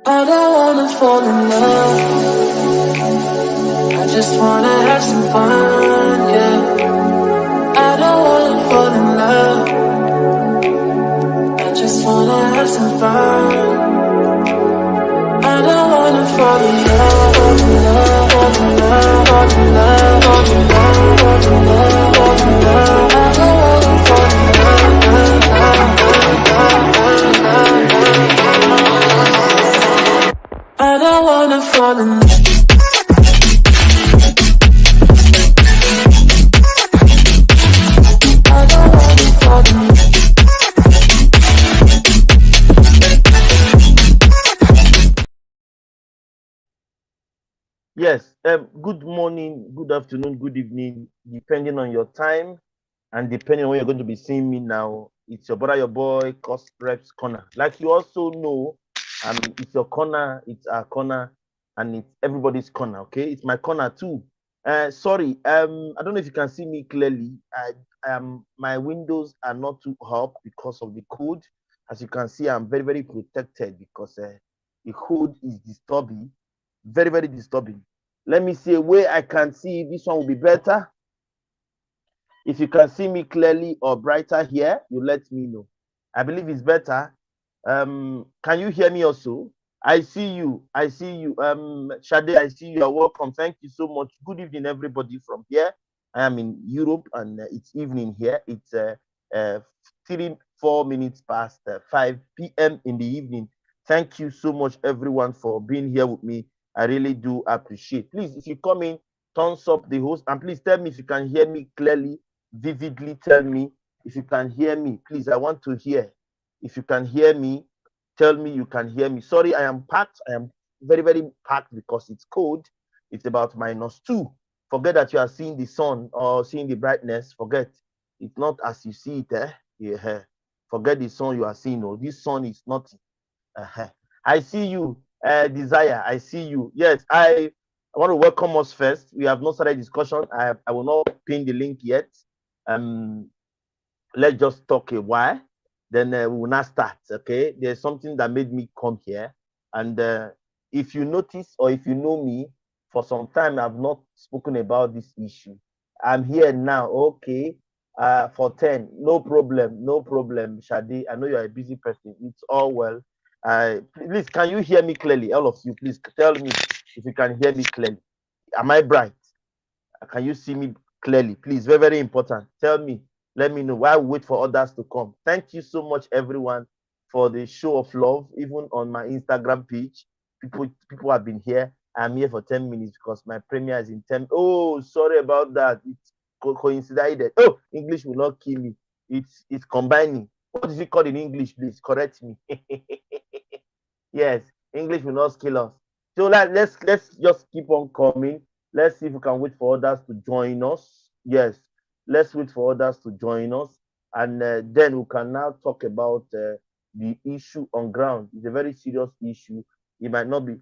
I don't wanna fall in love. I just wanna have some fun, yeah. I don't wanna fall in love. I just wanna have some fun. I don't wanna fall in love, fall in love, fall in love, fall in love, fall in love, fall in love, fall in love. I don't wanna fall in love. I don't wanna fall in love. I don't wanna fall in love. Yes, good morning, good afternoon, good evening, depending on your time and depending on when you're going to be seeing me now. It's your brother, your boy, Cost Reps Corner. Like you also know, it's your corner, it's our corner, and it's everybody's corner, okay? It's my corner too. Sorry, I don't know if you can see me clearly. My windows are not too up because of the cold. As you can see, I'm very, very protected because the cold is disturbing, very, very disturbing. Let me see a way I can see this one will be better. If you can see me clearly or brighter here, you let me know. I believe it's better. Can you hear me also? I see you. I see you. Shade, I see you. You're welcome. Thank you so much. Good evening, everybody from here. I am in Europe and it's evening here. It's 4 minutes past 5 p.m. in the evening. Thank you so much, everyone, for being here with me. I really do appreciate. Please, if you come in, thumbs up the host, and please tell me if you can hear me clearly, vividly. Tell me if you can hear me. Please, I want to hear. If you can hear me, tell me you can hear me. Sorry, I am packed. I am very, very packed because it's cold. It's about -2. Forget that you are seeing the sun or seeing the brightness. Forget. It's not as you see it. Yeah. Forget the sun you are seeing. Oh, this sun is nothing. I see you, Desire. I see you. Yes, I want to welcome us first. We have not started discussion. I will not pin the link yet. Um, let's just talk a while. Then we will not start. Okay. There's something that made me come here, and if you notice or if you know me, for some time I've not spoken about this issue. I'm here now. Okay. For 10, no problem, no problem, Shadi. I know you're a busy person. It's all well. Please, can you hear me clearly? All of you, please tell me if you can hear me clearly. Am I bright? Can you see me clearly? Please, very, very important. Tell me. Let me know. While we wait for others to come. Thank you so much, everyone, for the show of love, even on my Instagram page. People have been here. I'm here for 10 minutes because my premiere is in 10. Oh, sorry about that. It's coincided. Oh, English will not kill me. It's combining. What is it called in English, please? Correct me. Yes, English will not kill us. So let's just keep on coming. Let's see if we can wait for others to join us. Yes, let's wait for others to join us, and then we can now talk about the issue on ground. It's a very serious issue. It might not be.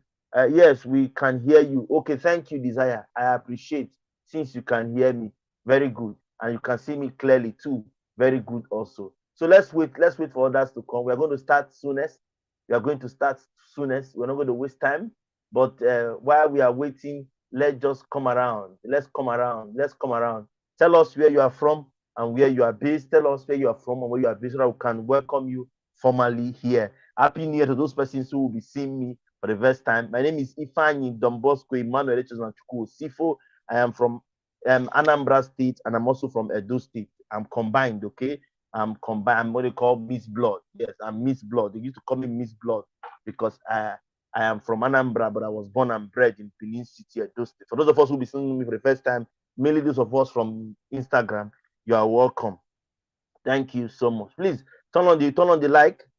Yes, we can hear you. Okay, thank you, Desire. I appreciate since you can hear me. Very good, and you can see me clearly too. Very good also. So let's wait. Let's wait for others to come. We are going to start soonest. We are going to start soonest. We're not going to waste time. But while we are waiting, let's just come around. Let's come around. Let's come around. Tell us where you are from and where you are based. Tell us where you are from and where you are based so that we can welcome you formally here. Happy New Year to those persons who will be seeing me for the first time. My name is Ifeanyi Dombosco Emmanuel Sifo. I am from Anambra State and I'm also from Edo State. I'm combined, okay? I'm combined. I'm what they call Miss Blood. Yes, I'm Miss Blood. They used to call me Miss Blood because I am from Anambra, but I was born and bred in Benin City, Edo State. For those of us who will be seeing me for the first time, mainly those of us from Instagram, you are welcome. Thank you so much. Please turn on the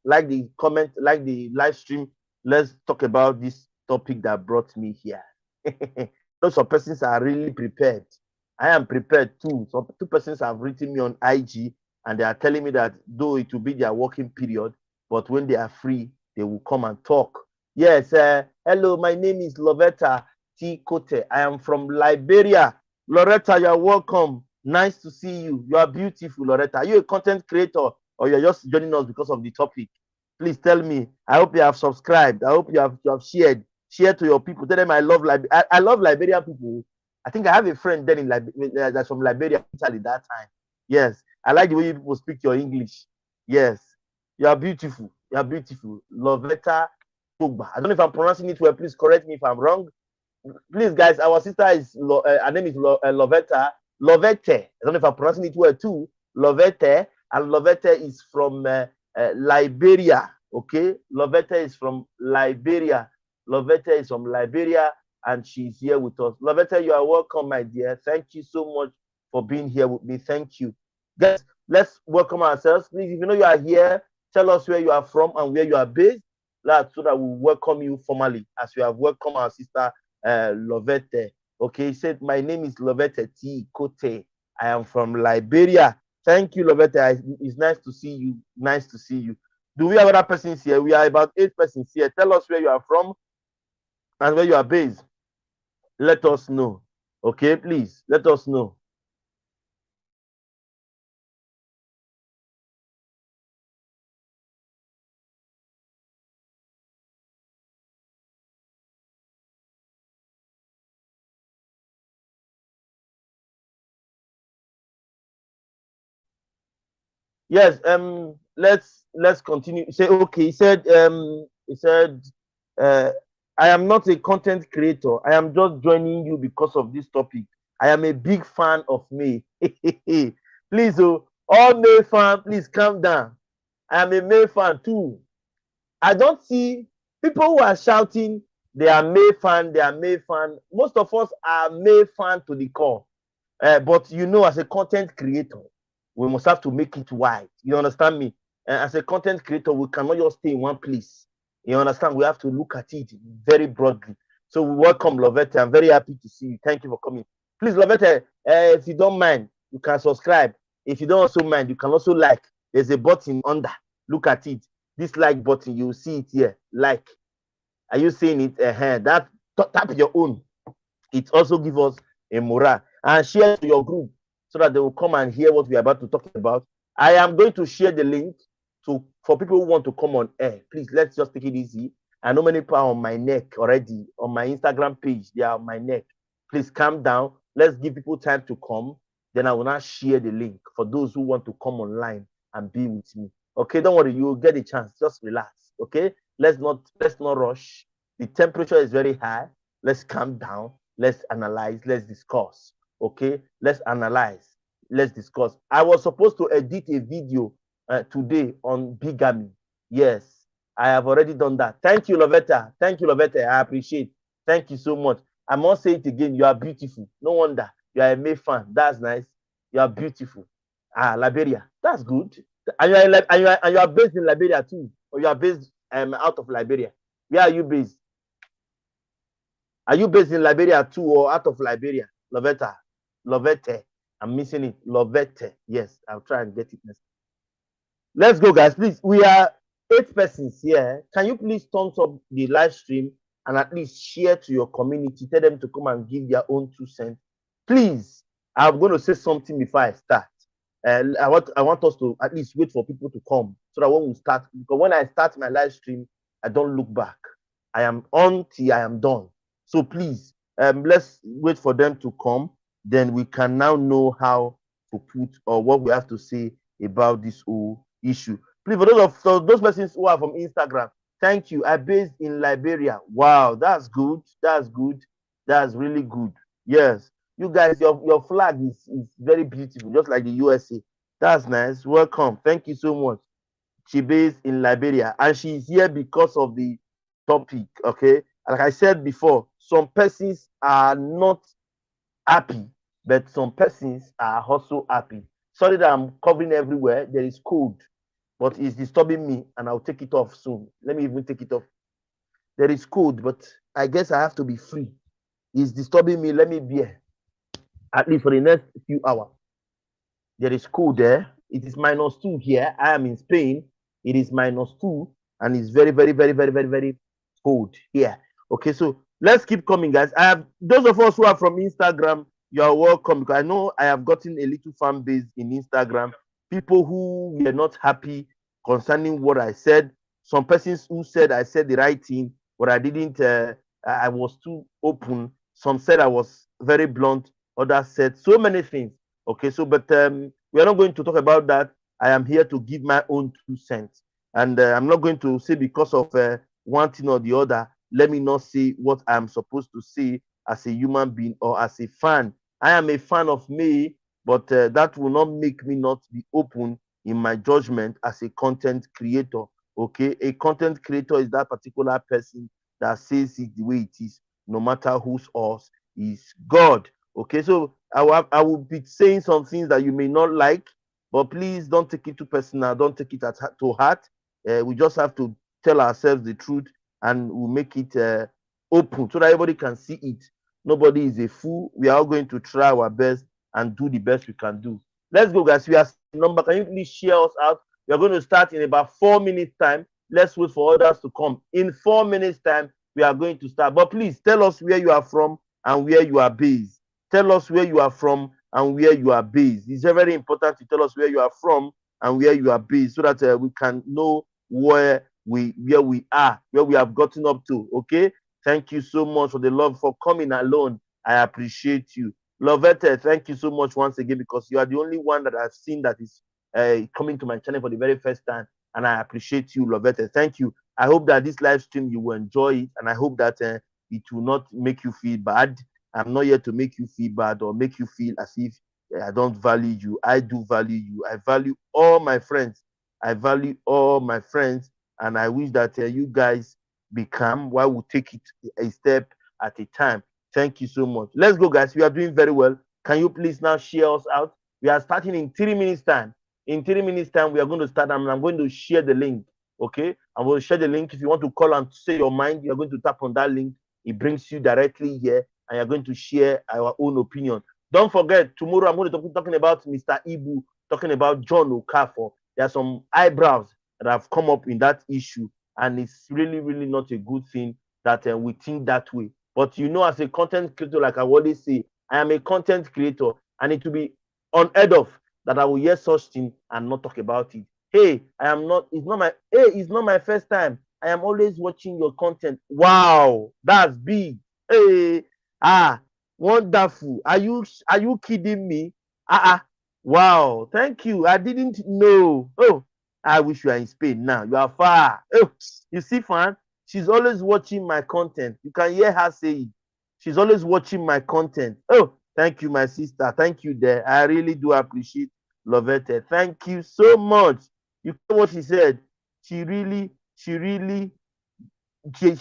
like the comment, like the live stream. Let's talk about this topic that brought me here. Those of persons are really prepared. I am prepared too. So two persons have written me on IG and they are telling me that though it will be their working period, but when they are free, they will come and talk. Yes, hello, my name is Lovetta T. Kote. I am from Liberia. Loretta, you're welcome. Nice to see you. You are beautiful, Loretta. Are you a content creator or you're just joining us because of the topic? Please tell me. I hope you have subscribed. I hope you have shared. Share to your people. Tell them I love I love Liberian people. I think I have a friend then in that's from Liberia, Italy that time. Yes, I like the way you people speak your English. Yes, you are beautiful. You are beautiful. Lovetta Togba. I don't know if I'm pronouncing it well. Please correct me if I'm wrong. Please, guys, our sister is her name is Lovetta Lovete. I don't know if I'm pronouncing it well too. Lovete, and Lovete is from Liberia. Okay, Lovete is from Liberia. Lovete is from Liberia, and she's here with us. Lovete, you are welcome, my dear. Thank you so much for being here with me. Thank you, guys. Let's welcome ourselves, please. If you know you are here, tell us where you are from and where you are based. So that we welcome you formally, as we have welcomed our sister Lovete. Okay, he said, my name is Lovete T. Kote. I am from Liberia. Thank you, Lovete. It's nice to see you. Nice to see you. Do we have other persons here? We are about 8 persons here. Tell us where you are from and where you are based. Let us know. Okay, please, let us know. Yes, let's continue. Say okay. He said uh I am not a content creator. I am just joining you because of this topic. I am a big fan of May. Please, oh, all May fan, please calm down. I am a May fan too. I don't see people who are shouting they are May fan, they are May fan. Most of us are May fan to the core. But as a content creator, we must have to make it wide. You understand me? As a content creator, we cannot just stay in one place. You understand? We have to look at it very broadly. So we welcome Lovette. I'm very happy to see you. Thank you for coming. Please, Lovette, if you don't mind, you can subscribe. If you don't also mind, you can also like. There's a button under. Look at it. This like button, you will see it here. Like. Are you seeing it? That tap your own. It also gives us a morale, and share to your group so that they will come and hear what we are about to talk about. I am going to share the link for people who want to come on air. Please, let's just take it easy. I know many people are on my neck already on my Instagram page. They are on my neck. Please calm down. Let's give people time to come. Then I will now share the link for those who want to come online and be with me. Okay, don't worry, you will get a chance. Just relax. Okay, let's not rush. The temperature is very high. Let's calm down. Let's analyze. Let's discuss. Okay, let's analyze. Let's discuss. I was supposed to edit a video today on bigamy. Yes, I have already done that. Thank you, Lovetta. Thank you, Lovetta. I appreciate. Thank you so much. I must say it again. You are beautiful. No wonder you are a May fan. That's nice. You are beautiful. Liberia. That's good. And you are based in Liberia too, or you are based out of Liberia. Where are you based? Are you based in Liberia too, or out of Liberia? Lovetta. Lovette. I'm missing it. Lovette. Yes, I'll try and get it next. Let's go, guys. Please. We are 8 persons here. Can you please thumbs up the live stream and at least share to your community? Tell them to come and give their own 2 cents. Please. I'm going to say something before I start. I want us to at least wait for people to come so that when we start, because when I start my live stream, I don't look back. I am on till I am done. So please, let's wait for them to come. Then we can now know how to put or what we have to say about this whole issue. Please, for those persons who are from Instagram, thank you. I based in Liberia. Wow, that's good. That's good. That's really good. Yes, you guys, your flag is very beautiful, just like the USA. That's nice. Welcome. Thank you so much. She based in Liberia, and she's here because of the topic. Okay, like I said before, some persons are not happy, but some persons are also happy. Sorry that I'm covering everywhere. There is cold, but it's disturbing me, and I'll take it off soon. Let me even take it off. There is cold, but I guess I have to be free. It's disturbing me. Let me bear at least for the next few hours. There is cold there. It is -2 here. I am in Spain. It is -2, and it's very, very, very, very, very, very cold here. Okay, so let's keep coming, guys. I have those of us who are from Instagram. You are welcome, because I know I have gotten a little fan base in Instagram. People who were not happy concerning what I said. some persons who said I said the right thing, but I didn't. I was too open. Some said I was very blunt. Others said so many things. Okay, so but we are not going to talk about that. I am here to give my own 2 cents, and I'm not going to say because of one thing or the other. Let me not say what I'm supposed to say as a human being or as a fan. I am a fan of me, but that will not make me not be open in my judgment as a content creator. Okay, a content creator is that particular person that says it the way it is, no matter whose us is God. Okay, so I will be saying some things that you may not like, but please don't take it too personal. Don't take it to heart. We just have to tell ourselves the truth, and we'll make it open so that everybody can see it. Nobody is a fool. We are all going to try our best and do the best we can do. Let's go, guys. We are number. Can you please share us out? We are going to start in about 4 minutes time. Let's wait for others to come. In 4 minutes time, we are going to start. But please tell us where you are from and where you are based. Tell us where you are from and where you are based. It's very important to tell us where you are from and where you are based so that we can know where we are, where we have gotten up to. Okay. Thank you so much for the love, for coming alone. I appreciate you. Lovette, thank you so much once again, because you are the only one that I've seen that is coming to my channel for the very first time, and I appreciate you, Lovette. Thank you. I hope that this live stream you will enjoy it, and I hope that it will not make you feel bad. I'm not here to make you feel bad or make you feel as if I don't value you. I do value you. I value all my friends. I value all my friends, and I wish that you guys become while we take it a step at a time. Thank you so much. Let's go, guys. We are doing very well. Can you please now share us out? We are starting in 3 minutes time. In 3 minutes time, we are going to start, and I'm going to share the link. Okay, I'm going to share the link. If you want to call and say your mind, you're going to tap on that link. It brings you directly here, and you're going to share our own opinion. Don't forget, tomorrow I'm going to be talking about Mr. Ibu, talking about John Okafor. There are some eyebrows that have come up in that issue, and it's really, really not a good thing that we think that way. But as a content creator, like I always say, I am a content creator, and it will be unheard of that I will hear such thing and not talk about it. Hey, it's not my first time. I am always watching your content. Wow, that's big. Hey, wonderful. Are you kidding me? Wow, thank you. I didn't know. Oh, I wish you are in Spain now. You are far. Oh, you see, fan, she's always watching my content. You can hear her say it. She's always watching my content. Oh, thank you, my sister. Thank you there. I really do appreciate Lovette. Thank you so much. You know what she said? She really, she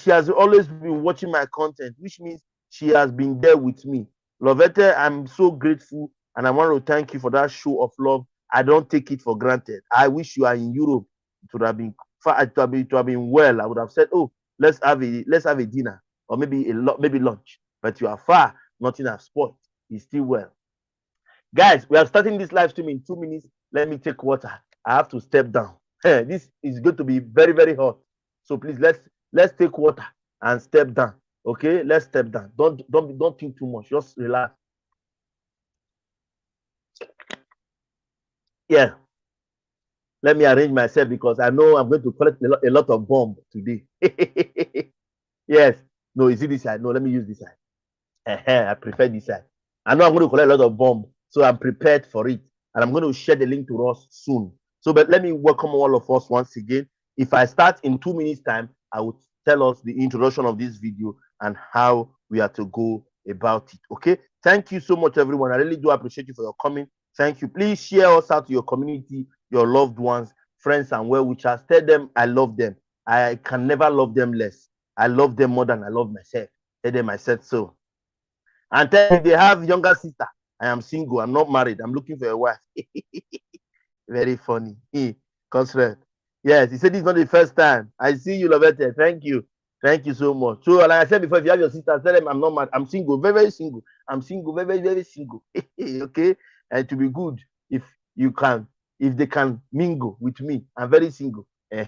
has always been watching my content, which means she has been there with me. Lovette, I'm so grateful, and I want to thank you for that show of love. I don't take it for granted. I wish you are in Europe. It would have been far, to have been well. I would have said, oh, let's have a dinner, or maybe lunch. But you are far. Nothing has spoiled. It's still well. Guys, we are starting this live stream in 2 minutes. Let me take water. I have to step down. This is going to be very, very hot. So please let's take water and step down. Okay, let's step down. Don't think too much. Just relax. Yeah. Let me arrange myself because I know I'm going to collect a lot of bomb today. Yes. No, is it this side? No, let me use this side. I prefer this side. I know I'm going to collect a lot of bomb, so I'm prepared for it, and I'm going to share the link to us soon. So, but let me welcome all of us once again. If I start in 2 minutes time, I will tell us the introduction of this video and how we are to go about it. Okay. Thank you so much, everyone. I really do appreciate you for your coming. Thank you. Please share us out to your community, your loved ones, friends, and well-wishers. Tell them I love them. I can never love them less. I love them more than I love myself. Tell them I said so. And tell them if they have younger sister, I am single. I'm not married. I'm looking for a wife. Very funny. Constraint. Yes, he said it's not the first time. I see you, Lovette. Thank you. Thank you so much. So, like I said before, if you have your sister, tell them I'm not married. I'm single. Very, very single. I'm single. Very, very, very single. Okay? And to be good, if they can mingle with me, I'm very single. So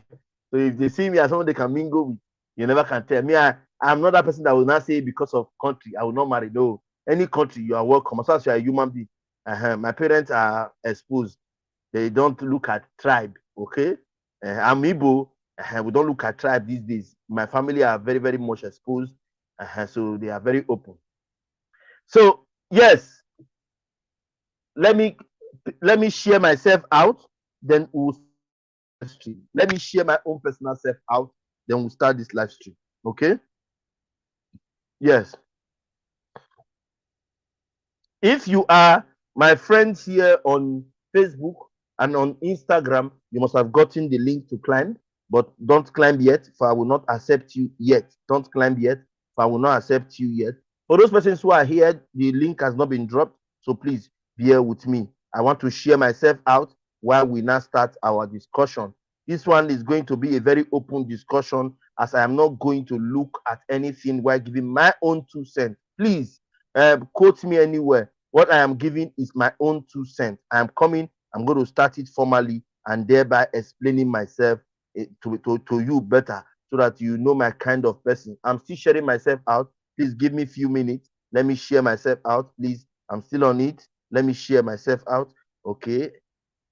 if they see me as someone they can mingle with, you never can tell me. I'm not that person that will not say because of country I will not marry. No, any country you are welcome. As long as you are a human being. My parents are exposed. They don't look at tribe. Okay, I'm Igbo. We don't look at tribe these days. My family are very, very much exposed. So they are very open. So yes, let me share myself out. Then we'll start this live stream. Let me share my own personal self out. Then we'll start this live stream. Okay? Yes. If you are my friends here on Facebook and on Instagram, you must have gotten the link to climb, but don't climb yet, for I will not accept you yet. Don't climb yet, for I will not accept you yet. For those persons who are here, the link has not been dropped, so please bear with me. I want to share myself out while we now start our discussion. This one is going to be a very open discussion, as I am not going to look at anything while giving my own 2 cents. Please quote me anywhere. What I am giving is my own 2 cents. I am coming, I'm going to start it formally and thereby explaining myself to you better, so that you know my kind of person. I'm still sharing myself out. Please give me a few minutes. Let me share myself out, please. I'm still on it. Let me share myself out. Okay.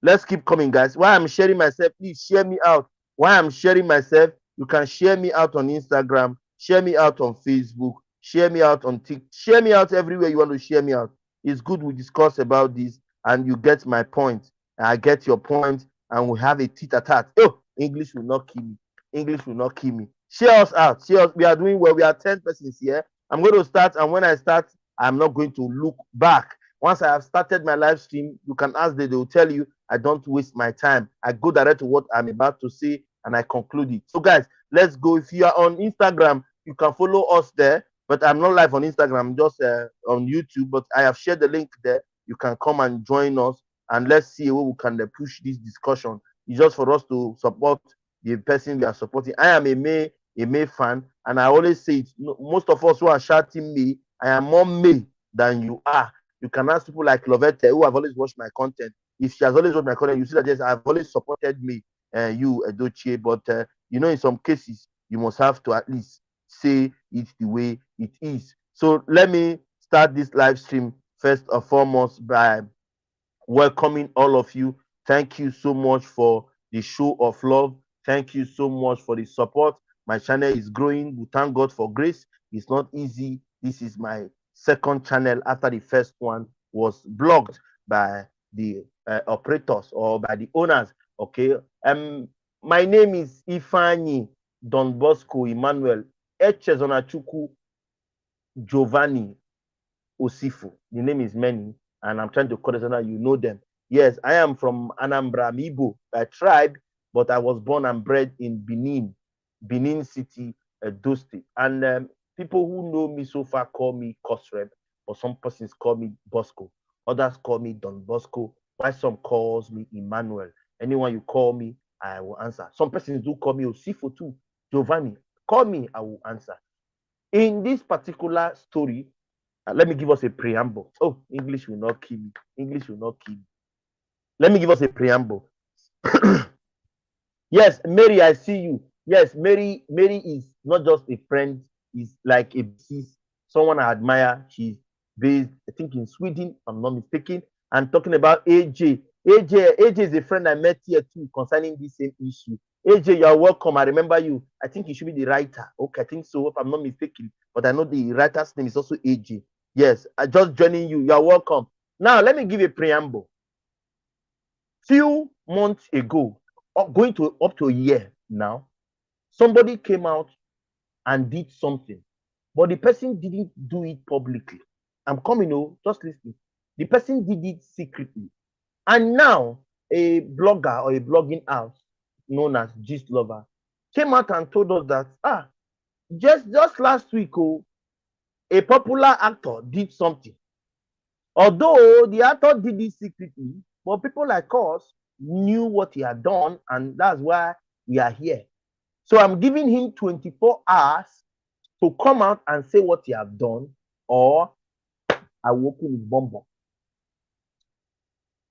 Let's keep coming, guys. While I'm sharing myself, please share me out. While I'm sharing myself, you can share me out on Instagram, share me out on Facebook, share me out on TikTok, share me out everywhere you want to share me out. It's good we discuss about this and you get my point. I get your point, and we have a tit-a-tat. Oh, English will not kill me. English will not kill me. Share us out. Share us. We are doing well. We are 10 persons here. I'm going to start, and when I start, I'm not going to look back. Once I have started my live stream, you can ask them, they will tell you I don't waste my time. I go direct to what I'm about to say and I conclude it. So, guys, let's go. If you are on Instagram, you can follow us there. But I'm not live on Instagram, I'm just on YouTube. But I have shared the link there. You can come and join us, and let's see where we can push this discussion. It's just for us to support the person we are supporting. I am a May fan, and I always say it. Most of us who are shouting me, I am more May than you are. You can ask people like Lovette, who have always watched my content. If she has always watched my content, you see that yes, I've always supported me, Yul Edochie. But in some cases, you must have to at least say it the way it is. So let me start this live stream first and foremost by welcoming all of you. Thank you so much for the show of love. Thank you so much for the support. My channel is growing. We thank God for grace. It's not easy. This is my second channel after the first one was blocked by the operators or by the owners. Okay. My name is Ifeanyi Don Bosco Emmanuel Echezonachuku Giovanni Osifu. The name is many, and I'm trying to call it so that you know them. Yes, I am from Anambra, Mibo, a tribe, but I was born and bred in Benin City, Edo State. And people who know me so far call me Cosreb, or some persons call me Bosco. Others call me Don Bosco, while some calls me Emmanuel. Anyone you call me, I will answer. Some persons do call me Osifu too. Giovanni, call me, I will answer. In this particular story, let me give us a preamble. Oh, English will not kill me. English will not kill me. Let me give us a preamble. Yes, Mary, I see you. Yes, Mary is not just a friend, is like a sis, someone I admire. She's based, I think, in Sweden, if I'm not mistaken. And talking about AJ. AJ is a friend I met here too concerning this same issue. AJ, you're welcome. I remember you. I think you should be the writer. Okay, I think so, if I'm not mistaken. But I know the writer's name is also AJ. Yes, I just joining you. You're welcome. Now, let me give a preamble. Few months ago, going to up to a year now, somebody came out and did something, but the person didn't do it publicly. I'm coming, just listen. The person did it secretly. And now, a blogger or a blogging house known as Gist Lover came out and told us that, just last week, a popular actor did something. Although the actor did it secretly, but people like us knew what he had done, and that's why we are here. So I'm giving him 24 hours to come out and say what he have done, or I will open his bomb.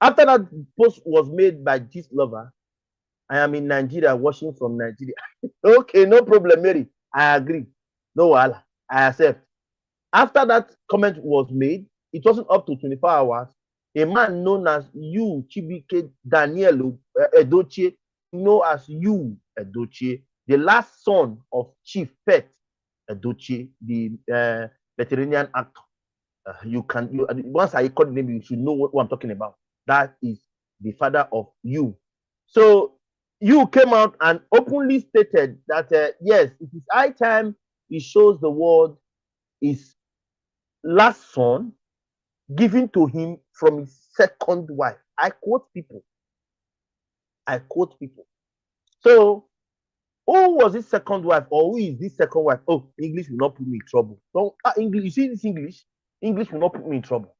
After that post was made by Gist Lover, I am in Nigeria, watching from Nigeria. Okay, no problem, Mary. I agree. No wahala. I accept. After that comment was made, it wasn't up to 24 hours. A man known as Yul Chibike Daniel Edochie, known as Yul Edochie, the last son of Chief Pet Edochie, the veterinarian actor. Once I call the name, you should know what I'm talking about. That is the father of you. So you came out and openly stated that yes, it is high time he shows the world his last son given to him from his second wife. I quote people. So who was his second wife, or who is this second wife? Oh, English will not put me in trouble. Don't English. You see this English? English will not put me in trouble.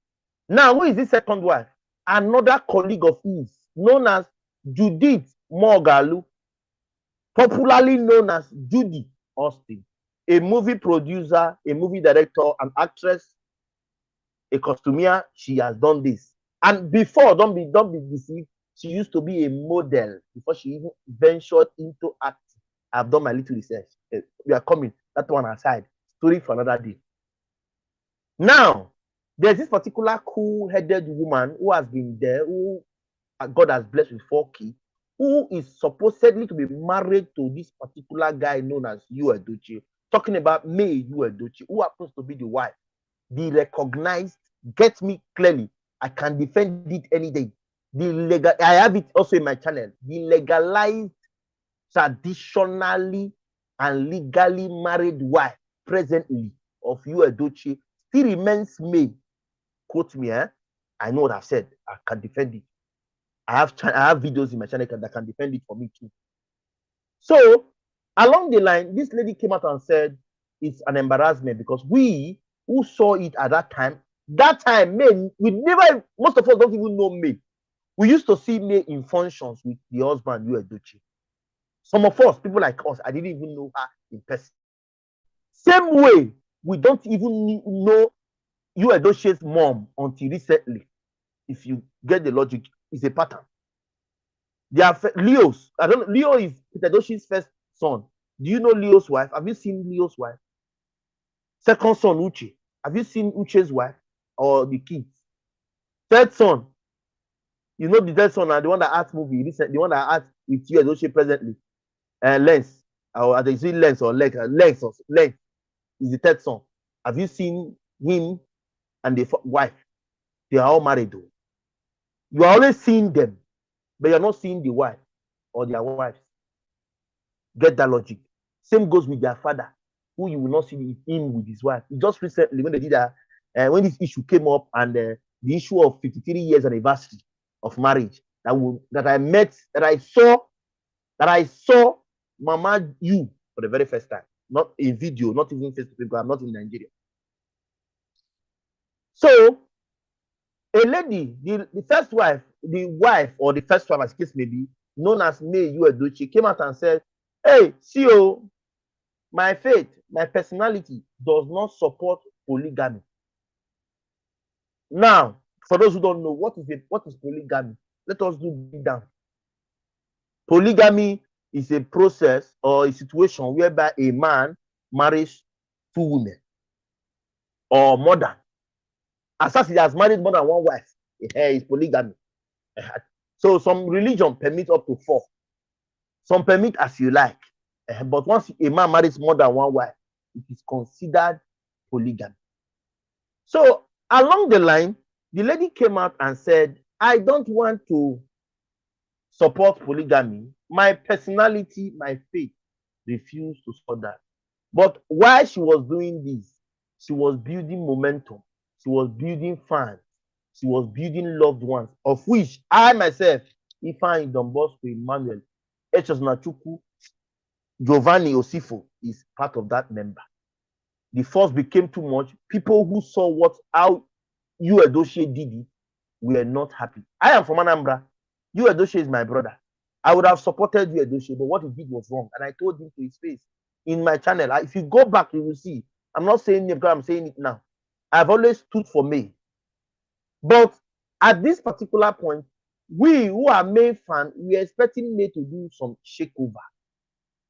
Now, who is this second wife? Another colleague of his, known as Judith Morgalu, popularly known as Judy Austin, a movie producer, a movie director, an actress, a costumier. She has done this. And before, don't be deceived, she used to be a model before she even ventured into acting. I've done my little research. We are coming. That one aside. Story for another day. Now, there's this particular cool-headed woman who has been there, who God has blessed with 4 kids, who is supposedly to be married to this particular guy known as Yul Edochie. Talking about May Yul Edochie, who happens to be the wife. The recognized, get me clearly, I can defend it any day. I have it also in my channel. The legalized, traditionally and legally married wife presently of Yul Edochie still remains May. Quote me, I know what I've said. I can defend it. I have videos in my channel that can defend it for me too. So along the line, this lady came out and said it's an embarrassment because we who saw it at that time, May, we never, most of us don't even know May. We used to see May in functions with the husband, Yul Edochie. Some of us, people like us, I didn't even know her in person. Same way, we don't even know Yul Edochie's mom until recently. If you get the logic, it's a pattern. They are Leo's. I don't know. Leo is Edochie's first son. Do you know Leo's wife? Have you seen Leo's wife? Second son, Uche. Have you seen Uche's wife or the kids? Third son. You know the third son, the one that acts movie recently, the one that acts with Yul Edochie presently. Lens. Or they see Lens or Lens is the third son. Have you seen him and the wife? They are all married though. You are always seeing them, but you're not seeing the wife or their wives. Get that logic. Same goes with their father, who you will not see him with his wife. Just recently, when they did that, when this issue came up and the issue of 53 years anniversary of marriage, that I saw Mama you for the very first time, not a video, not even face to face, because I'm not in Nigeria. So a lady, the first wife, or the first wife, as case may be, known as May Yul Edochie, came out and said, hey, CEO, my faith, my personality does not support polygamy. Now, for those who don't know, what is polygamy? Let us do it down. Polygamy is a process or a situation whereby a man marries 2 women or more than. As such, he has married more than 1 wife. It's polygamy. So some religion permit up to 4. Some permit as you like. But once a man marries more than 1 wife, it is considered polygamy. So along the line, the lady came out and said, I don't want to support polygamy. My personality, my faith refused to support that. But while she was doing this, she was building momentum. She was building fans. She was building loved ones, of which I myself, Ifeanyi Don Bosco Emmanuel, Echos Nachuku, Giovanni Osifo is part of that member. The force became too much. People who saw how Yul Edochie did it were not happy. I am from Anambra. Yul Edochie is my brother. I would have supported Yul Edochie, but what he did was wrong. And I told him to his face in my channel. If you go back, you will see. I'm not saying it because I'm saying it now. I've always stood for May. But at this particular point, we who are May fans, we are expecting May to do some shakeover.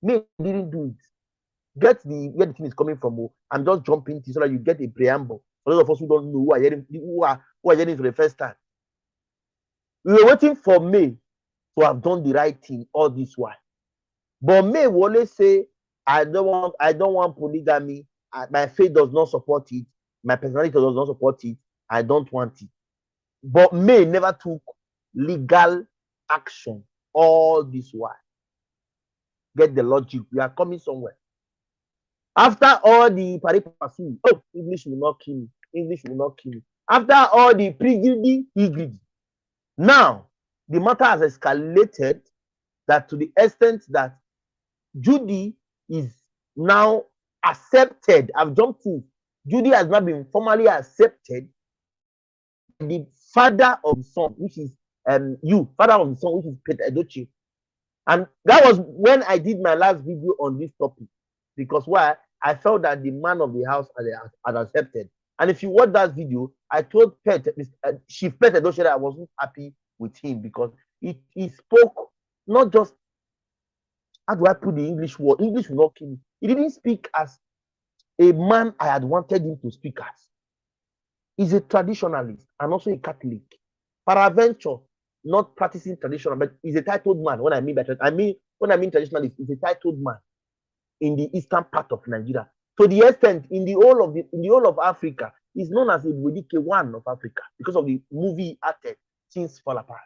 May didn't do it. Get where the thing is coming from. I'm just jumping so that you get a preamble. For those of us who don't know, who are hearing for the first time. We were waiting for May to have done the right thing all this while. But May will always say, I don't want polygamy. My faith does not support it. My personality does not support it. I don't want it. But May never took legal action all this while. Get the logic. We are coming somewhere. After all the paripasu, oh, English will not kill me. English will not kill me. After all the pre-greedy, he-greedy. Now, the matter has escalated that to the extent that Judy is now accepted. I've jumped in. Judy has now been formally accepted. The father of the son, which is father of the son, which is Peter Edochie. And that was when I did my last video on this topic. Because why? I felt that the man of the house had accepted. And if you watch that video, I told Chief Pet Edochie that I wasn't happy with him because he spoke not just, how do I put the English word? English will not kill me. He didn't speak as a man I had wanted him to speak as. He's a traditionalist and also a Catholic. Peradventure, not practicing traditional, but he's a titled man. When I mean traditionalist, he's a titled man in the eastern part of Nigeria. To the extent in the whole of Africa, he's known as a Wedike one of Africa because of the movie acted Things Fall Apart.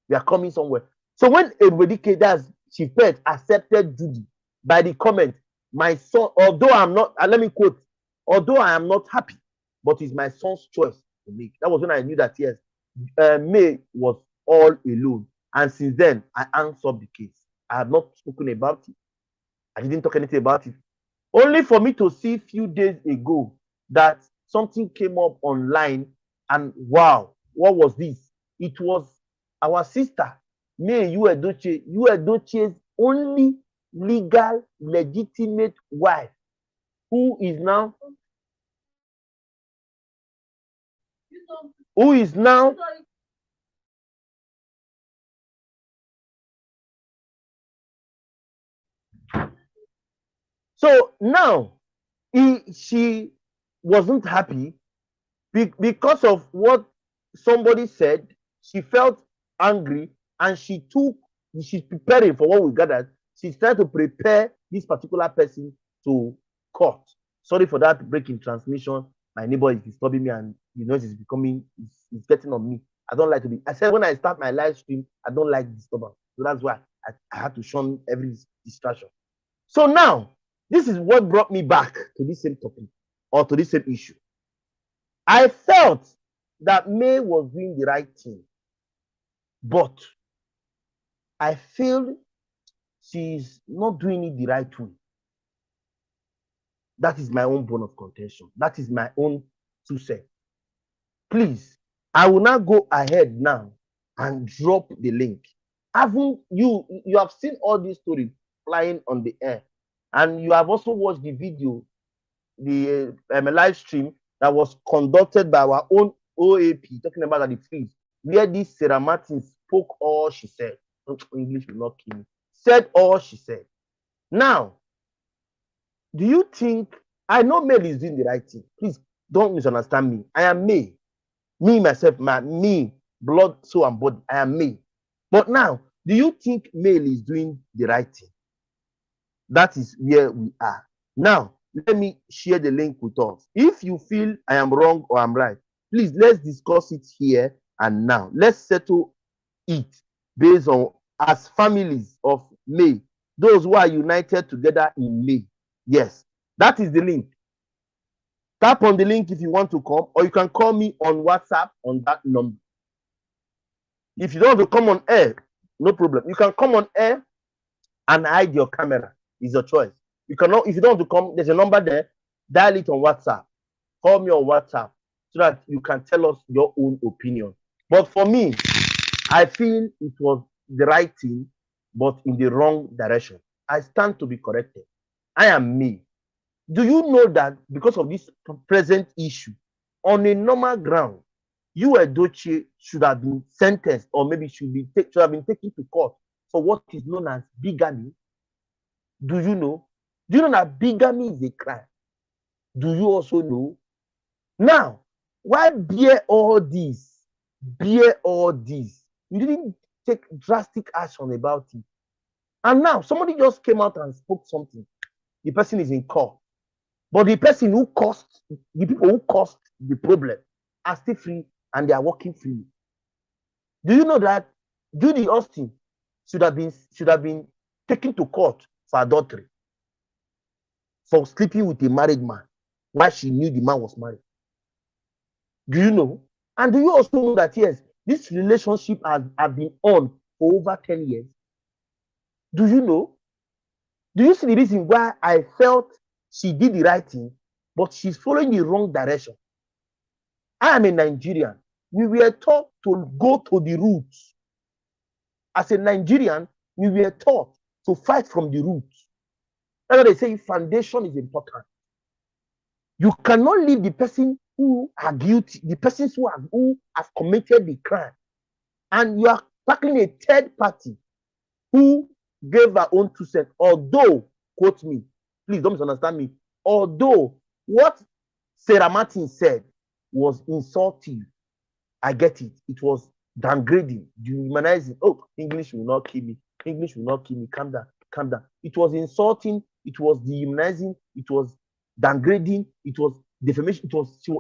We are coming somewhere. So when a Wedike does, Chief Pet accepted Judy by the comment, my son, although I'm not, let me quote, although I am not happy, but it's my son's choice to make. That was when I knew that, yes, May was all alone. And since then, I answered the case. I have not spoken about it. I didn't talk anything about it. Only for me to see a few days ago that something came up online and wow, what was this? It was our sister, May Yul Edochie's only legal, legitimate wife, who is now so now she wasn't happy because of what somebody said. She felt angry and she's preparing for what we gathered. She's trying to prepare this particular person to court. Sorry for that break in transmission. My neighbor is disturbing me and the noise is it's getting on me. I don't like to be. I said when I start my live stream, I don't like disturbance. So that's why I had to shun every distraction. So now, this is what brought me back to this same topic or to this same issue. I felt that May was doing the right thing, but I feel she's not doing it the right way. That is my own bone of contention. That is my own 2 cents. Please, I will now go ahead now and drop the link. Haven't you have seen all these stories flying on the air, and you have also watched the video, the live stream that was conducted by our own OAP, talking about the freeze, where this Sarah Martin spoke all she said. English will not kill me. Said all she said. Now, do you think, I know May is doing the right thing. Please don't misunderstand me. I am May. Me, myself, me, blood, soul, and body. I am May. But now, do you think May is doing the right thing? That is where we are. Now, let me share the link with us. If you feel I am wrong or I'm right, please let's discuss it here and now. Let's settle it based on, as families of May, those who are united together in May. Yes, that is the link. Tap on the link if you want to come, or you can call me on WhatsApp on that number. If you don't want to come on air, no problem. You can come on air and hide your camera. It's your choice. You cannot, if you don't want to come, there's a number there. Dial it on WhatsApp. Call me on WhatsApp so that you can tell us your own opinion. But for me, I feel it was the right thing, but in the wrong direction. I stand to be corrected. I am me. Do you know that because of this present issue, on a normal ground, Yul Edochie should have been sentenced, or maybe should have been taken to court for what is known as bigamy? Do you know? Do you know that bigamy is a crime? Do you also know? Now, why bear all this? Bear all this. You didn't take drastic action about it. And now somebody just came out and spoke something. The person is in court. But the person who caused, the people who caused the problem are still free and they are working freely. Do you know that Judy Austin should have been taken to court for adultery, for sleeping with a married man while she knew the man was married? Do you know? And do you also know that yes, this relationship has been on for over 10 years? Do you know? Do you see the reason why I felt she did the right thing, but she's following the wrong direction? I am a Nigerian. We were taught to go to the roots. As a Nigerian, we were taught to fight from the roots. That's why they say foundation is important. You cannot leave the person who are guilty, the persons who have committed the crime, and you are tackling a third party who gave her own 2 cents. Although, quote me, please don't misunderstand me, although what Sarah Martin said was insulting, I get it. It was downgrading, dehumanizing. Oh, English will not kill me. English will not kill me. Calm down, calm down. It was insulting. It was dehumanizing. It was downgrading. It was defamation.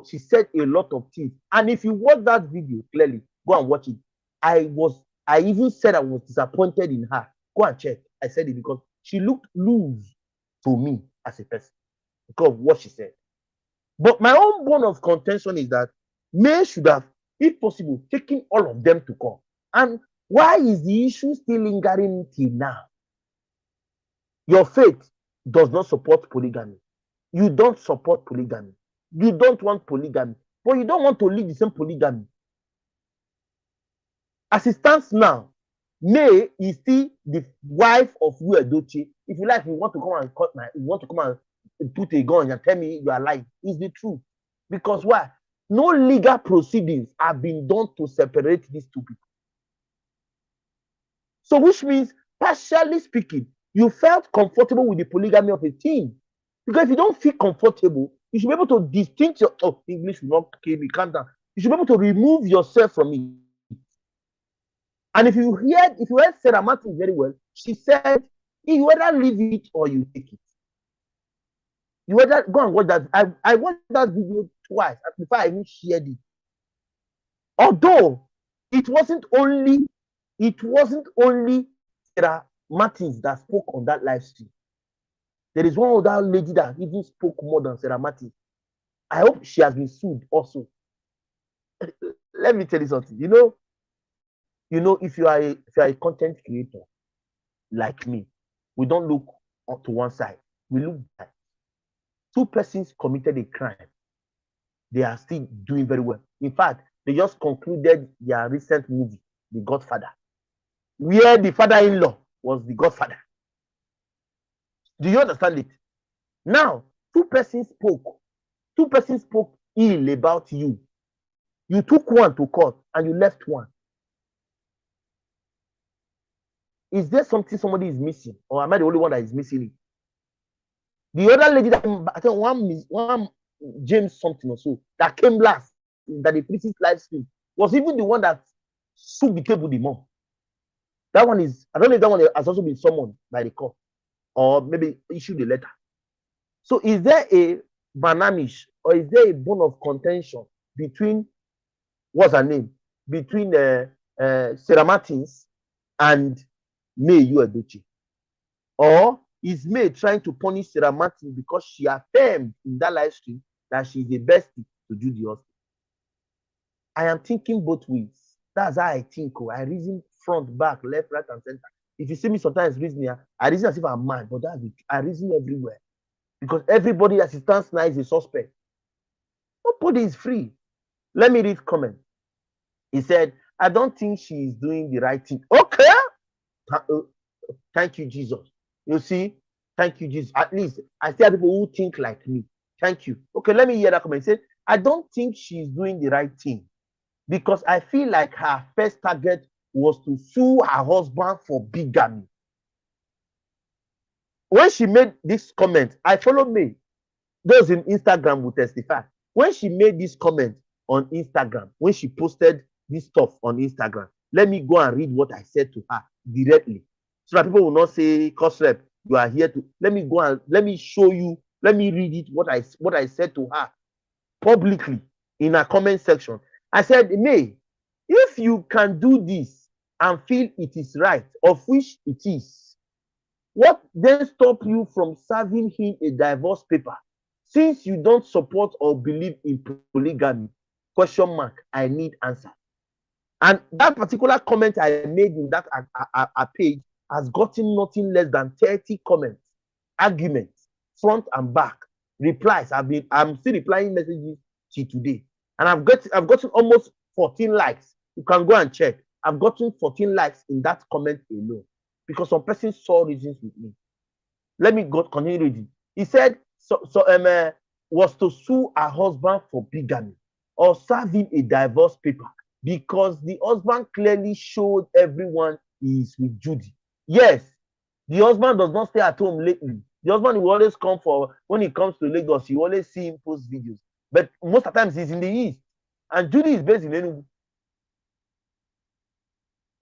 She said a lot of things. And if you watch that video clearly, go and watch it. I even said I was disappointed in her. Go and check. I said it because she looked loose to me as a person because of what she said. But my own bone of contention is that May should have, if possible, taken all of them to court. And why is the issue still lingering till now? Your faith does not support polygamy. You don't support polygamy. You don't want polygamy, but you don't want to live the same polygamy. As it stands now, May is still the wife of Yul Edochie. If you like, you want to come and put a gun and tell me you are lying. It's the truth. Because why? No legal proceedings have been done to separate these two people. So, which means, partially speaking, you felt comfortable with the polygamy of a team. Because if you don't feel comfortable, you should be able to distinct your English will not kill me, calm down. You should be able to remove yourself from it. And if you heard Sarah Martin very well, she said, you either leave it or you take it. You either go and watch that. I watched that video twice before I even shared it. Although it wasn't only Sarah Martins that spoke on that live stream. There is one other lady that even spoke more than Sarah Martins. I hope she has been sued also. Let me tell you something. You know, if you are a content creator like me, we don't look to one side. We look back. 2 persons committed a crime. They are still doing very well. In fact, they just concluded their recent movie, The Godfather, where the father-in-law was the godfather. Do you understand it? Now, 2 persons spoke. 2 persons spoke ill about you. You took one to court and you left one. Is there something somebody is missing, or am I the only one that is missing it? The other lady that I think one James something or so that came last that the previous live stream was even the one that shook the table the more. That one is, I don't know if that one has also been summoned by the court or maybe issued a letter. So is there a banamish or is there a bone of contention between what's her name? Between Sarah Martins and May Yul Edochie? Or is May trying to punish Sarah Martin because she affirmed in that live stream that she's the best to do the Oscar? I am thinking both ways. That's how I think. I reason front, back, left, right, and center. If you see me sometimes reasoning, I reason as if I'm mad, but that's it. I reason everywhere. Because everybody as it stands now is a suspect. Nobody is free. Let me read comment. He said, I don't think she is doing the right thing. Okay. Thank you, Jesus. You see, thank you, Jesus. At least I see people who think like me. Thank you. Okay, let me hear that comment. He said, I don't think she's doing the right thing because I feel like her first target was to sue her husband for bigamy. When she made this comment, I followed me. Those in Instagram will testify. When she made this comment on Instagram, when she posted this stuff on Instagram, let me go and read what I said to her directly. so that people will not say, "Cause rep, you are here to." Let me go and let me show you. Let me read it. What I said to her publicly in her comment section. I said, May, if you can do this and feel it is right, of which it is, what then stop you from serving him a divorce paper? Since you don't support or believe in polygamy? Question mark. I need answer. And that particular comment I made in that page has gotten nothing less than 30 comments, arguments, front and back, replies. I'm still replying messages till today. And I've gotten almost 14 likes. You can go and check. I've gotten 14 likes in that comment alone. Because some person saw reasons with me. Let me go continue reading. He said, was to sue her husband for bigamy or serve him a divorce paper because the husband clearly showed everyone he is with Judy. Yes, the husband does not stay at home lately. The husband will always come for, when he comes to Lagos, you always see him post videos. But most of the times he's in the east. And Judy is based in Enugu.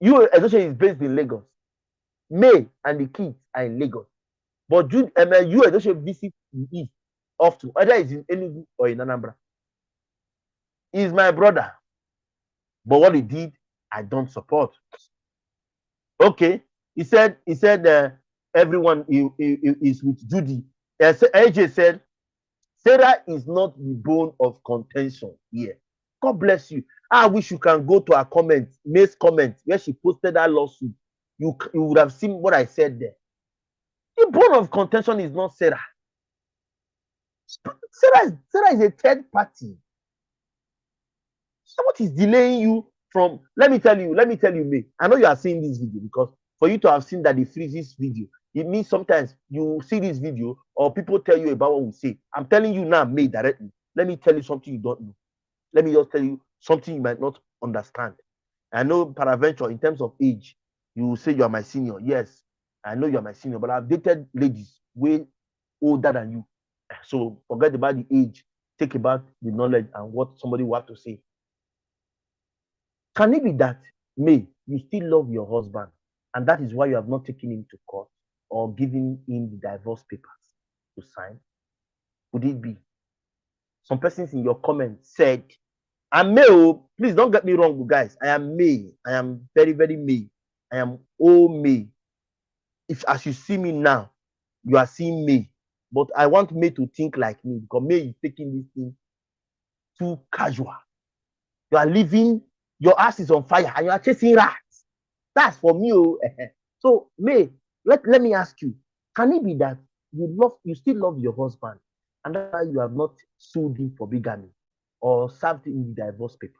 Yul Edochie is based in Lagos. May and the kids are in Lagos. But Yul Edochie visits the east often, either it's in Enugu or in Anambra. He's my brother. But what he did, I don't support. Okay. He said everyone is with Judy. AJ said, Sarah is not the bone of contention here. God bless you. I wish you can go to her comments, May's comments, where she posted that lawsuit. You would have seen what I said there. The bone of contention is not Sarah. Sarah is a third party. So what is delaying you from? Let me tell you, May. I know you are seeing this video because for you to have seen that it freezes video, it means sometimes you see this video or people tell you about what we say. I'm telling you now, May, directly. Let me tell you something you don't know. Let me just tell you something you might not understand. I know, peradventure, in terms of age, you will say you are my senior. Yes, I know you are my senior, but I've dated ladies way older than you. So forget about the age. Think about the knowledge and what somebody will have to say. Can it be that, May, you still love your husband and that is why you have not taken him to court or given him the divorce papers to sign? Could it be? Some persons in your comments said, I'm May. Please don't get me wrong, guys. I am May. I am very, very May. I am May. If as you see me now, you are seeing May. But I want May to think like me because May is taking this thing too casual. You are living, your ass is on fire and you are chasing rats. That's for me. So May, let me ask you, can it be that you still love your husband and that's why you have not sued him for bigamy or served in the divorce papers?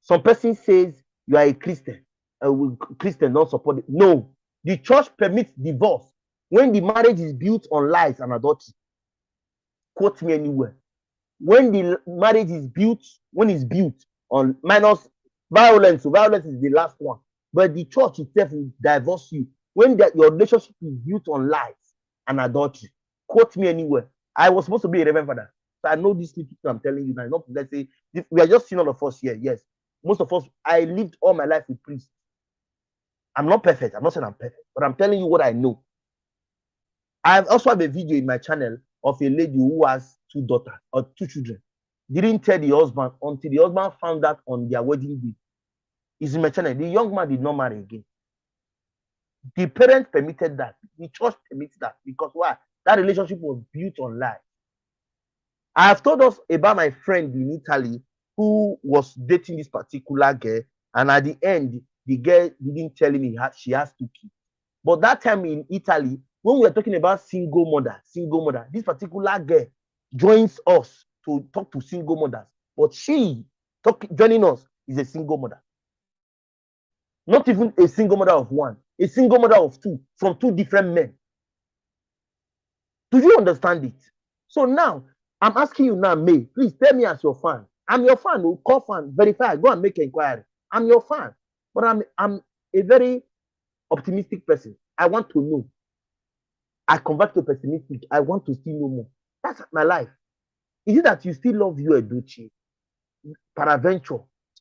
Some person says you are a Christian. Christian don't support it. No, the church permits divorce when the marriage is built on lies and adultery. Quote me anywhere. When the marriage is built, when it's built on minus violence, so violence is the last one. But the church itself will divorce you when your relationship is built on lies and adultery. Quote me anywhere. I was supposed to be a reverend father. So I know these people I'm telling you now. Not let's say we are just seeing all of us here. Yes. Most of us, I lived all my life with priests. I'm not perfect. I'm not saying I'm perfect, but I'm telling you what I know. I also have a video in my channel of a lady who has 2 daughters or 2 children. Didn't tell the husband until the husband found out on their wedding day. It's in my channel. The young man did not marry again. The parents permitted that. The church permitted that. Because why? That relationship was built on lies. I have told us about my friend in Italy who was dating this particular girl, and at the end, the girl didn't tell him she has 2 kids. But that time in Italy, when we were talking about single mother, this particular girl joins us to talk to single mothers. But she joining us is a single mother. Not even a single mother of 1, a single mother of 2 from 2 different men. Do you understand it? So now, I'm asking you now, May, please tell me as your fan. I'm your fan. Call fan, verify, go and make inquiry. I'm your fan. But I'm a very optimistic person. I want to know. I convert to pessimistic. I want to still know more. That's my life. Is it that you still love Yul Edochie? Peradventure,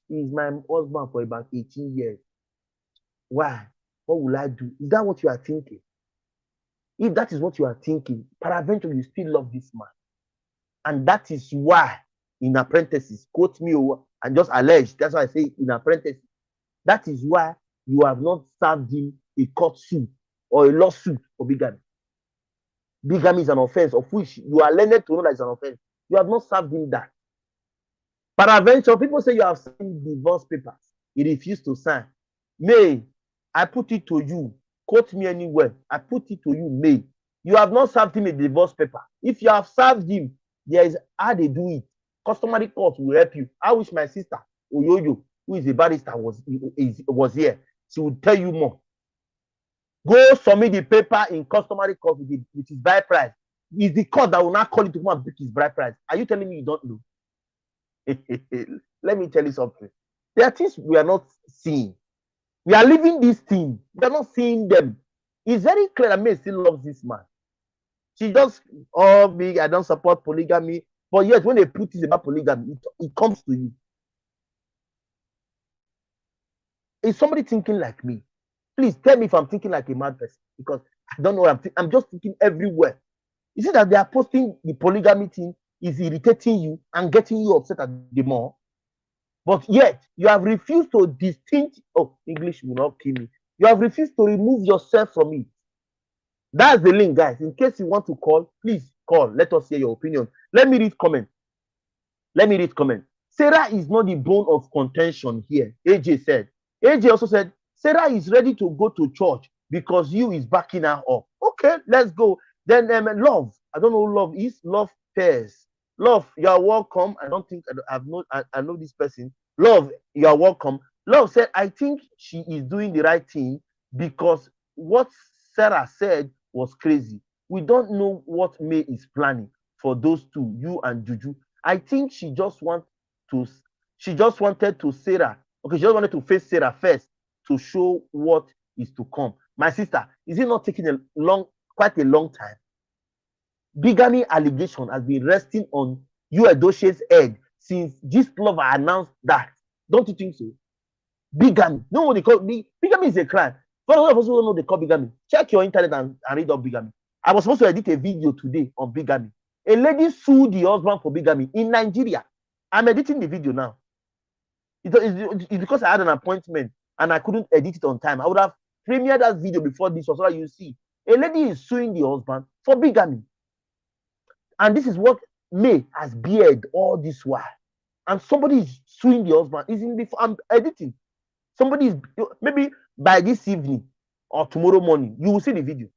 he is my husband for about 18 years. Why? What will I do? Is that what you are thinking? If that is what you are thinking, peradventure you still love this man. And that is why in apprentices, quote me and just allege, that's why I say in apprentices, that is why you have not served him a court suit or a lawsuit for bigamy. Bigamy is an offense of which you are learned to know that it's an offense. You have not served him that. Peradventure, people say you have signed divorce papers. He refused to sign. May, I put it to you, quote me anywhere. I put it to you, May. You have not served him a divorce paper. If you have served him, there is how they do it. Customary court will help you. I wish my sister, Oyoyo, who is a barrister, was here. She would tell you more. Go submit the paper in customary court with his bride price. It's the court that will not call you to come and pick his bride price. Are you telling me you don't know? Let me tell you something. There are things we are not seeing. We are living this thing. We are not seeing them. It's very clear that May still loves this man. She just, oh, me, I don't support polygamy. But yet, when they put this about polygamy, it comes to you. Is somebody thinking like me? Please tell me if I'm thinking like a mad person, because I don't know what I'm just thinking everywhere. You see that they are posting the polygamy thing is irritating you and getting you upset at the more. But yet, you have refused to distinct. Oh, English will not kill me. You have refused to remove yourself from it. That's the link, guys. In case you want to call, please call. Let us hear your opinion. Let me read comment. Sarah is not the bone of contention here. AJ said. AJ also said, Sarah is ready to go to church because you is backing her up. Okay, let's go. Then love. I don't know who love is. Love pairs. Love, you are welcome. I don't think I know this person. Love, you are welcome. Love said, I think she is doing the right thing because what Sarah said was crazy. We don't know what May is planning for those two, you and Juju. I think she just wanted to Sarah. Okay, she just wanted to face Sarah first to show what is to come. My sister, is it not taking quite a long time? Bigamy allegation has been resting on Yul Edochie's head since this lover announced that. Don't you think so? Bigamy. No what they call bigamy is a crime. For those of us who don't know they call bigamy, check your internet and read up bigamy. I was supposed to edit a video today on bigamy. A lady sued the husband for bigamy in Nigeria. I'm editing the video now. It's because I had an appointment and I couldn't edit it on time. I would have premiered that video before this so that you see. A lady is suing the husband for bigamy. And this is what May has beared all this while. And somebody is suing the husband. I'm editing. Somebody is, maybe by this evening or tomorrow morning, you will see the video.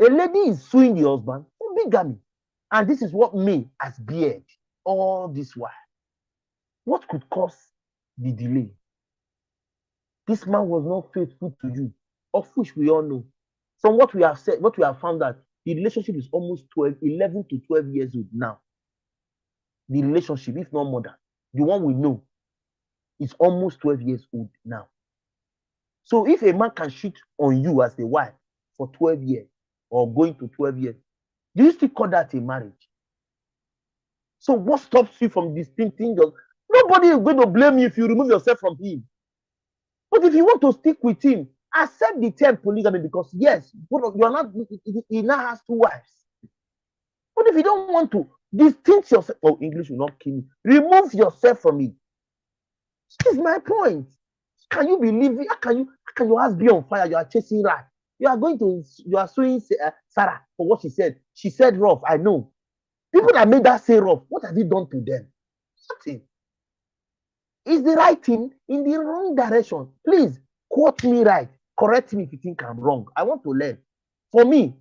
A lady is suing the husband for bigamy. And this is what May has beared all this while. What could cause the delay? This man was not faithful to you, of which we all know. From what we have said, what we have found out, the relationship is almost 11 to 12 years old now. The relationship, if not more than, the one we know, is almost 12 years old now. So if a man can cheat on you as a wife for 12 years or going to 12 years, do you still call that a marriage? So what stops you from distincting? Nobody is going to blame you if you remove yourself from him. But if you want to stick with him, accept the term polygamy because yes, you are not. He now has two wives. But if you don't want to distinct yourself, oh, English will not kill me. Remove yourself from it. This is my point. Can you believe it? How can your house be on fire? You are chasing rat. You are suing Sarah for what she said. She said rough. I know. People that made that say rough, what have you done to them? Nothing. Is the right thing in the wrong direction? Please quote me right. Correct me if you think I'm wrong. I want to learn. For me,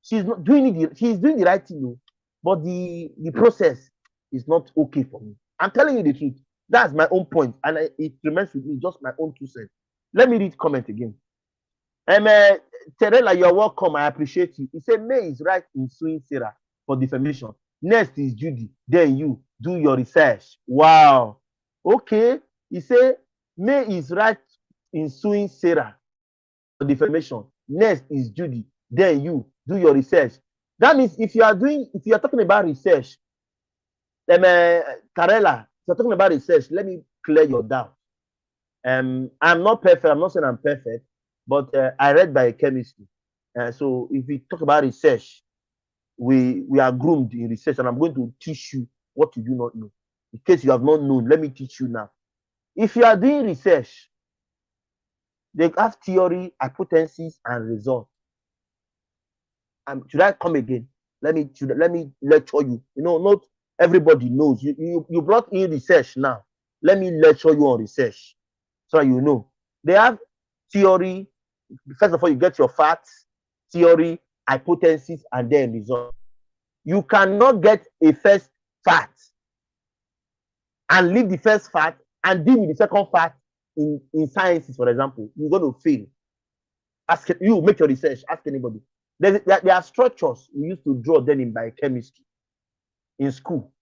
she's not doing it. She's doing the right thing, though, but the process is not okay for me. I'm telling you the truth. That's my own point, and it remains with me. Just my own 2 cents. Let me read comment again. Terela, you're welcome. I appreciate you. He said May is right in suing Sarah for defamation. Next is Judy. Then you do your research. Wow. Okay. He said May is right in suing Sarah for defamation. Next is Judy. Then you do your research. That means if you are talking about research, Tarela, if you're talking about research, let me clear your doubt. I'm not perfect. I'm not saying I'm perfect, but I read biochemistry. So if we talk about research, we are groomed in research, and I'm going to teach you what you do not know. In case you have not known, let me teach you now. If you are doing research, they have theory, hypothesis, and result. Should I come again? Let me lecture you. You know, not everybody knows. You brought in research now. Let me lecture you on research, so you know. They have theory. First of all, you get your facts, theory, hypothesis, and then result. You cannot get a first fact and leave the first fact and deal with the second fact in sciences, for example. You're going to fail. Ask you, make your research, ask anybody. There are structures we used to draw then in biochemistry in school.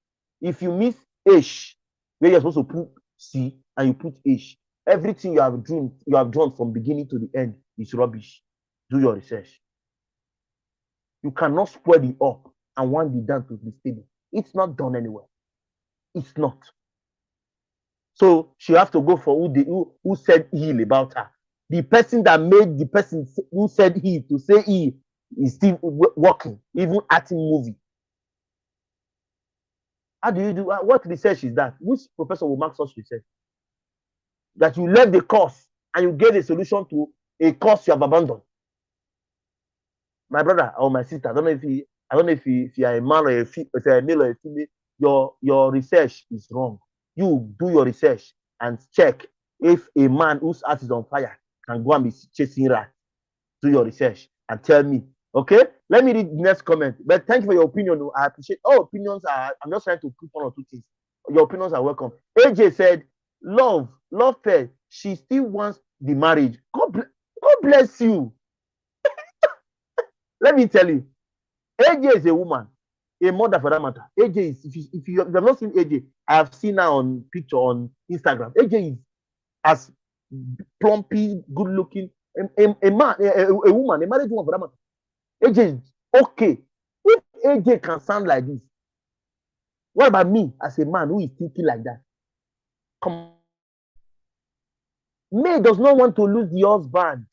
If you miss H, where you're supposed to put C and you put H, everything you have drawn from beginning to the end is rubbish. Do your research. You cannot spoil the up and want the down to be stable. It's not done anywhere. It's not. So she has to go for who said ill about her. The person that made the person who said he to say he is still working, even acting movie. How do you do? What research is that? Which professor will mark such research? That you left the course and you gave a solution to a course you have abandoned. My brother or my sister, I don't know if you are a man or if you're a male or a female, your research is wrong. You do your research and check if a man whose heart is on fire can go and be chasing rats. Do your research and tell me. Okay, let me read the next comment. But thank you for your opinion. I appreciate all opinions. I'm just trying to put one or two things. Your opinions are welcome. AJ said, love her. She still wants the marriage. God bless you. Let me tell you, AJ is a woman, a mother for that matter. AJ is, if you have not seen AJ, I have seen her on picture on Instagram. AJ is as plumpy, good looking, a man, a woman, a married woman for that matter. AJ is okay. If AJ can sound like this, what about me as a man who is thinking like that? Come on. May does not want to lose the husband.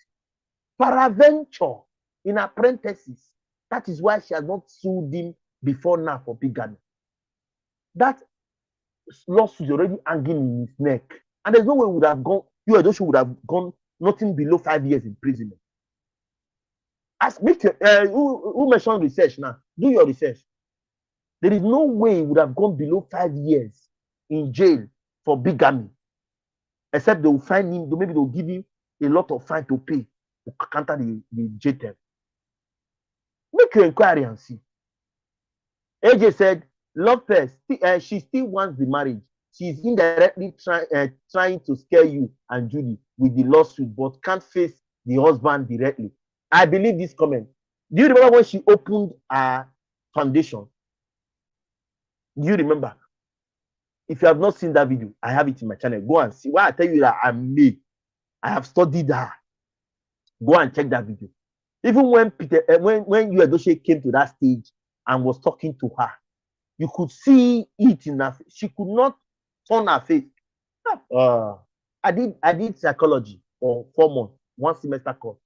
Paraventure in apprentices. That is why she has not sued him before now for bigamy. That lawsuit is already hanging in his neck. And there's no way would have gone, Yul Edochie would have gone nothing below 5 years imprisonment. Who mentioned research now? Do your research. There is no way he would have gone below 5 years in jail for bigamy. Except they will find him, maybe they'll give him a lot of fine to pay to counter the jail term. Make your inquiry and see. AJ said, love first. She still wants the marriage. She's indirectly trying to scare you and Judy with the lawsuit, but can't face the husband directly. I believe this comment. Do you remember when she opened her foundation? Do you remember? If you have not seen that video, I have it in my channel. Go and see. Why I tell you that I'm me. I have studied her. Go and check that video. Even when when Yul Edochie came to that stage and was talking to her, you could see it in her face. She could not turn her face. I did psychology for 4 months, 1 semester course.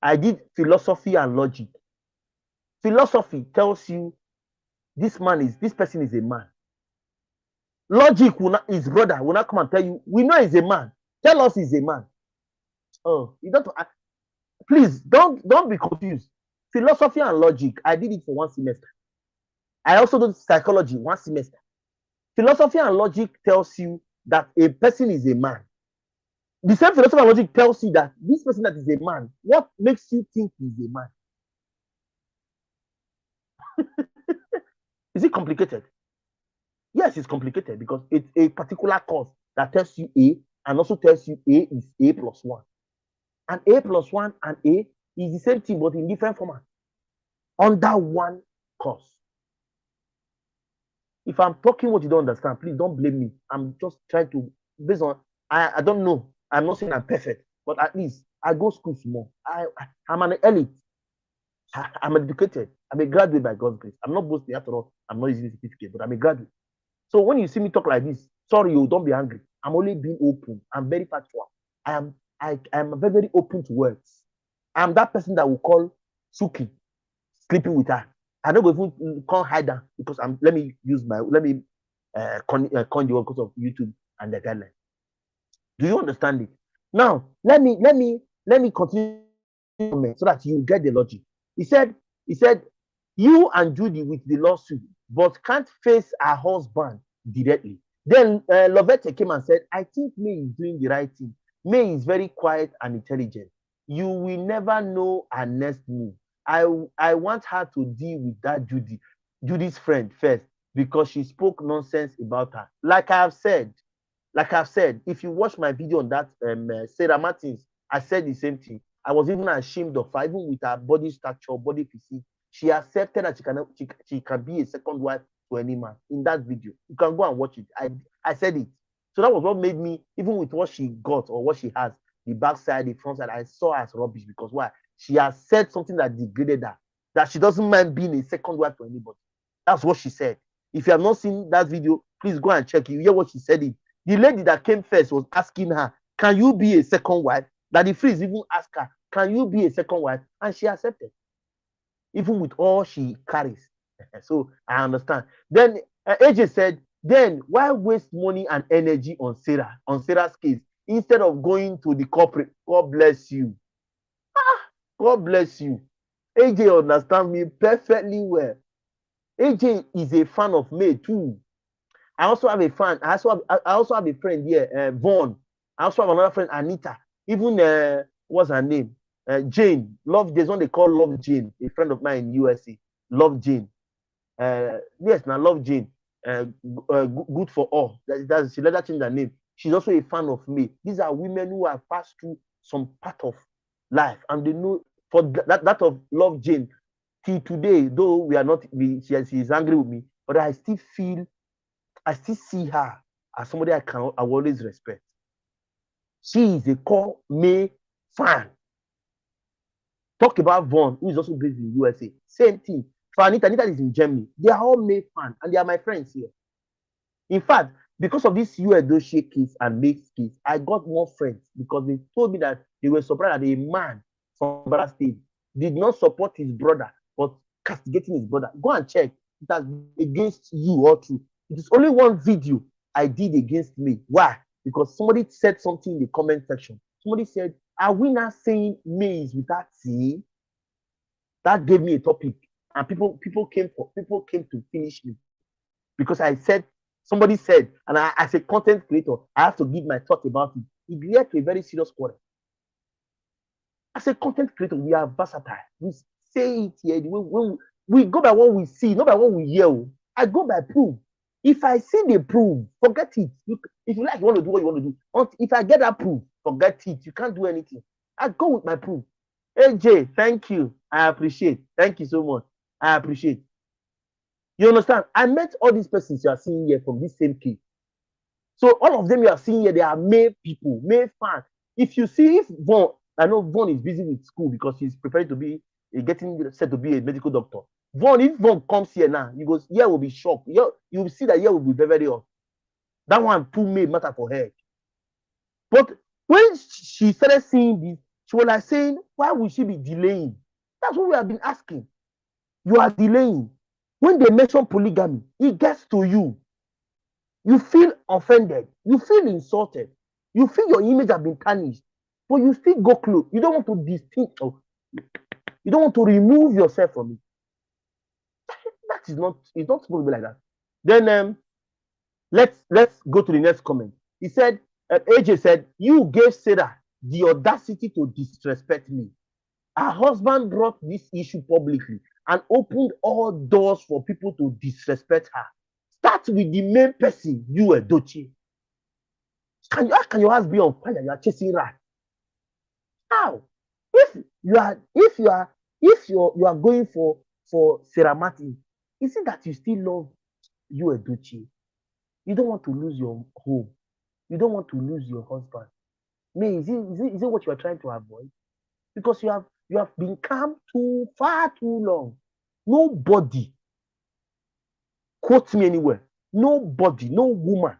I did philosophy and logic. Philosophy tells you this person is a man. Logic his brother will not come and tell you, we know he's a man. Tell us he's a man. Oh, you don't. Please don't be confused. Philosophy and logic, I did it for 1 semester. I also did psychology 1 semester. Philosophy and logic tells you that a person is a man. The same philosophy and logic tells you that this person that is a man, what makes you think he's a man? Is it complicated? Yes, it's complicated because it's a particular cause that tells you A and also tells you A is A plus 1. And A plus 1 and A is the same thing but in different format under one cause. If I'm talking what you don't understand, please don't blame me. I'm just trying to, based on, I don't know. I'm not saying I'm perfect, but at least I go school small. I'm an elite. I'm educated. I'm a graduate by God's grace. I'm not boasting after all. I'm not using the certificate, but I'm a graduate. So when you see me talk like this, sorry, you don't be angry. I'm only being open. I'm very factual. I I'm very, very open to words. I'm that person that will call Suki sleeping with her. I don't even can't hide her because let me conjure because of YouTube and the guideline. Do you understand it? Now let me continue so that you get the logic. He said you and Judy with the lawsuit, but can't face her husband directly. Then Lovette came and said, I think May is doing the right thing. May is very quiet and intelligent. You will never know her next move. I want her to deal with that Judy's friend first, because she spoke nonsense about her. Like I've said, if you watch my video on that Sarah Martins, I said the same thing. I was even ashamed of her, even with her body structure, body physique. She accepted that she can be a second wife to any man in that video. You can go and watch it. I said it. So that was what made me, even with what she got or what she has, the backside, the front side, I saw her as rubbish. Because why? She has said something that degraded her, that she doesn't mind being a second wife to anybody. That's what she said. If you have not seen that video, please go and check. You hear what she said. The lady that came first was asking her, can you be a second wife? That the freeze even asked her, can you be a second wife? And she accepted, even with all she carries. So I understand. Then AJ said, then why waste money and energy on Sarah's case, instead of going to the corporate? God bless you. God bless you. AJ understands me perfectly well. AJ is a fan of May too. I also have a fan. I also have a friend here, Vaughn. I also have another friend, Anita. Even what's her name? Jane. There's one they call Love Jane, a friend of mine in USA. Love Jane. Yes, now Love Jane. Good for all. She let her change her name. She's also a fan of me. These are women who have passed through some part of life, and they know for that of Love Jane. Till today, though we are not, she is angry with me, but I still see her as somebody I will always respect. She is a core May fan. Talk about Vaughn, who is also based in USA. Same thing. For Anita is in Germany. They are all May fans, and they are my friends here. In fact, because of this Yul Edochie case and May's case, I got more friends, because they told me that they were surprised that a man from Bra State did not support his brother, but castigating his brother. Go and check. It has been against you all too. It is only one video I did against me. Why? Because somebody said something in the comment section. Somebody said, are we not saying maize without C? That gave me a topic. And people came to finish me. Because somebody said, and I, as a content creator, I have to give my thought about it. It led to a very serious quarrel. As a content creator, we are versatile. We say it here. When we go by what we see, not by what we hear. I go by proof. If I see the proof, forget it. If you like, you want to do what you want to do. If I get that proof, forget it. You can't do anything. I go with my proof. AJ, thank you. I appreciate. Thank you so much. I appreciate. You understand? I met all these persons you are seeing here from this same case. So all of them you are seeing here, they are May people, May fans. If you see, if Vaughn, I know Vaughn is busy with school because he's preparing to be, getting set to be a medical doctor. Vaughn, if Vaughn comes here now, he goes, yeah, will be shocked. Yeah, you will see that yeah will be very, very off. That one too may matter for her. But when she started seeing this, she was like saying, why would she be delaying? That's what we have been asking. You are delaying. When they mention polygamy, it gets to you. You feel offended. You feel insulted. You feel your image has been tarnished. But you still go close. You don't want to distinct. You don't want to remove yourself from it. That is not. It's not supposed to be like that. Then let's go to the next comment. He said, AJ said, you gave Sarah the audacity to disrespect me. Her husband brought this issue publicly and opened all doors for people to disrespect her. Start with the main person, Yul Edochie. How can your house be on fire? You are chasing rat. How? If you are going for Sarah Martin, is it that you still love Yul Edochie? You don't want to lose your home. You don't want to lose your husband. May, is it what you are trying to avoid? Because you have been calm far too long. Nobody, quote me anywhere, nobody, no woman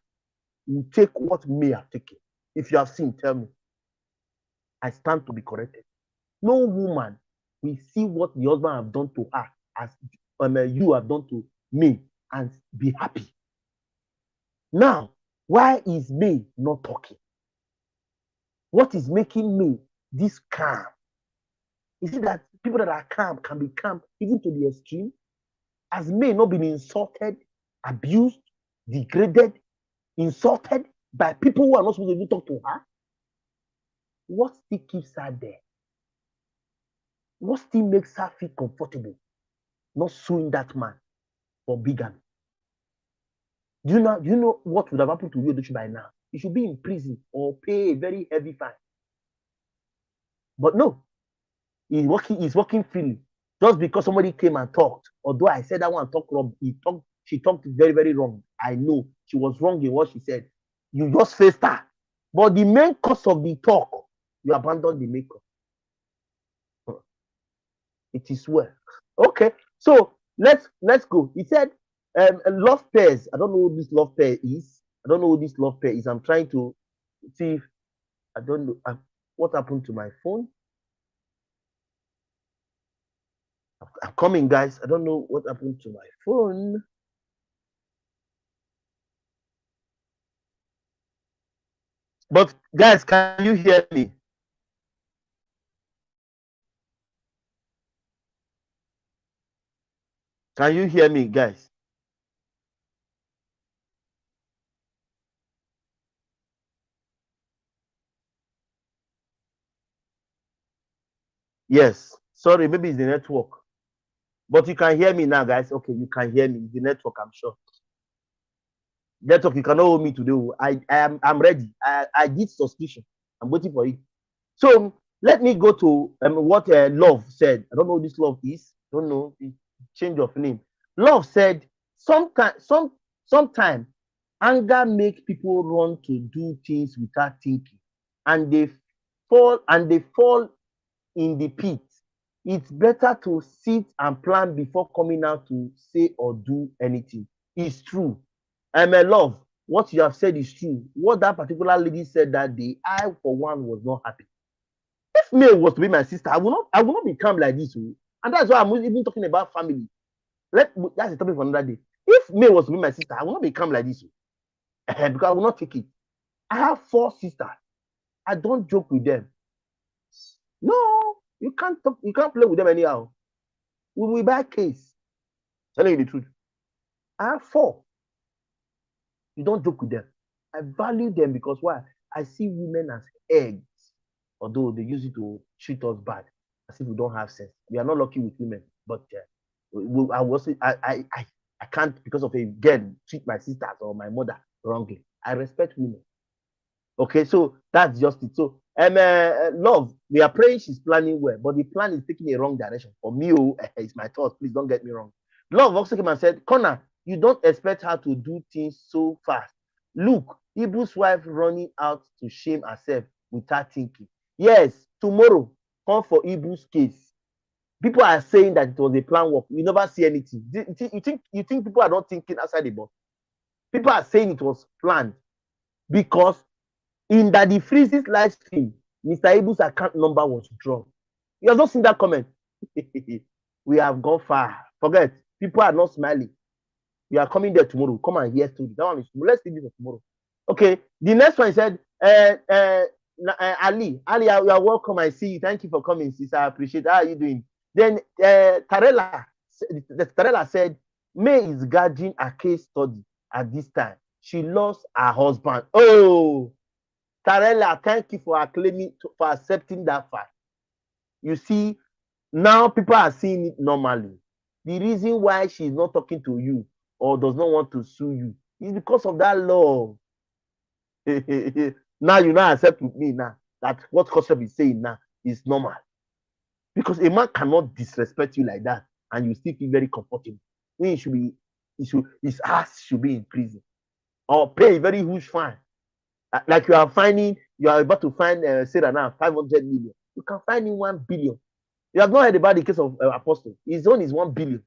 will take what May have taken. If you have seen, tell me. I stand to be corrected. No woman will see what the husband have done to her as you have done to me and be happy. Now, why is me not talking? What is making me this calm? Is it that people that are calm can be calm even to the extreme? Has May not been insulted, abused, degraded, insulted by people who are not supposed to even talk to her? What still keeps her there? What still makes her feel comfortable not suing that man for bigamy? Do you know what would have happened to Yul Edochie by now? He should be in prison or pay a very heavy fine. But no, he's working freely. Just because somebody came and talked, although I said that one talked wrong, she talked very, very wrong. I know she was wrong in what she said. You just faced her. But the main cause of the talk, you abandoned the maker. It is well. Okay, so let's go. He said, love pairs. I don't know who this love pair is. I don't know who this love pair is. I'm trying to see if I don't know what happened to my phone. I'm coming, guys. I don't know what happened to my phone. But guys, can you hear me? Can you hear me, guys? Yes. Sorry, maybe it's the network. But you can hear me now, guys. Okay, you can hear me. The network, I'm sure. Network, you cannot hold me today. I'm ready. I did suspicion. I'm waiting for it. So let me go to what Love said. I don't know who this Love is. Don't know the change of name. Love said sometime anger makes people run to do things without thinking, and they fall in the pit. It's better to sit and plan before coming out to say or do anything. It's true. Love, what you have said is true. What that particular lady said that day, I for one was not happy. If May was to be my sister, I will not become like this. And that's why I'm even talking about family. That's a topic for another day. If May was to be my sister, I will not become like this. Because I will not take it. I have 4 sisters. I don't joke with them. No, you can't play with them anyhow. We will buy case. Telling you the truth. I have 4. You don't joke with them. I value them because why? I see women as eggs, although they use it to treat us bad, as if we don't have sense. We are not lucky with women, but I can't, because of a girl, treat my sisters or my mother wrongly. I respect women. Okay, so that's just it. So, Love, we are praying she's planning well, but the plan is taking a wrong direction. For me, it's my thought. Please don't get me wrong. Love also came and said, Connor, you don't expect her to do things so fast. Look, Ibu's wife running out to shame herself without thinking. Yes, tomorrow, come for Ibu's case. People are saying that it was a plan work. We never see anything. You think people are not thinking outside the box? People are saying it was planned because in Daddy Freeze's live stream, Mr. Ibu's account number was drawn. You have not seen that comment. We have gone far. Forget. People are not smiling. We are coming there tomorrow. Come and hear story. That one is tomorrow. Let's see this tomorrow. Okay. The next one said, Ali, you are welcome. I see you. Thank you for coming, sister. I appreciate it. How are you doing? Then Tarela said, May is guarding a case study at this time. She lost her husband. Oh, Tarela, thank you for accepting that fact. You see, now people are seeing it normally. The reason why she's not talking to you or does not want to sue you is because of that love. Now you now accept with me now that what Koshep is saying now is normal. Because a man cannot disrespect you like that and you still feel very comfortable. When it should be, his ass should be in prison or pay a very huge fine. Like you are about to find Sarah now 500 million. You can find him 1 billion. You have not heard about the case of Apostle. His own is 1 billion.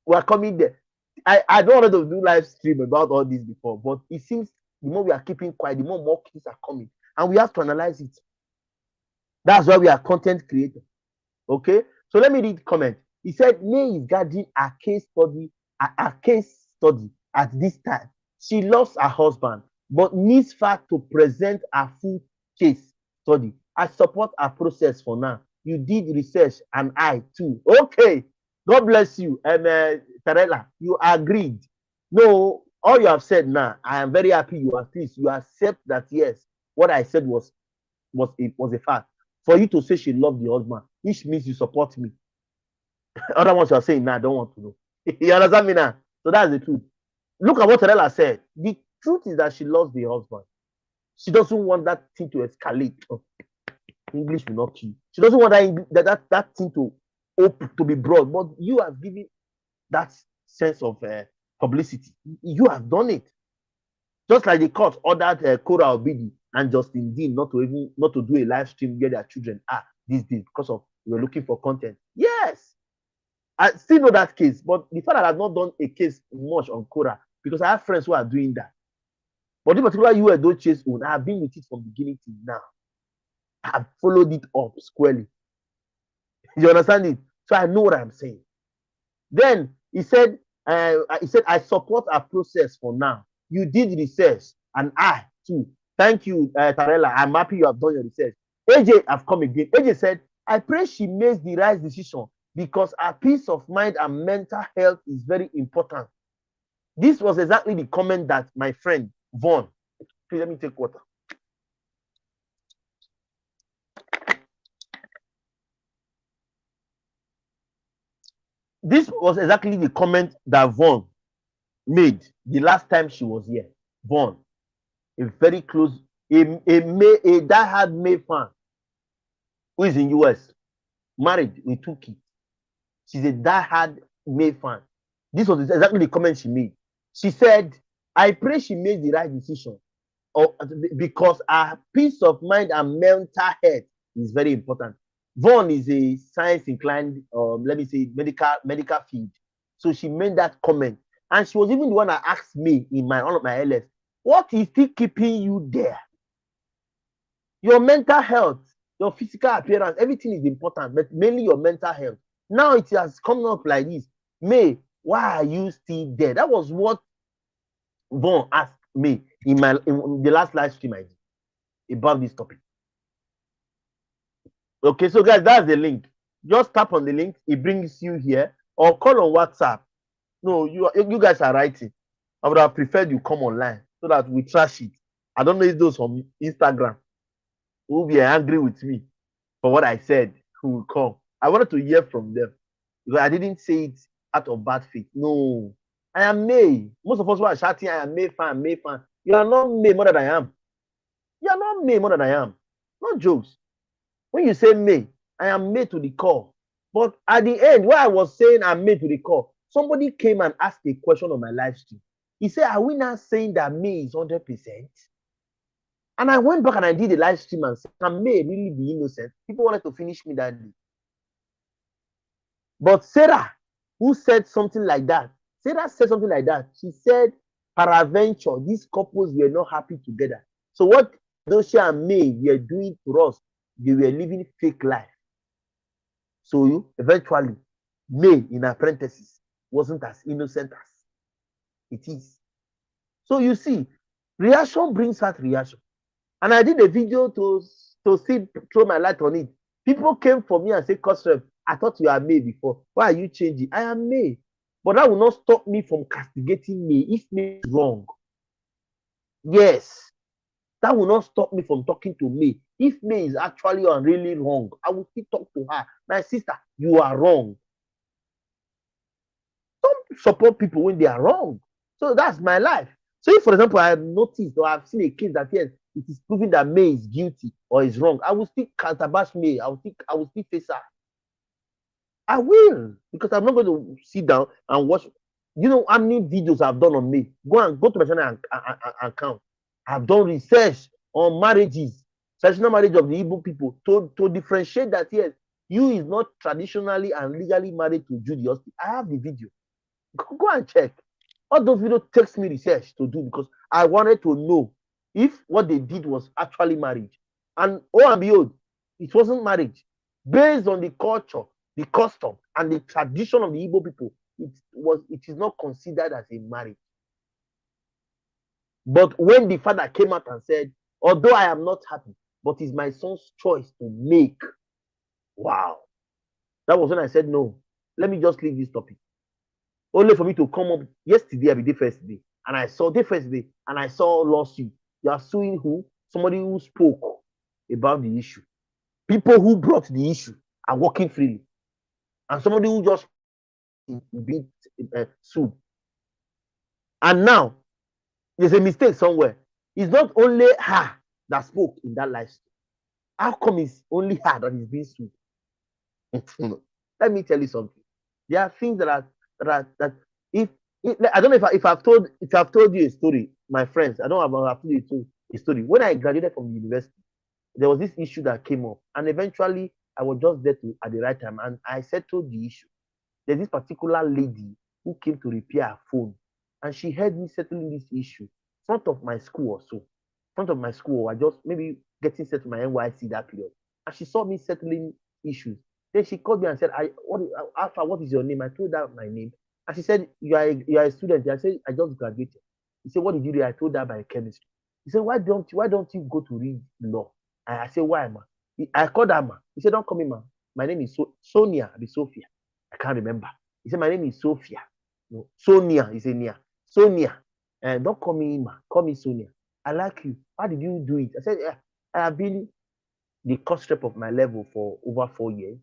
We are coming there. I don't want to do live stream about all this before, but it seems the more we are keeping quiet, the more cases are coming, and we have to analyze it. That's why we are content creators. Okay, so let me read comment. He said May is guarding a case study, a case study at this time. She loves her husband but needs fact to present a full case study. I support her process for now. You did research and I too. Okay, God bless you. And Tarela, you agreed. No, all you have said now, I am very happy you are pleased. You accept that yes, what I said was a fact. For you to say she loved the husband, which means you support me. Other ones you are saying, nah, I don't want to know. You understand me now? So that's the truth. Look at what Terella said. The truth is that she loves the husband. She doesn't want that thing to escalate. Oh, English will not kill. She doesn't want that thing to be broad. But you have given that sense of publicity. You have done it. Just like the court ordered Kora Obidi and Justin Dean not to do a live stream where their children are this because of we were looking for content. Yes, I still know that case, but the fact that I've not done a case much on Kora because I have friends who are doing that. But in particular, Yul Edochie's own, I have been with it from beginning to now. I have followed it up squarely. You understand it? So I know what I'm saying. Then he said, I support our process for now. You did research, and I too. Thank you, Tarella. I'm happy you have done your research. AJ have come again. AJ said, I pray she makes the right decision because her peace of mind and mental health is very important. This was exactly the comment that my friend Vaughn. Please let me take water. This was exactly the comment that Vaughn made the last time she was here. Vaughn, a very close, a diehard May fan who is in US, married with 2 kids. She's a diehard May fan. This was exactly the comment she made. She said, I pray she made the right decision because her peace of mind and mental health is very important. Vaughn is a science inclined, let me say, medical field. So she made that comment. And she was even the one that asked me in one of my LS, what is still keeping you there? Your mental health, your physical appearance, everything is important, but mainly your mental health. Now it has come up like this. May, why are you still there? That was what Vaughn asked me in the last live stream I did about this topic. Okay, so guys, that's the link. Just tap on the link, it brings you here, or call on WhatsApp. No, you guys are writing. I would have preferred you come online so that we trash it. I don't know if those from Instagram who will be angry with me for what I said who will come. I wanted to hear from them because I didn't say it out of bad faith. No, I am May. Most of us who are shouting, I am May fan, May fan. You are not May more than I am. You are not May more than I am. No jokes. When you say May, I am May to the core. But at the end, while I was saying I'm May to the core, somebody came and asked a question on my live stream. He said, are we not saying that May is 100%? And I went back and I did a live stream and said, can May really be innocent? People wanted to finish me that day. But Sarah, who said something like that, Sarah said something like that. She said, peradventure, these couples were not happy together. So what Edochie and May were doing to us, they were living fake life. So eventually, May, in her parentheses, wasn't as innocent as it is. So you see, reaction brings out reaction. And I did a video to see, throw my light on it. People came for me and said, Cosref, I thought you are May before. Why are you changing? I am May. But that will not stop me from castigating May if May is wrong. Yes. That will not stop me from talking to May. If May is actually really wrong, I will still talk to her. My sister, you are wrong. Don't support people when they are wrong. So that's my life. So if, for example, I have noticed or I've seen a case that yes, it is proving that May is guilty or is wrong, I will still counterbash May. I will still face her. I will, because I'm not going to sit down and watch. You know how many videos I've done on May? Go to my channel and count. I've done research on marriages, traditional marriage of the Igbo people, to differentiate that yes, you is not traditionally and legally married to Judy Austin. I have the video. Go and check. All those videos takes me research to do because I wanted to know if what they did was actually marriage. And oh and behold, It wasn't marriage. Based on the culture, the custom, and the tradition of the Igbo people, it is not considered as a marriage. But when the father came out and said, although I am not happy, but it's my son's choice to make. Wow. That was when I said, no, let me just leave this topic. Only for me to come up yesterday, the first day, and I saw the first day, and I saw lawsuit. You are suing who? Somebody who spoke about the issue. People who brought the issue are working freely, and somebody who just being sued. And now there's a mistake somewhere. It's not only her that spoke in that life story. How come it's only her that is being sued? Let me tell you something. There are things that if I don't know if I've told you a story, my friends. I don't have told you a story. When I graduated from the university, there was this issue that came up, and eventually I was just there at the right time, and I settled the issue. There's this particular lady who came to repair her phone, and she heard me settling this issue in front of my school or so. In front of my school, I just maybe getting set to my NYC that period, and she saw me settling issues. Then she called me and said, Alpha, what is your name? I told her my name, and she said, you are a student. I said, I just graduated. He said, what did you do? I told her biochemistry. He said, why don't you go to read law? I said, why, ma? I called her, ma. He said, don't call me, ma. My name is Sonia, I be Sophia. I can't remember. He said, my name is Sophia. No, Sonia. He said, Nia. Sonia. And don't call me Ima. Call me Sonia. I like you. How did you do it? I said, yeah, I have been the course rep of my level for over 4 years.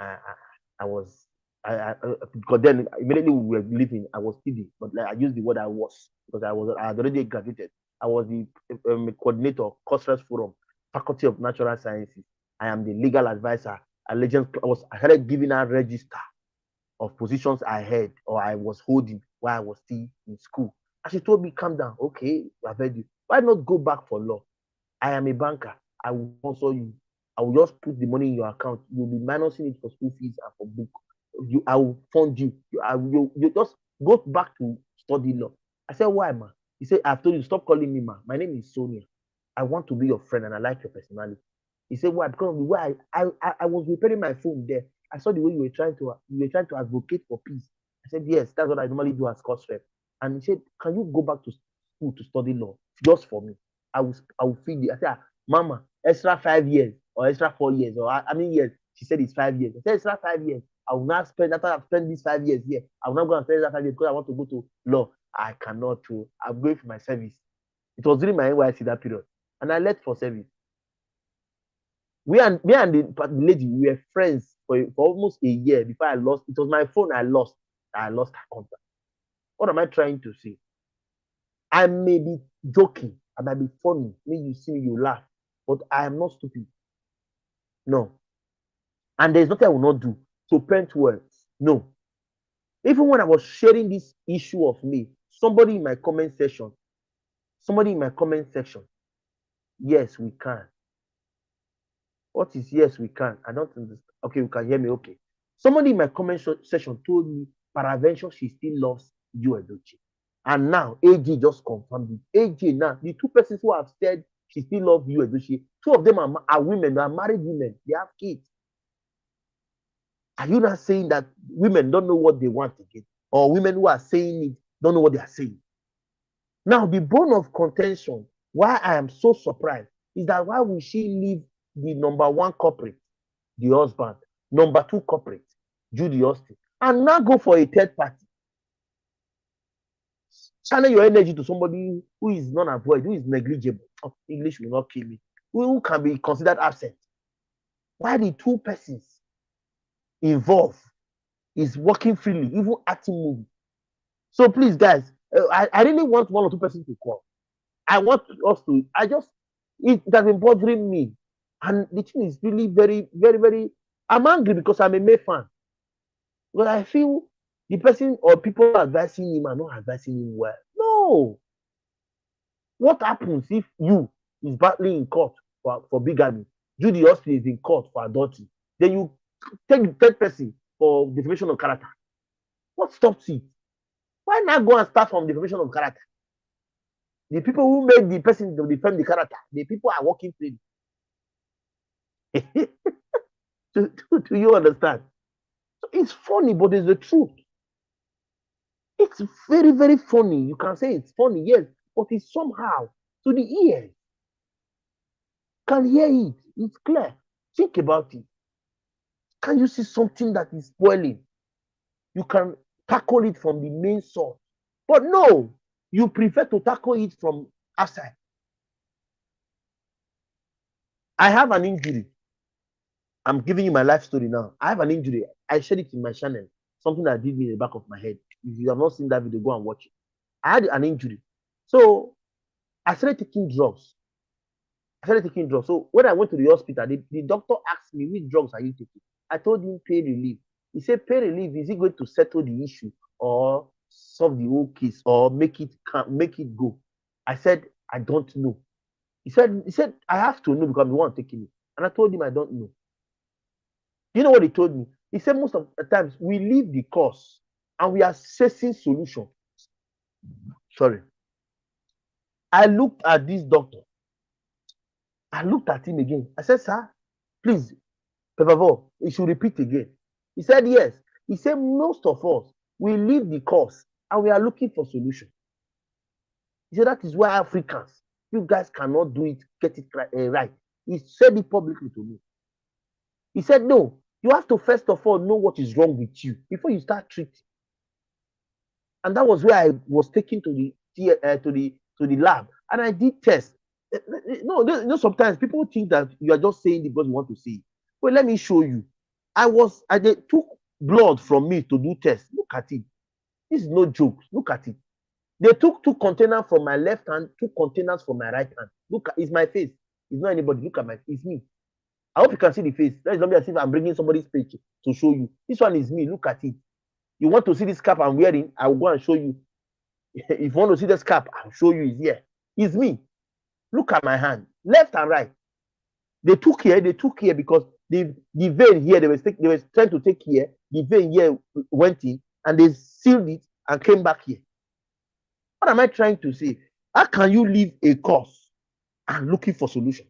I was, because then immediately we were leaving, I was still, but like, I used the word I was because I had already graduated. I was the coordinator, course rep forum, Faculty of Natural Sciences. I am the legal advisor. I started giving her register of positions I had or I was holding while I was still in school. And she told me, calm down. Okay, I've heard you. Why not go back for law? I am a banker. I will sponsor you. I will just put the money in your account. You'll be minusing it for school fees and for book. I will fund you. You just go back to study law. I said, why, ma? He said, I've told you, stop calling me, ma. My name is Sonia. I want to be your friend and I like your personality. He said, why? Because of the way I was repairing my phone there. I saw the way you were trying to advocate for peace. I said, yes, that's what I normally do as course rep. And he said, can you go back to school to study law just for me? I will feed you. I said, Mama, extra 5 years or extra 4 years or I mean years. She said it's 5 years. I said extra 5 years. I will not spend after I've spent these 5 years here. I will not go and spend that 5 years because I want to go to law. I cannot. I'm going for my service. It was during my NYC that period, and I left for service. Me and the lady, we were friends for almost a year before I lost. It was my phone I lost. I lost her contact. What am I trying to say? I may be joking. I might be funny. Maybe you see me, you laugh. But I am not stupid. No. And there's nothing I will not do to paint words. No. Even when I was sharing this issue of me, somebody in my comment section, yes, we can. What is yes, we can? I don't understand. Okay, you can hear me. Okay. Somebody in my comment section told me, peradventure, she still loves Yul Edochie. And now AJ just confirmed it. AJ now, the two persons who have said she still loves Yul Edochie, two of them are women, they are married women, they have kids. Are you not saying that women don't know what they want again? Or women who are saying it don't know what they are saying? Now, the bone of contention, why I am so surprised, is that why will she leave the number one culprit, the husband, number two culprit, Judy Austin, and now go for a third party? Channel your energy to somebody who is non-avoid, who is negligible. Oh, English will not kill me. Who can be considered absent? Why the two persons involved is working freely, even acting movie? So please, guys, I really want one or two persons to call. I want us to. It has been bothering me, and the thing is really very, very, very. I'm angry because I'm a May fan, but I feel the person or people advising him are not advising him well. No. What happens if you is battling in court for bigamy, Judy Austin is in court for adultery, then you take the third person for defamation of character? What stops it? Why not go and start from defamation of character? The people who made the person to defend the character, the people are working freely. Do you understand? So it's funny, but it's the truth. It's very, very funny. You can say it's funny, yes, but it's somehow to the ears. Can hear it. It's clear. Think about it. Can you see something that is spoiling? You can tackle it from the main source. But no, you prefer to tackle it from outside. I have an injury. I'm giving you my life story now. I have an injury. I shared it in my channel. Something that did me in the back of my head. If you have not seen that video, go and watch it. I had an injury. So I started taking drugs. So when I went to the hospital, the doctor asked me, which drugs are you taking? I told him pain relief. He said, pain relief, is it going to settle the issue or solve the whole case or make it go? I said, I don't know. He said, I have to know because I'm the one taking it. And I told him I don't know. You know what he told me? He said most of the times we leave the cause and we are assessing solution. Sorry. I looked at this doctor. I looked at him again. I said, sir, please, per favor, you should repeat again. He said, yes. He said, most of us, we leave the cause and we are looking for solution. He said, that is why Africans, you guys cannot do it, get it right. He said it publicly to me. He said, no, you have to first of all know what is wrong with you before you start treating. And that was where I was taken to the lab, and I did tests. No, sometimes people think that you are just saying it because you want to say it. Well, let me show you. They took blood from me to do tests. Look at it. This is no joke. Look at it. They took 2 containers from my left hand, 2 containers from my right hand. Look, it's my face. It's not anybody. Look at it's me. I hope you can see the face. That is not me as if I'm bringing somebody's picture to show you. This one is me. Look at it. You want to see this cap I'm wearing? I will go and show you. If you want to see this cap, I'll show you. It's here. It's me. Look at my hand, left and right. They took here because the vein here, they were trying to take here. The vein here went in and they sealed it and came back here. What am I trying to say? How can you leave a cause and looking for solution?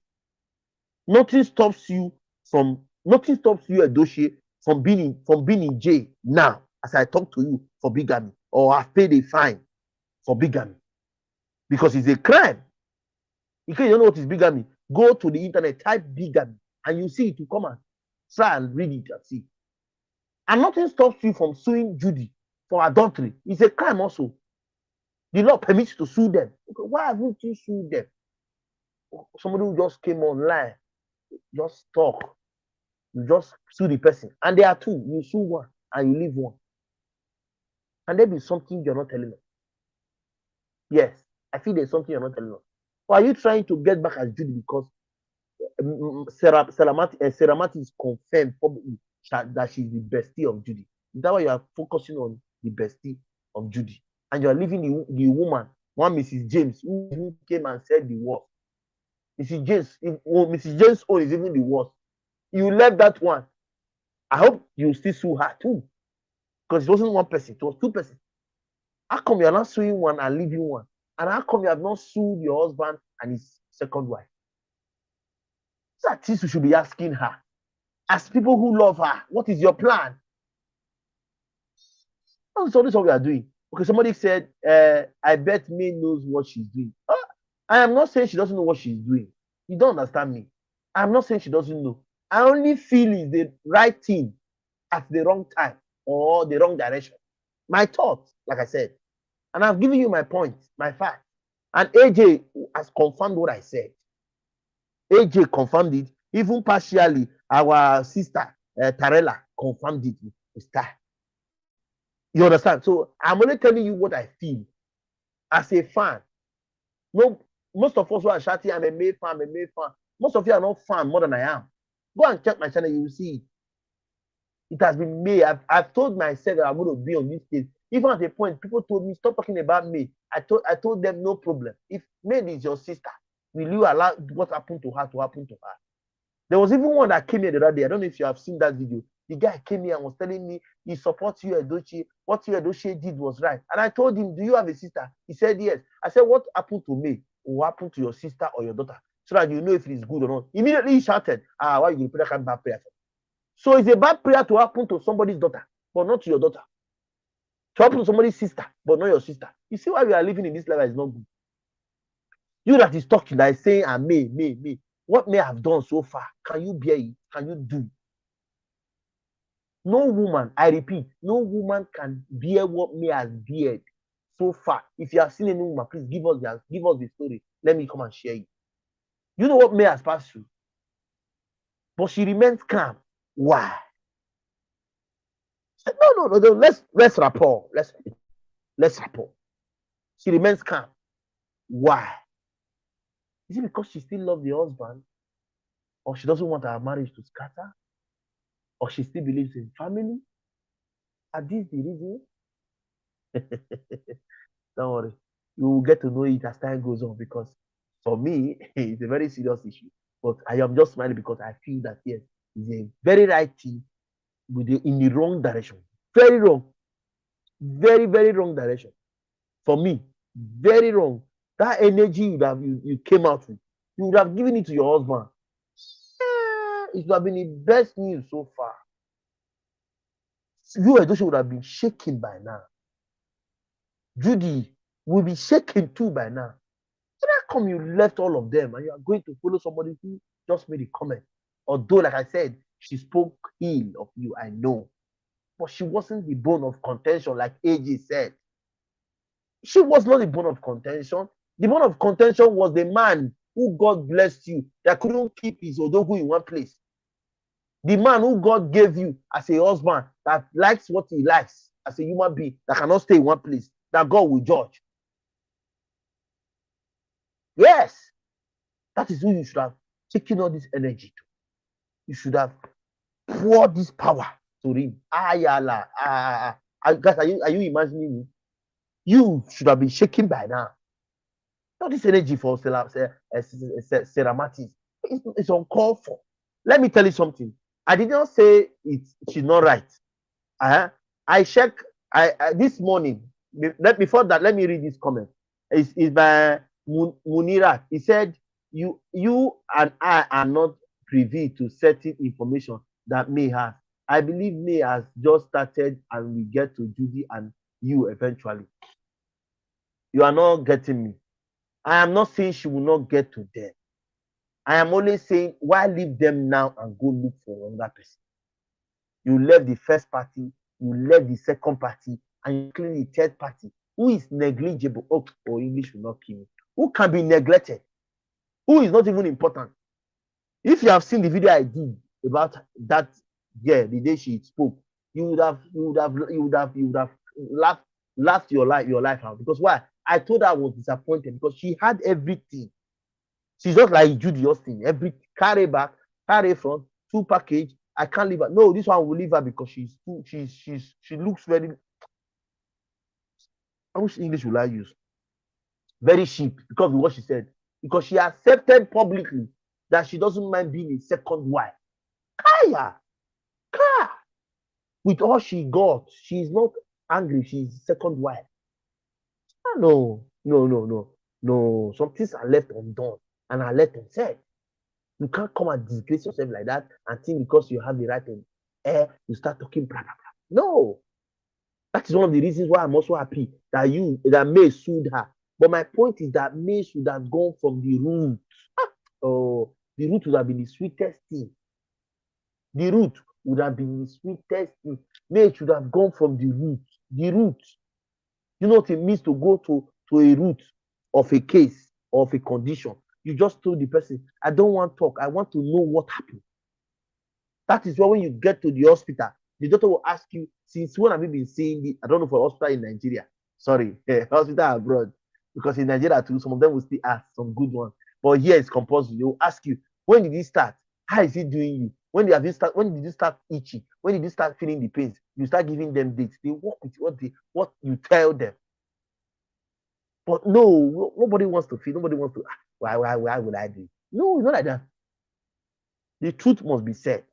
Nothing stops you, Edochie, from being in jail now, as I talk to you, for bigamy, or I've paid a fine for bigamy, because it's a crime. In case you don't know what is bigamy, go to the internet, type bigamy, and you see it will come and try and read it and see. And nothing stops you from suing Judy for adultery. It's a crime also. The law permits you to sue them. Okay, why haven't you sued them? Somebody who just came online, just talk. You just sue the person. And there are 2. You sue one and you leave one. And there be something you're not telling us. Yes, I feel there's something you're not telling us. Or are you trying to get back at Judy because Seramati is confirmed publicly that she's the bestie of Judy? Is that why you are focusing on the bestie of Judy? And you are leaving the woman, one Mrs. James, who came and said the worst. Mrs. James' own is even the worst. You left that one. I hope you still sue her too. Because it wasn't one person, it was 2 persons. How come you are not suing one and leaving one? And how come you have not sued your husband and his second wife? That things you should be asking her. As people who love her, what is your plan? So this is what we are doing. Okay, somebody said, I bet May knows what she's doing. I am not saying she doesn't know what she's doing. You don't understand me. I'm not saying she doesn't know. I only feel it's the right thing at the wrong time or the wrong direction. My thoughts, like I said. And I've given you my point, my fact. And AJ has confirmed what I said. AJ confirmed it. Even partially, our sister, Tarella, confirmed it with Star. You understand? So I'm only telling you what I feel as a fan. No, most of us who are shouting, I'm a May fan, most of you are not fan more than I am. Go and check my channel, you will see it. It has been May. I've told myself that I'm going to be on this stage. Even at a point, people told me, stop talking about May. I told them, no problem. If May is your sister, will you allow what happened to her to happen to her? There was even one that came here the other day. I don't know if you have seen that video. The guy came here and was telling me he supports Yul Edochie. What Yul Edochie did was right. And I told him, do you have a sister? He said, yes. I said, what happened to me will happen to your sister or your daughter. so that you know if it is good or not. Immediately he shouted, why you pray that kind of bad prayer? So it's a bad prayer to happen to somebody's daughter, but not to your daughter. To happen to somebody's sister, but not your sister. You see why we are living in this life is not good. You that is talking, that is saying, may. What may I have done so far? Can you bear it? Can you do? No woman, I repeat, no woman can bear what may has beared so far. If you have seen any woman, please give us the story. Let me come and share it. You know what may has passed through, but she remains calm. Why? No. Let's rapport. Let's rapport. She remains calm. Why? Is it because she still loves the husband, or she doesn't want her marriage to scatter, or she still believes in family? Are these the reasons? Don't worry, you will get to know it as time goes on, because for me, it's a very serious issue. But I am just smiling because I feel that yes, it's a very right thing in the wrong direction. Very wrong. Very, very wrong direction. For me, very wrong. That energy you came out with, you would have given it to your husband. It would have been the best news so far. Yul Edochie would have been shaken by now. Judy will be shaken too by now. So how come you left all of them and you are going to follow somebody who just made a comment? Although, like I said, she spoke ill of you, I know. But she wasn't the bone of contention, like AJ said. She was not the bone of contention. The bone of contention was the man who God blessed you that couldn't keep his odogu in one place. The man who God gave you as a husband that likes what he likes as a human being that cannot stay in one place, that God will judge. Yes, that is who you should have taken all this energy to. You should have poured this power to him. Ayala. Guys, are you imagining me? You should have been shaken by now. Not this energy for ceramatis. It's uncalled for. Let me tell you something. I did not say she's not right. I check. This morning. Before that, let me read this comment. It's by Munira. He said, "You and I are not privy to certain information that May has. I believe May has just started, and we get to Judy and you eventually. You are not getting me. I am not saying she will not get to them. I am only saying, why leave them now and go look for another person? You left the first party, you left the second party, and you clean the third party. Who is negligible? Oh, English will not kill me. Who can be neglected? Who is not even important? If you have seen the video I did about that girl the day she spoke, you would have laughed your life out. Because why? I told her I was disappointed because she had everything. She's just like Judy Austin. Every carry back, carry front, two package. I can't leave her. No, this one will leave her because she looks very. How much English will I use? Very cheap because of what she said. Because she accepted publicly that she doesn't mind being a second wife. Kaya, with all she got, she's not angry. She's second wife. No. Some things are left undone and are left unsaid. You can't come and disgrace yourself like that and think because you have the right to air, you start talking blah blah blah. No. That is one of the reasons why I'm also happy that May sued her. But my point is that May should have gone from the root. The root would have been the sweetest thing. The root would have been the sweetest thing. May should have gone from the root. The root. You know what it means to go to a root of a case or of a condition. You just told the person, I don't want to talk. I want to know what happened. That is why when you get to the hospital, the doctor will ask you, since when have you been seeing the, I don't know, for hospital in Nigeria. Sorry, hospital abroad. Because in Nigeria too, some of them will still ask some good ones. But here it's compulsory. They will ask you, when did it start? How is it doing you? When did you start itching? When did you start feeling the pains? You start giving them dates. They work with what you tell them. But no, nobody wants to feel. Nobody wants to. Why would I do it? No, it's not like that. The truth must be said.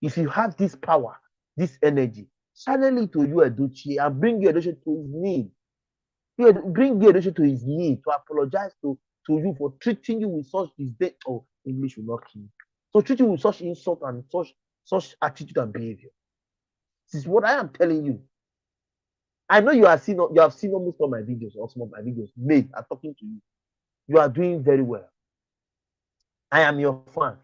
If you have this power, this energy, channel it to Yul Edochie and bring Yul Edochie to his knee. Bring Yul Edochie to his knee to apologize to to you for treating you with such disdain. Oh, English will not kill you. So treat you with such insult and such attitude and behavior. This is what I am telling you. I know you have seen almost all my videos or some of my videos. Mate, I'm talking to you. You are doing very well. I am your fan.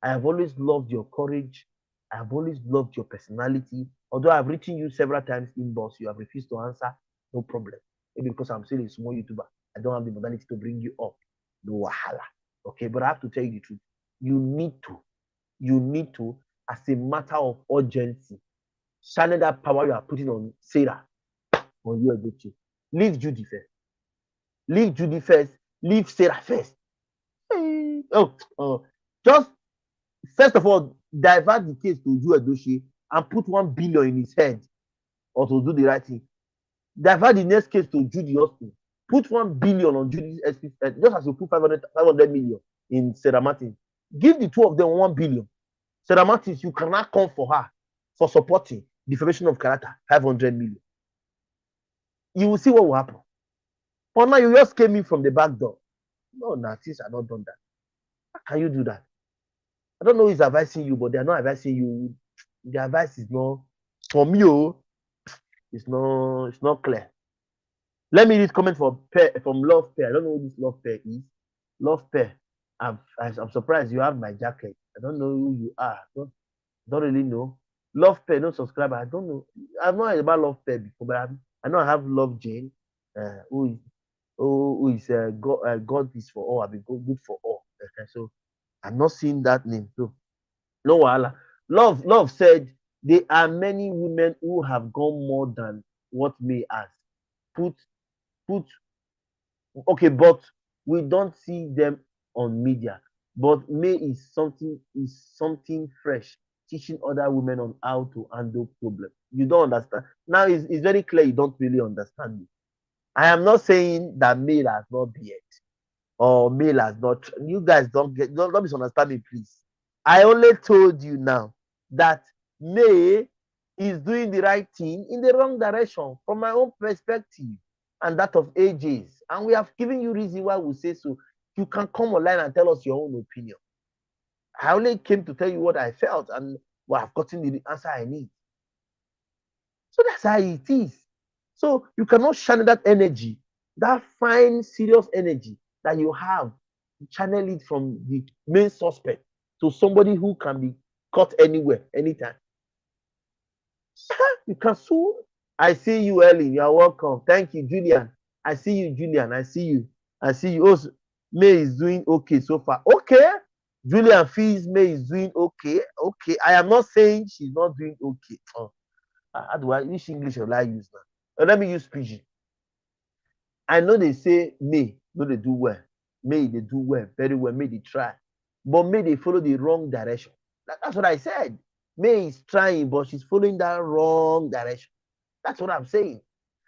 I have always loved your courage. I have always loved your personality. Although I've written you several times inbox, you have refused to answer. No problem. Maybe because I'm still a small YouTuber, I don't have the modality to bring you up. No wahala. Okay, but I have to tell you the truth. You need to, as a matter of urgency, channel that power you are putting on Sarah, on Yul Edochie. Leave Judy first. Leave Judy first. Leave Sarah first. Just first of all, divert the case to Yul Edochie and put 1 billion in his head, or to do the right thing. Divert the next case to Judy Austin. Put 1 billion on Judy's head, just as you put 500 million in Sarah Martin. Give the two of them 1 billion. Sarah Martin, you cannot come for her for supporting defamation of character, 500 million. You will see what will happen. But now you just came in from the back door. No, Narcisse, I've not done that. How can you do that? I don't know who's advising you, but they are not advising you. The advice is not from you. It's not clear. Let me read comment from Love Pair. I don't know who this Love Pair is. Love Pair. I'm surprised you have my jacket. I don't know who you are. Don't really know. Love Pair, no subscriber. I don't know. I've not heard about Love Pair before, but I know I have Love Jane, who is God is for all. I've been good for all. So I'm not seeing that name. So no wahala. Love said there are many women who have gone more than what May has. Put okay, but we don't see them on media. But May is something fresh, teaching other women on how to handle problems. You don't understand. Now it's very clear you don't really understand me. I am not saying that May has not beard or May has not. You guys don't misunderstand me, please. I only told you now that May is doing the right thing in the wrong direction from my own perspective and that of AJ's. And we have given you reason why we say so. You can come online and tell us your own opinion. I only came to tell you what I felt and what I've gotten the answer I need. So that's how it is. So you cannot channel that energy, that fine, serious energy that you have, channel it from the main suspect to somebody who can be caught anywhere, anytime. You can sue. I see you, Ellie. You are welcome. Thank you, Julian. I see you, Julian. I see you. Also, May is doing okay so far. Okay. Julian feels May is doing okay. Okay. I am not saying she's not doing okay. How do I which English will I use now? Let me use Pidgin. I know they say May, no, they do well. May they do well, very well. May they try, but May they follow the wrong direction. That's what I said. May is trying, but she's following that wrong direction. That's what I'm saying.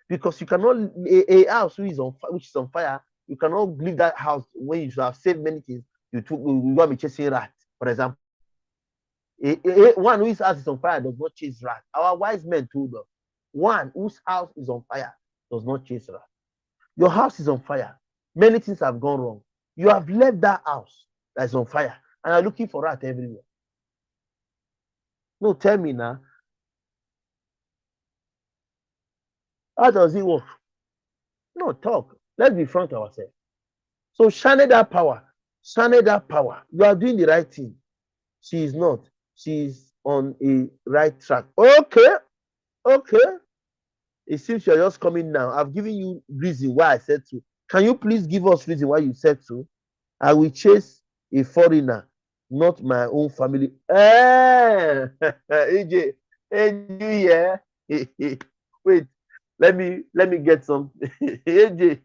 Because you cannot a house which is on fire. You cannot leave that house when you should have saved many things. You want to be chasing rats, for example. One whose house is on fire does not chase rats. Our wise men told us, one whose house is on fire does not chase rats. Your house is on fire. Many things have gone wrong. You have left that house that is on fire and are looking for rat everywhere. No, tell me now. How does it work? No, talk. Let's be frank to ourselves. So channel that power. Channel that power. You are doing the right thing. She is not. She is on a right track. Okay. It seems you're just coming now. I've given you reason why I said so. Can you please give us reason why you said so? I will chase a foreigner, not my own family. AJ, yeah. Wait, let me get some. AJ.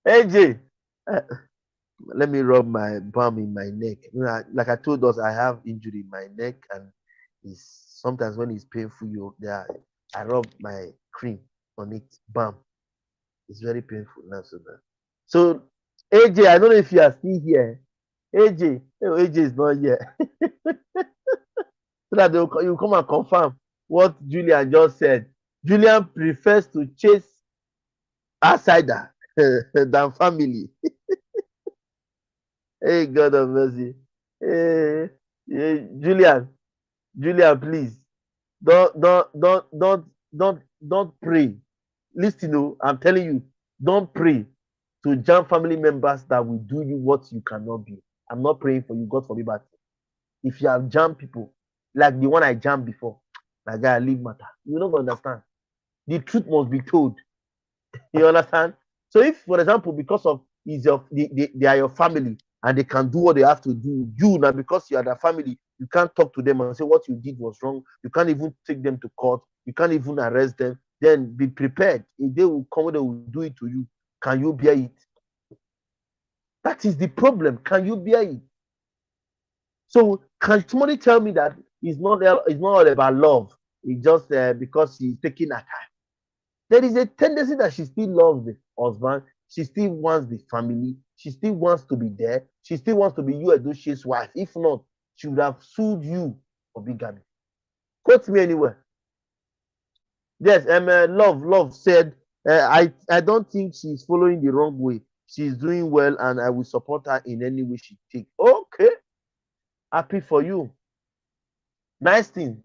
AJ. Let me rub my balm in my neck. Like I told us, I have injury in my neck, and sometimes when it's painful, I rub my cream on it, balm. It's very painful now. So AJ, I don't know if you are still here. AJ, AJ is not here. So that you come and confirm what Julian just said. Julian prefers to chase outsider than family. Hey, God of mercy. Hey, hey, Julian, please don't pray. Listen, oh, I'm telling you, don't pray to jam family members that will do you what you cannot be. I'm not praying for you, God forbid, but if you have jammed people like the one I jammed before, that guy leave matter. You don't understand. The truth must be told. You understand? So if, for example, because of is your they are your family and they can do what they have to do, you now because you are their family, you can't talk to them and say what you did was wrong. You can't even take them to court. You can't even arrest them. Then be prepared. If they will come, they will do it to you. Can you bear it? That is the problem. Can you bear it? So can somebody tell me that it's not all about love? It's just because she's taking her time. There is a tendency that she still loves the husband. She still wants the family. She still wants to be there. She still wants to be Yul Edochie's wife. If not, she would have sued you for bigamy. Quote me anywhere. Yes, love said, I don't think she's following the wrong way. She's doing well, and I will support her in any way she take. Okay, happy for you. Nice thing.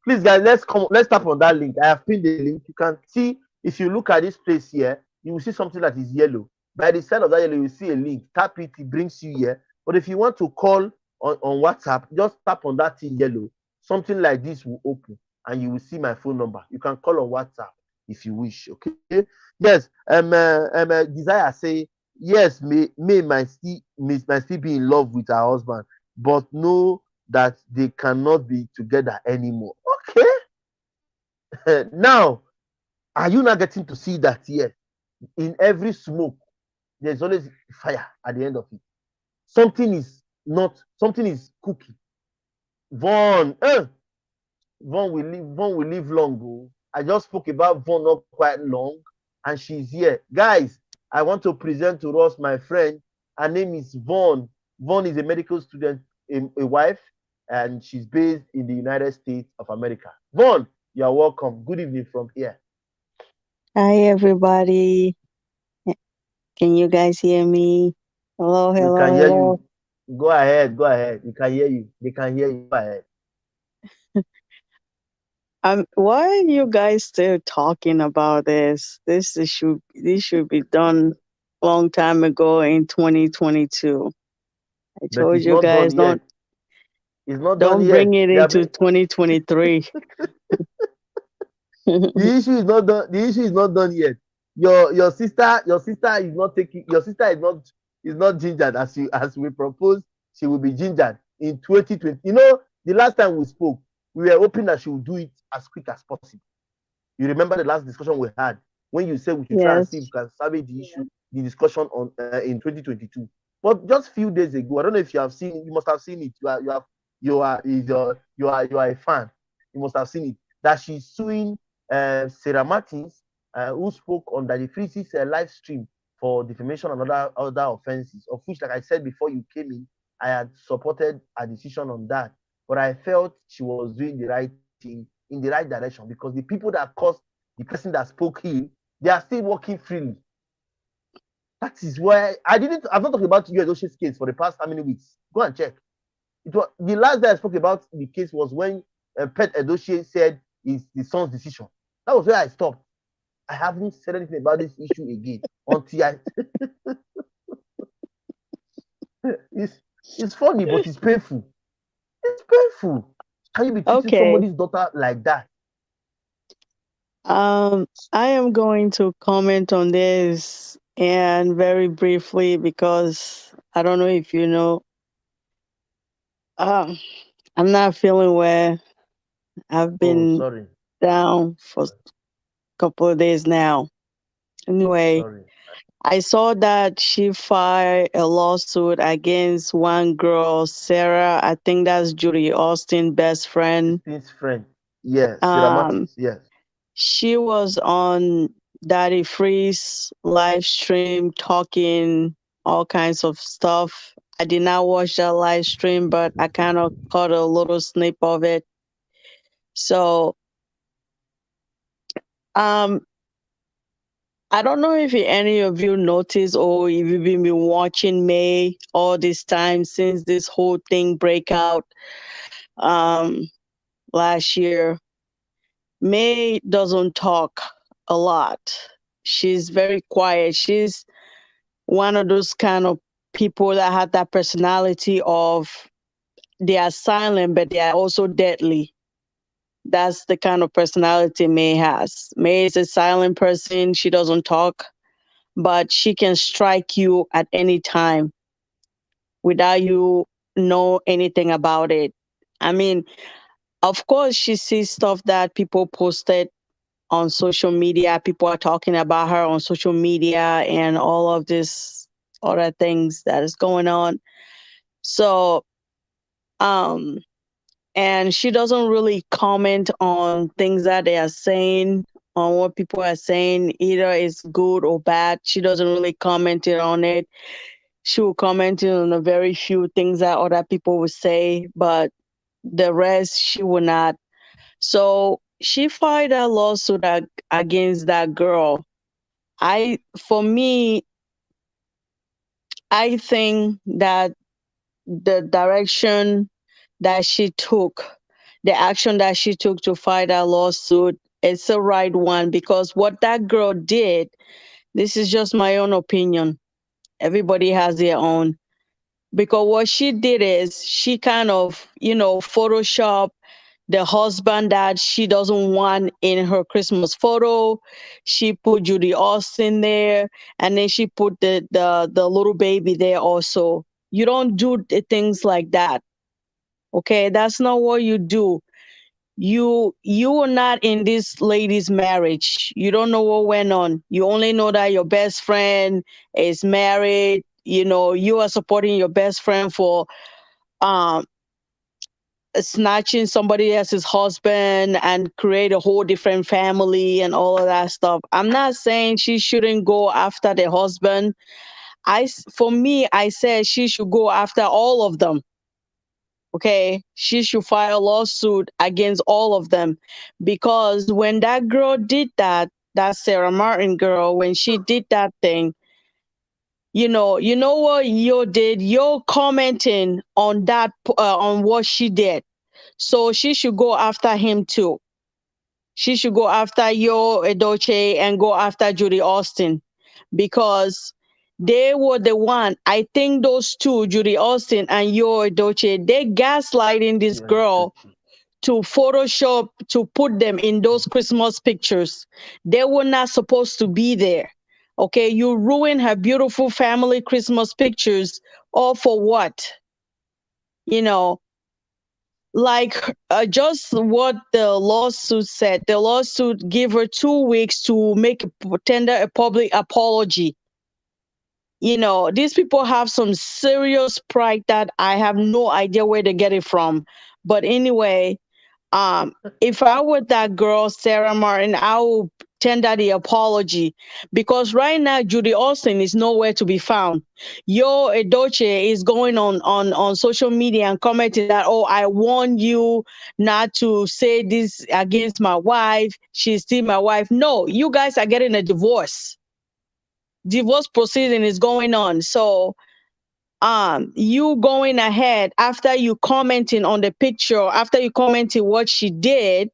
Please, guys, let's tap on that link. I have pinned the link. You can see if you look at this place here, you will see something that is yellow. By the side of that yellow, you will see a link. Tap it, it brings you here. But if you want to call on WhatsApp, just tap on that thing yellow. Something like this will open and you will see my phone number. You can call on WhatsApp if you wish. Okay. Yes. Desire say yes. May might still be in love with her husband, but no that they cannot be together anymore. Okay. Now, are you not getting to see that? Yes. In every smoke, there's always fire at the end of it. Something is cooking. Vaughn, Vaughn will live long. Oh. I just spoke about Vaughn not quite long, and she's here. Guys, I want to present to us my friend. Her name is Vaughn. Vaughn is a medical student, a wife, and she's based in the United States of America. Vaughn, you're welcome. Good evening from here. Hi, everybody. Can you guys hear me? Hello, We hello, can hear hello. you. Go ahead, go ahead. We can hear you. They can hear you. Go ahead. Why are you guys still talking about this? This should be done long time ago in 2022. I But told it's you not done guys yet. It's not done don't yet. bring it They have into been 2023. the issue is not done. The issue is not done yet. Your sister is not taking. Your sister is not gingered as we proposed. She will be gingered in 2020. You know, the last time we spoke, we were hoping that she would do it as quick as possible. You remember the last discussion we had when you said we should try and see if Yes, we can salvage the discussion on in 2022. But just few days ago, I don't know if you have seen. You must have seen it. You are a fan. You must have seen it. That she's suing Sarah Martins, who spoke on the Free Six live stream for defamation and other offenses, of which, like I said before you came in, I had supported a decision on that. But I felt she was doing the right thing in the right direction because the people that caused the person that spoke ill, they are still working freely. That is why I've not talked about Yul Edochie's case for the past how many weeks. Go and check. It was the last day I spoke about the case was when Pet Edochie said it's the son's decision. That was where I stopped. I haven't said anything about this issue again until I it's it's funny, but it's painful. It's painful. Can you be treating okay. somebody's daughter like that? I am going to comment on this and very briefly because I don't know if you know, um, I'm not feeling well. I've Oh, been sorry. down for a Sorry. couple of days now. Anyway, Sorry. I saw that she filed a lawsuit against one girl, Sarah. I think that's Judy Austin' best friend. Christine's friend. Yes, Sarah Um, Martins. Yes. she was on Daddy Freeze live stream talking all kinds of stuff. I did not watch that live stream, but I kind of caught a little snip of it. So Um, I don't know if any of you noticed or if you've been watching May all this time since this whole thing break out um, last year. May doesn't talk a lot. She's very quiet. She's one of those kind of people that have that personality of they are silent, but they are also deadly. That's the kind of personality May has. May is a silent person. She doesn't talk, but she can strike you at any time without you know anything about it. I mean, of course, she sees stuff that people posted on social media. People are talking about her on social media and all of this other things that is going on. So, um, and she doesn't really comment on things that they are saying, on what people are saying, either it's good or bad. She doesn't really comment it on it. She will comment on a very few things that other people will say, but the rest she will not. So she filed a lawsuit against that girl. For me, I think that the direction that she took, the action that she took to file that lawsuit, it's the right one because what that girl did, this is just my own opinion. Everybody has their own. Because what she did is she kind of, Photoshop the husband that she doesn't want in her Christmas photo. She put Judy Austin there, and then she put the little baby there also. You don't do things like that. Okay, that's not what you do. You were not in this lady's marriage. You don't know what went on. You only know that your best friend is married. You are supporting your best friend for um snatching somebody else's husband and create a whole different family and all of that stuff. I'm not saying she shouldn't go after the husband. For me, I said she should go after all of them. Okay, she should file a lawsuit against all of them because when that girl did that Sarah Martin girl, when she did that thing, you know what you did. You're commenting on that on what she did. So she should go after him too. She should go after Yul Edochie and go after Judy Austin because they were the one. I think those two, Judy Austin and Yul Edochie, they gaslighting this Yeah, girl Edochie. to Photoshop to put them in those Christmas pictures. They were not supposed to be there. Okay, you ruin her beautiful family Christmas pictures, all for what? You know, like just what the lawsuit said. The lawsuit gave her 2 weeks to make tender a public apology. These people have some serious pride that I have no idea where they get it from. But anyway, if I were that girl, Sarah Martin, I would tender the apology because right now Judy Austin is nowhere to be found. Yo Edoche is going on social media and commenting that, oh, I warned you not to say this against my wife. She's still my wife. No, you guys are getting a divorce. Divorce proceeding is going on. So you going ahead after you commenting on the picture, after you commenting what she did,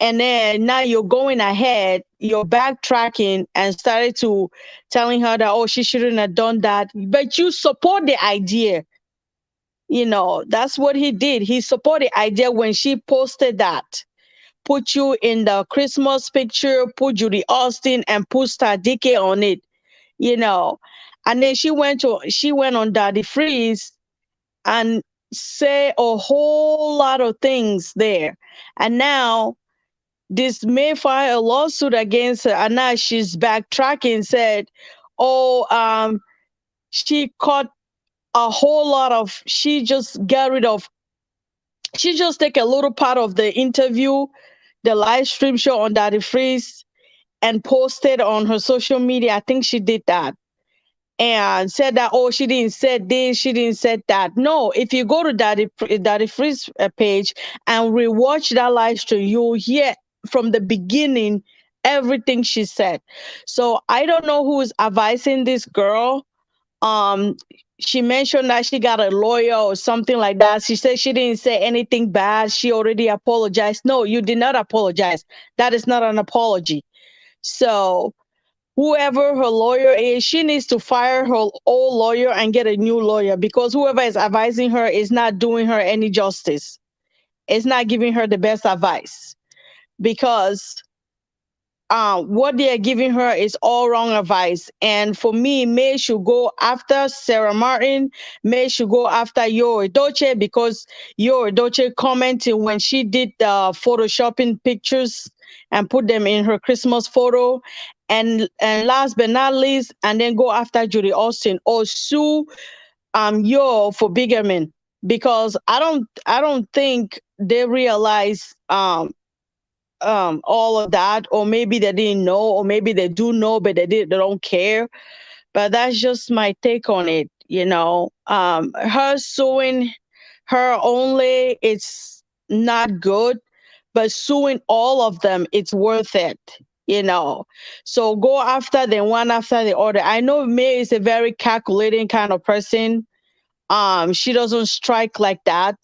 and then now you're going ahead, you're backtracking and started to telling her that, oh, she shouldn't have done that. But you support the idea. That's what he did. He supported the idea when she posted that. Put you in the Christmas picture, put Judy Austin and put Star Dickey on it, you know. And then she went on Daddy Freeze and say a whole lot of things there. And now this may file a lawsuit against her, and now she's backtracking. Said, "Oh, she caught a whole lot of. She just got rid of. She just take a little part of the interview, the live stream show on Daddy Freeze, and posted on her social media. I think she did that." And said that, oh, she didn't said this, she didn't said that. No, if you go to Daddy Freeze page and rewatch that live stream, you'll hear from the beginning everything she said. So I don't know who is advising this girl. um she mentioned that she got a lawyer or something like that. She said she didn't say anything bad, she already apologized. No, you did not apologize. That is not an apology. So whoever her lawyer is, she needs to fire her old lawyer and get a new lawyer, because whoever is advising her is not doing her any justice. It's not giving her the best advice, because what they are giving her is all wrong advice. And for me, May should go after Sarah Martin. May should go after Yul Edochie, because Yul Edochie commented when she did the photoshopping pictures and put them in her Christmas photo. And last but not least, and then go after Judy Austin or sue Yul for bigamy, because I don't think they realize all of that, or maybe they didn't know, or maybe they do know but they don't care. But that's just my take on it. Her suing her only, it's not good, but suing all of them, it's worth it. So go after them one after the other. I know May is a very calculating kind of person. She doesn't strike like that,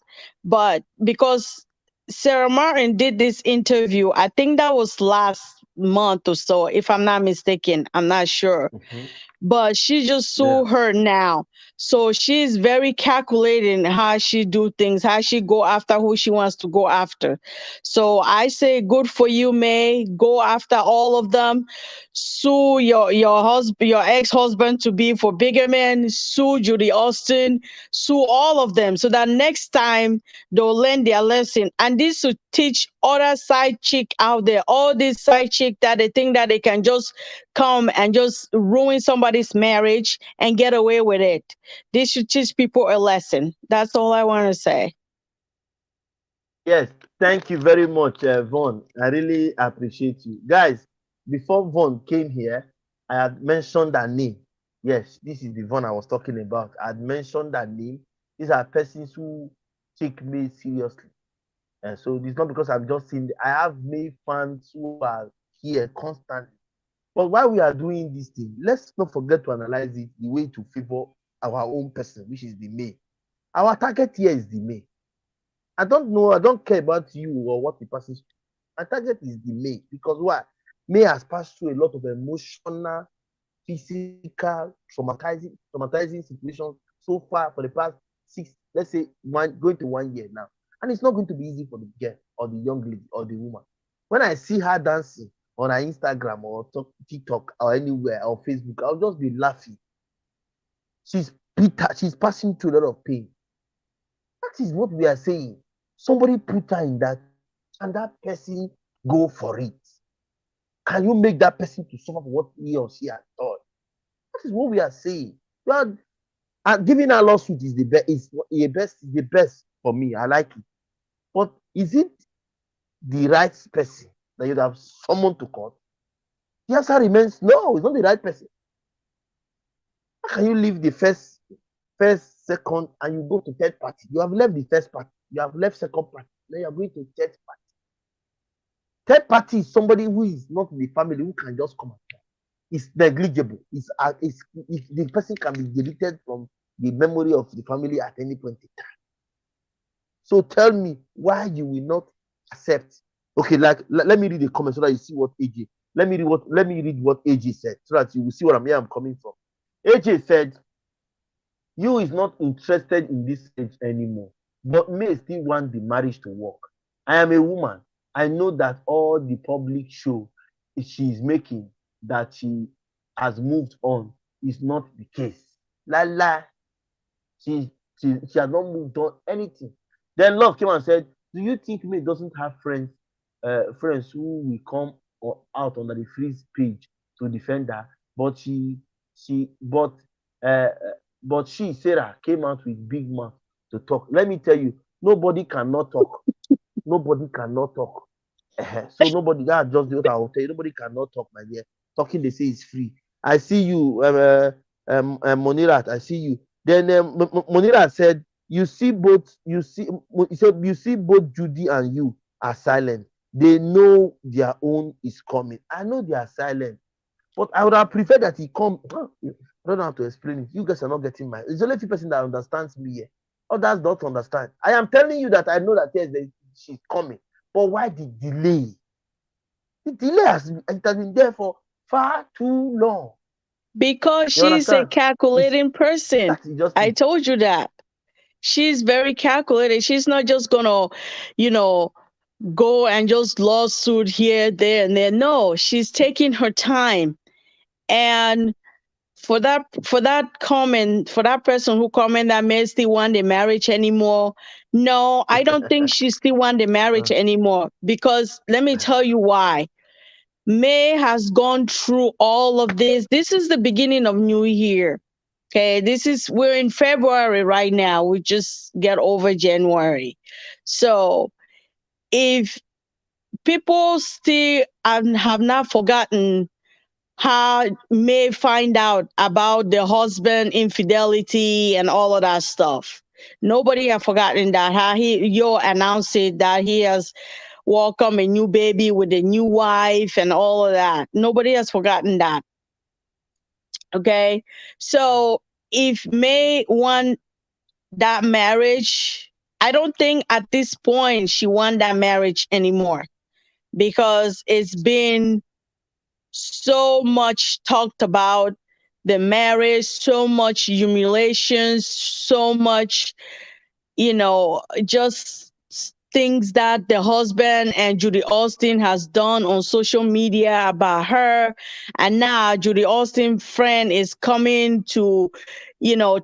but because Sarah Martin did this interview, I think that was last month or so, if I'm not mistaken. I'm not sure, Mhm. but she just Yeah. sue her now. So she's very calculating how she do things, how she go after who she wants to go after. So I say good for you, May. Go after all of them. Sue your husband, your ex-husband to be for bigger men. Sue Judy Austin. Sue all of them, so that next time they'll learn their lesson. And this should teach other side chick out there, all these side chick that they think that they can just come and just ruin somebody's marriage and get away with it. This should teach people a lesson. That's all I want to say. Yes, thank you very much, Vaughn. I really appreciate you. Guys, before Vaughn came here, I had mentioned that name. Yes, this is the Vaughn I was talking about. I had mentioned that name. These are persons who take me seriously. And so it's not because I've just seen, I have made fans who are here constantly. But while we are doing this thing, let's not forget to analyze it the way to favor our own person, which is the May. Our target here is the May. I don't know, I don't care about you or what the person. My target is the May, because why? May has passed through a lot of emotional, physical, traumatizing situations so far for the past 6, let's say going to 1 year now. And it's not going to be easy for the girl or the young lady or the woman. When I see her dancing on her Instagram or TikTok or anywhere or Facebook, I'll just be laughing. She's bitter, she's passing through a lot of pain. That is what we are saying. Somebody put her in that, and that person go for it. Can you make that person to suffer for what he or she has done? That is what we are saying. Well, giving a lawsuit is the best. Is the best for me. I like it. But is it the right person that you have summoned to court? The answer remains no. It's not the right person. How can you leave the first, second, and you go to third party? You have left the first party. You have left second party. Then you are going to third party. Third party is somebody who is not in the family who can just come and talk. It's negligible. If the person can be deleted from the memory of the family at any point in time. So tell me why you will not accept. Okay, let me read the comment so that you see what AJ. Let me read what AJ said so that you will see where I'm coming from. AJ said, "You is not interested in this age anymore, but may still want the marriage to work. I am a woman. I know that all the public show she is making that she has moved on is not the case. La la, she has not moved on anything." Then Love came and said, "Do you think May doesn't have friends who will come out under the freeze page to defend her? But she uh, but she Sarah came out with big mouth to talk. Let me tell you, nobody cannot talk. Nobody cannot talk. So nobody, that's just what I will tell you. Nobody cannot talk, my dear. Talking, they say, is free. I see you, Monirat. I see you. Then Monirat said, "You see both. You see, he said, you see both Judy and you are silent. They know their own is coming. I know they are silent, but I would have preferred that he come. I don't have to explain it. You guys are not getting my. It's only few person that understands me here. Others don't understand. I am telling you that I know that yes, she's coming. But why the delay? The delay it has been there for far too long. Because You she's a understand? It's calculating person. that is just I it. told you that. She's very calculated. She's not just gonna, you know, go and just lawsuit here, there, and there. No, she's taking her time. And for that comment, for that person who comment that may still want the marriage anymore. No, I don't think she still want the marriage anymore. Because let me tell you why. May has gone through all of this. This is the beginning of New Year. Okay, we're in February right now. We just get over January. So if people still have not forgotten how May find out about the husband infidelity and all of that stuff. Nobody have forgotten that how Yo announced it that he has welcomed a new baby with a new wife and all of that. Nobody has forgotten that. Okay. So if May won that marriage, I don't think at this point she won that marriage anymore because it's been so much talked about the marriage, so much humiliation, so much, just things that the husband and Judy Austin has done on social media about her. And now Judy Austin friend is coming to,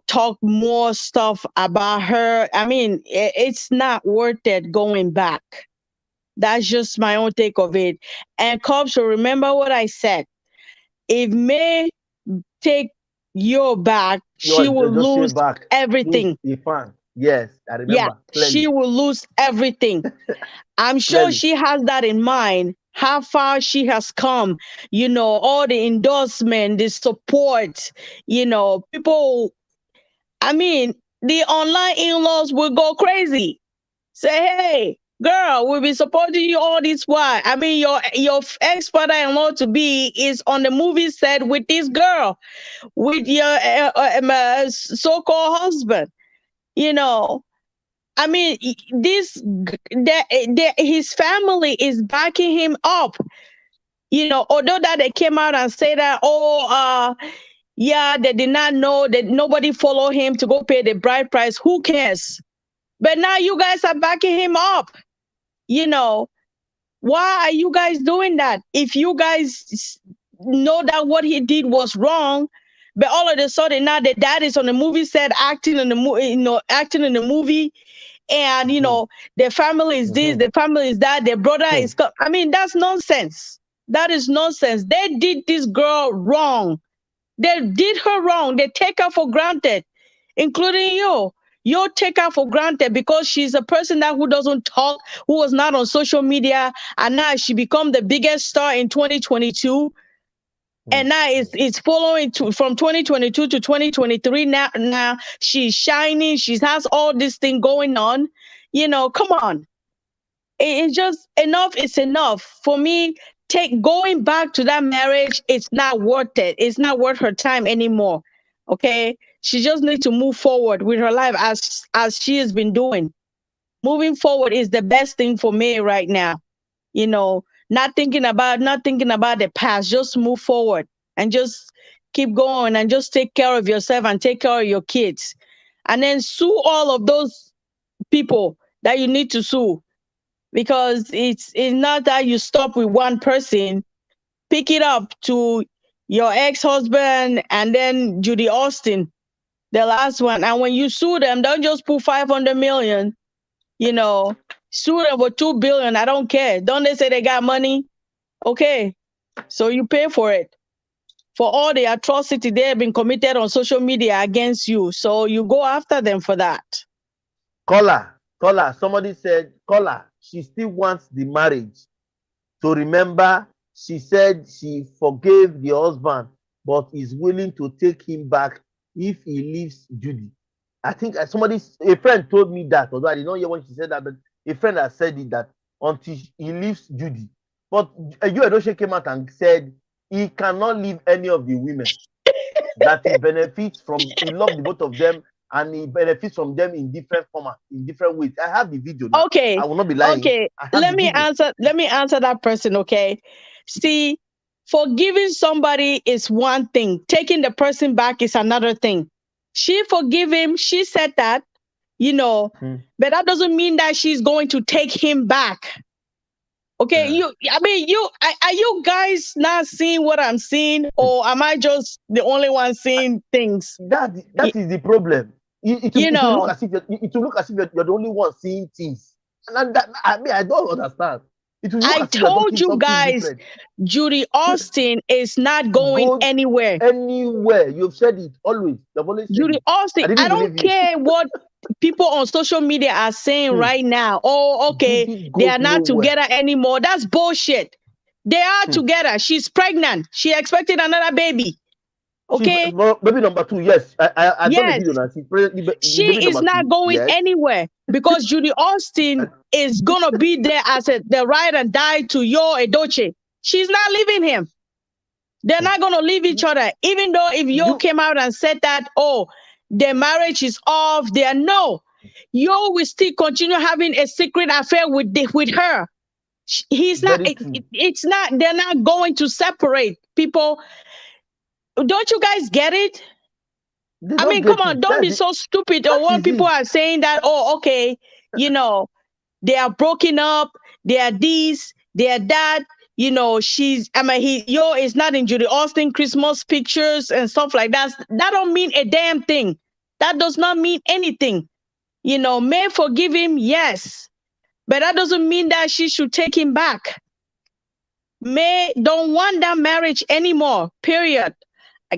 talk more stuff about her. I mean, it's not worth it going back. That's just my own take of it. And Cobb, so remember what I said. If May take your back, she will Just say lose back. Who's everything. a fan? Yes, I Yeah, remember she clearly. will lose everything. I'm sure Clearly. she has that in mind, how far she has come, all the endorsement, the support, people. I mean, the online in laws will go crazy. Say, hey, girl, we've been supporting you all this while. I mean, your ex father in law to be is on the movie set with this girl, with your so called husband. You know, I mean, his family is backing him up. Although that they came out and say that, yeah, they did not know that nobody followed him to go pay the bride price. Who cares? But now you guys are backing him up. You know, why are you guys doing that? If you guys know that what he did was wrong, but all of a sudden now the dad is on the movie set acting in the movie, acting in the movie, and their family is this, their family is that, their brother is. I mean, that's nonsense. That is nonsense. They did this girl wrong. They did her wrong. They take her for granted, including you. You take her for granted because she's a person that who doesn't talk, who was not on social media, and now she become the biggest star in 2022. And now it's following from 2022 to 2023. Now she's shining. She has all this thing going on. Come on. It's just enough. It's enough for me. Going back to that marriage. It's not worth it. It's not worth her time anymore. Okay, she just needs to move forward with her life as she has been doing. Moving forward is the best thing for me right now. Not thinking about the past. Just move forward and just keep going and just take care of yourself and take care of your kids, and then sue all of those people that you need to sue, because it's not that you stop with one person. Pick it up to your ex-husband and then Judy Austin, the last one. And when you sue them, don't just put 500 million, you know, sue them for 2 billion. I don't care. Don't they say they got money? Okay. So you pay for it. For all the atrocity they have been committed on social media against you. So you go after them for that. Caller. Somebody said, caller, she still wants the marriage. So remember, she said she forgave the husband, but is willing to take him back if he leaves Judy. I think a friend told me that, although I did not hear when she said that, but a friend has said it that until he leaves Judy. But Yul Edochie came out and said he cannot leave any of the women. That he benefits from, he loves the both of them, and he benefits from them in different formats, in different ways. I have the video now. Okay. I will not be lying. Okay. I have the video. Let me answer that person, okay? See, forgiving somebody is one thing. Taking the person back is another thing. She forgive him. She said that, but that doesn't mean that she's going to take him back. Okay, are you guys not seeing what I'm seeing, or am I just the only one seeing things? That is the problem. It will look as if you're the only one seeing things, and I don't understand. It will look I as if you're told talking you something guys, different. Judy Austin is not going anywhere. Anywhere. You've said it always. You've always said Judy it. Austin, I don't care what people on social media are saying right now. Oh, okay, they are not together anymore. That's bullshit. They are together. She's pregnant. She expected another baby. Okay. Baby number 2, yes. I done the Yes. video now. She is not going anywhere because Judy Austin is gonna be there as the ride and die to Yul Edochie. She's not leaving him. They're not gonna leave each other. Even though if Yul came out and said that, oh, their marriage is off, no. Yul will still continue having a secret affair with her. He's not. It's not. They're not going to separate people. Don't you guys get it? I mean, come on, don't be so stupid. Or when people are saying that, oh, okay, they are broken up, they are this, they are that. Yul is not in Judy Austin Christmas pictures and stuff like that. That don't mean a damn thing. That does not mean anything. May forgive him, yes, but that doesn't mean that she should take him back. May don't want that marriage anymore. Period.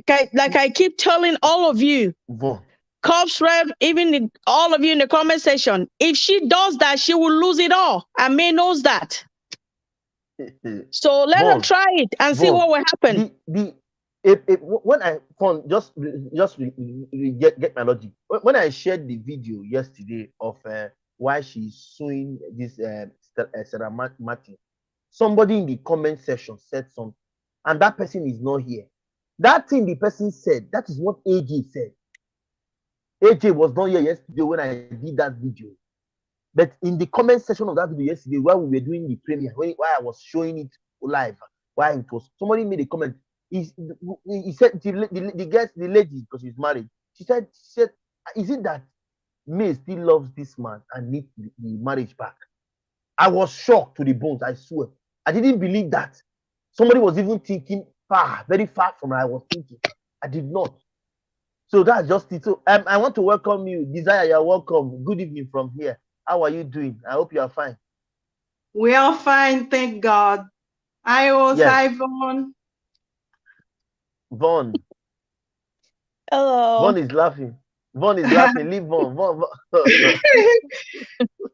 Like I keep telling all of you, Cops Rev, even all of you in the comment section, if she does that, she will lose it all. And May knows that. So let her try it and see what will happen. When I found just get my logic. When I shared the video yesterday of why she's suing this Sarah Martin, somebody in the comment section said something, and that person is not here. That thing the person said, that is what AJ said. AJ was not here yesterday when I did that video. But in the comment section of that video yesterday, while we were doing the premiere, while I was showing it live, why it was, somebody made a comment. He said the lady, because she's married, she said, is it that May still loves this man and needs the marriage back? I was shocked to the bones, I swear. I didn't believe that. Somebody was even thinking very far from what I was thinking. I did not. So that's just it. So I want to welcome you. Desire, you're welcome. Good evening from here. How are you doing? I hope you are fine. We are fine, thank God. Hi, Vaughn. Vaughn. Hello. Vaughn is laughing. Vaughn is laughing. Leave Vaughn.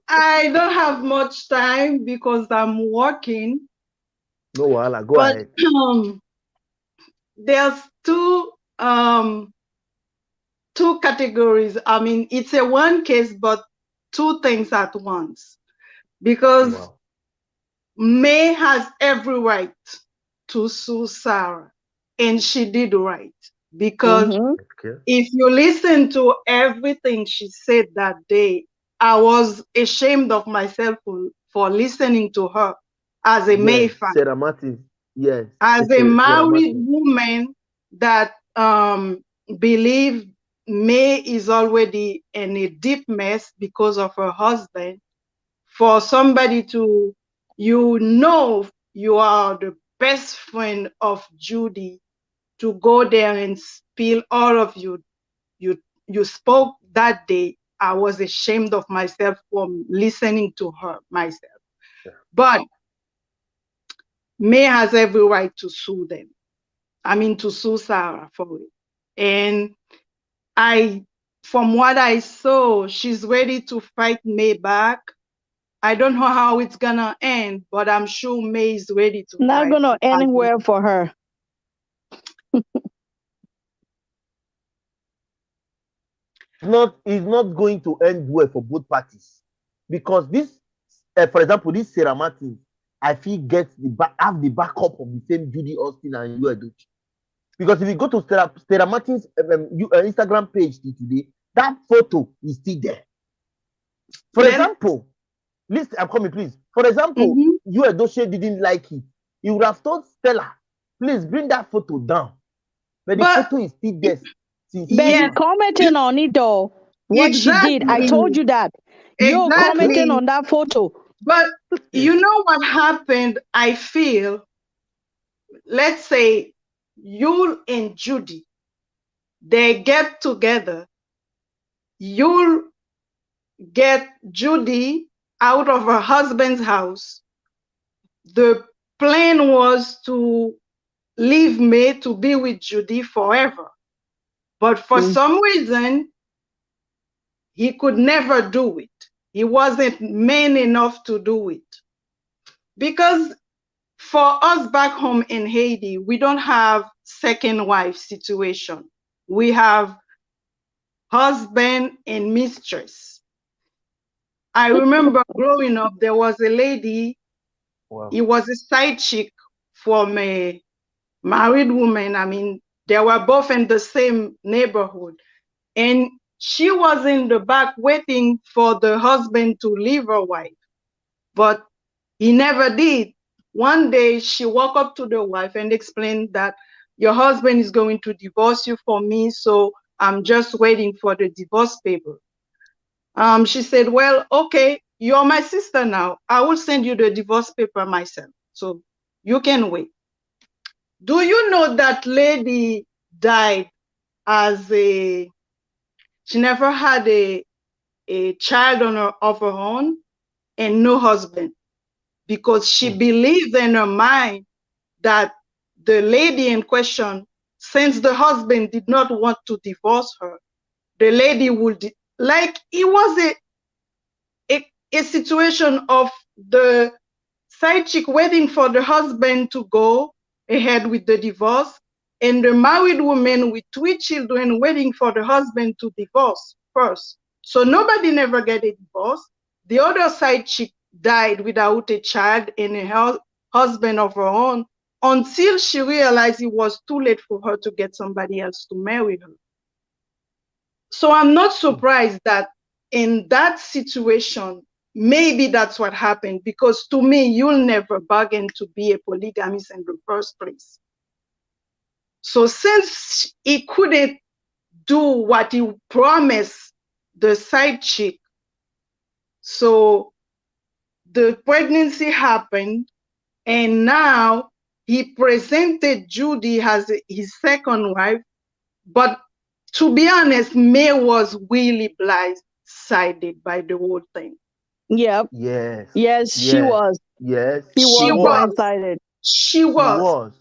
I don't have much time because I'm working. No, Wala, go ahead. There's two categories. I mean, it's a one case, but two things at once. Because May has every right to sue Sarah, and she did right. Because if you listen to everything she said that day, I was ashamed of myself for listening to her as a May fan. Sarah Martin, yes. As a married woman that believe May is already in a deep mess because of her husband, for somebody to, you are the best friend of Judy, to go there and spill all of you spoke that day, I was ashamed of myself for listening to her myself. But May has every right to sue them. I mean, to sue Sarah for it. And from what I saw, she's ready to fight May back. I don't know how it's gonna end, but I'm sure May is ready to fight. Not gonna end well for her. It's not going to end well for both parties, because this for example, this Sarah Martin, I feel have the backup of the same Judy Austin and Yul Edochie. Because if you go to Sarah Martin's Instagram page today, that photo is still there. For example, listen, I'm coming, please. For example, Yul Edochie didn't like it. He would have told Stella, please bring that photo down. But the photo is still there. But he commenting on it though. What she did. I told you that. You're commenting on that photo. But you know what happened? I feel, let's say Yul and Judy, they get together. Yul get Judy out of her husband's house. The plan was to leave May to be with Judy forever. But for some reason, he could never do it. He wasn't man enough to do it. Because for us back home in Haiti, we don't have second wife situation. We have husband and mistress. I remember growing up, there was a lady, It was a side chick from a married woman. I mean, they were both in the same neighborhood. And she was in the back waiting for the husband to leave her wife. But he never did. One day she walked up to the wife and explained that your husband is going to divorce you for me, so I'm just waiting for the divorce paper. She said, well, okay, you're my sister now. I will send you the divorce paper myself, so you can wait. Do you know that lady died she never had a child of her own and no husband, because she believed in her mind that the lady in question, since the husband did not want to divorce her, the lady would, like, it was a situation of the side chick waiting for the husband to go ahead with the divorce, and the married woman with 3 children waiting for the husband to divorce first. So nobody never get a divorce. The other side chick died without a child and a husband of her own, until she realized it was too late for her to get somebody else to marry her. So I'm not surprised that in that situation, maybe that's what happened, because to me, you'll never bargain to be a polygamist in the first place. So since he couldn't do what he promised the side chick, so the pregnancy happened, and now he presented Judy as his second wife. But to be honest, May was really blindsided by the whole thing. Yep. Yes, she was. Yes. She was blindsided. She was.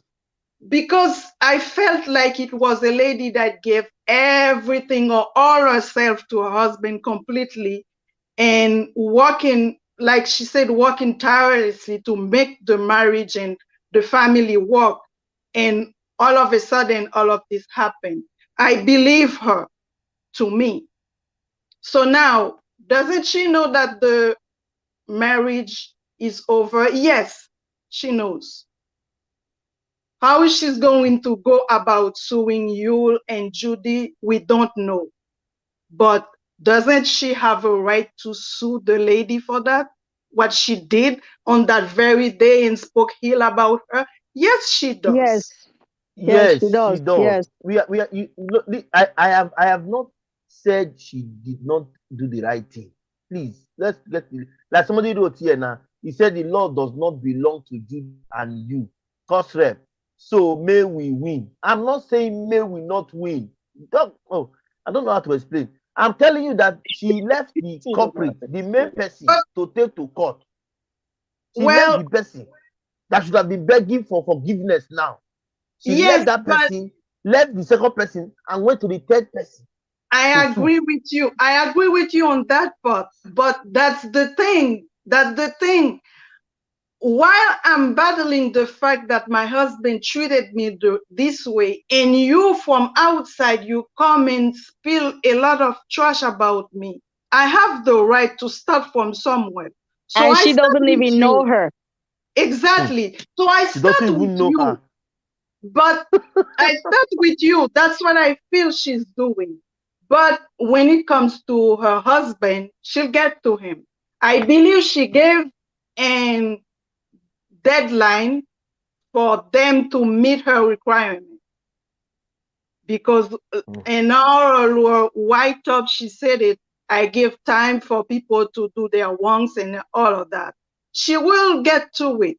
Because I felt like it was a lady that gave everything or all herself to her husband completely, and working, like she said, working tirelessly to make the marriage and the family work. And all of a sudden, all of this happened. I believe her, to me. So now, doesn't she know that the marriage is over? Yes, she knows. How she's going to go about suing Yul and Judy, we don't know. But doesn't she have a right to sue the lady for that? What she did on that very day and spoke ill about her? Yes, she does. Yes, she does. Yes. I have not said she did not do the right thing. Please, let's get it. Like somebody wrote here now. He said the law does not belong to you and you. Cause rep. So may we win. I'm not saying may we not win. I don't know how to explain. I'm telling you that she left the culprit, the main person, to take to court. She left the person that should have been begging for forgiveness now. She left that person, left the second person, and went to the third person. I agree with you. I agree with you on that part. But that's the thing. That's the thing. While I'm battling the fact that my husband treated me this way, and you from outside, you come and spill a lot of trash about me, I have the right to start from somewhere. So And I she start doesn't with even know you. her. Exactly. So I She doesn't start with even know you, her. but I start with you. That's what I feel she's doing. But when it comes to her husband, she'll get to him. I believe she gave an deadline for them to meet her requirement because in our write up, she said it. I give time for people to do their wants and all of that. She will get to it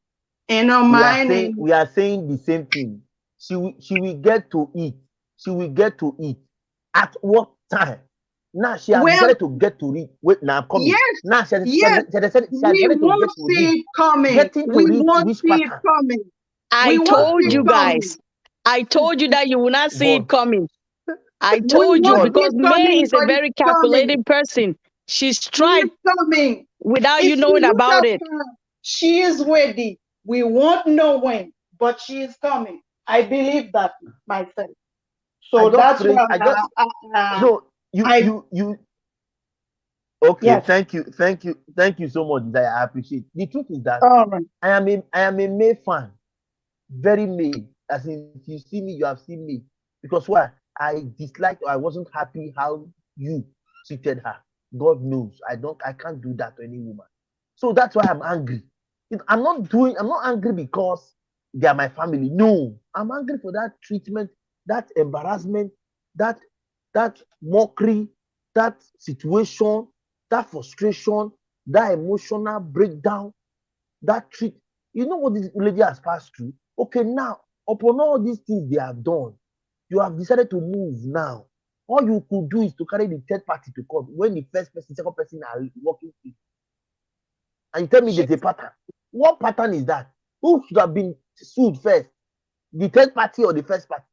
in her mind. And We are saying the same thing. She will get to eat. She will get to eat. At what time? Now she has well, decided to get to read. Wait, now I'm coming. yes, Now yes, she has we decided to won't get to see read. it coming. Getting to We read won't which see it pattern? coming. I We won't Ah, see told it you God. guys. coming. I told you that you will not see it God. coming. I We told you won't God. see because it May coming, is a but it's very coming. calculating person. She strike It's coming. without you If you knowing look about at it. her, she is ready. We won't know when, but she is coming. I believe that myself. I So just that's pray. why I just no. I You. Okay. yes. Thank you so much. That I appreciate. The truth is that All right. I am a May fan. Very May. As in, if you see me, you have seen me. Because why? I disliked or I wasn't happy how you treated her. God knows. I can't do that to any woman. So that's why I'm angry. I'm not angry because they are my family. No. I'm angry for that treatment, that embarrassment, that that mockery, that situation, that frustration, that emotional breakdown, that treat. You know what this lady has passed through? Okay, now, upon all these things they have done, you have decided to move now. All you could do is to carry the third party to court when the first person, second person are working with. And you tell me She, there's a pattern. What pattern is that? Who should have been sued first? The third party or the first party?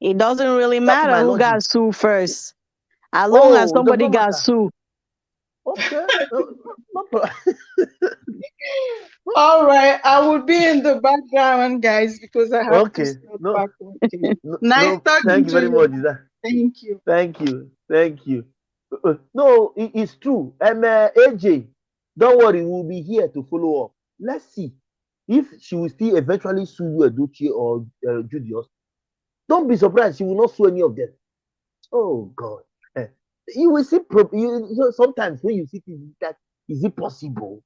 It doesn't really That's matter my who logic. got sued first. As long as Oh, it does somebody not got matter. sued. Okay. No problem. all right. I will be in the background, guys, because I have to Okay. start No, back working. no, Nice no. talking Thank you to very you. much. Isa. Thank you. Thank you. Thank you. No, it's true. AJ, don't worry, we'll be here to follow up. Let's see if she will still eventually sue you, Edochie or Julius. Don't be surprised, she will not sue any of them. Oh, God. Eh, You will see, sometimes when you see things that, is it possible?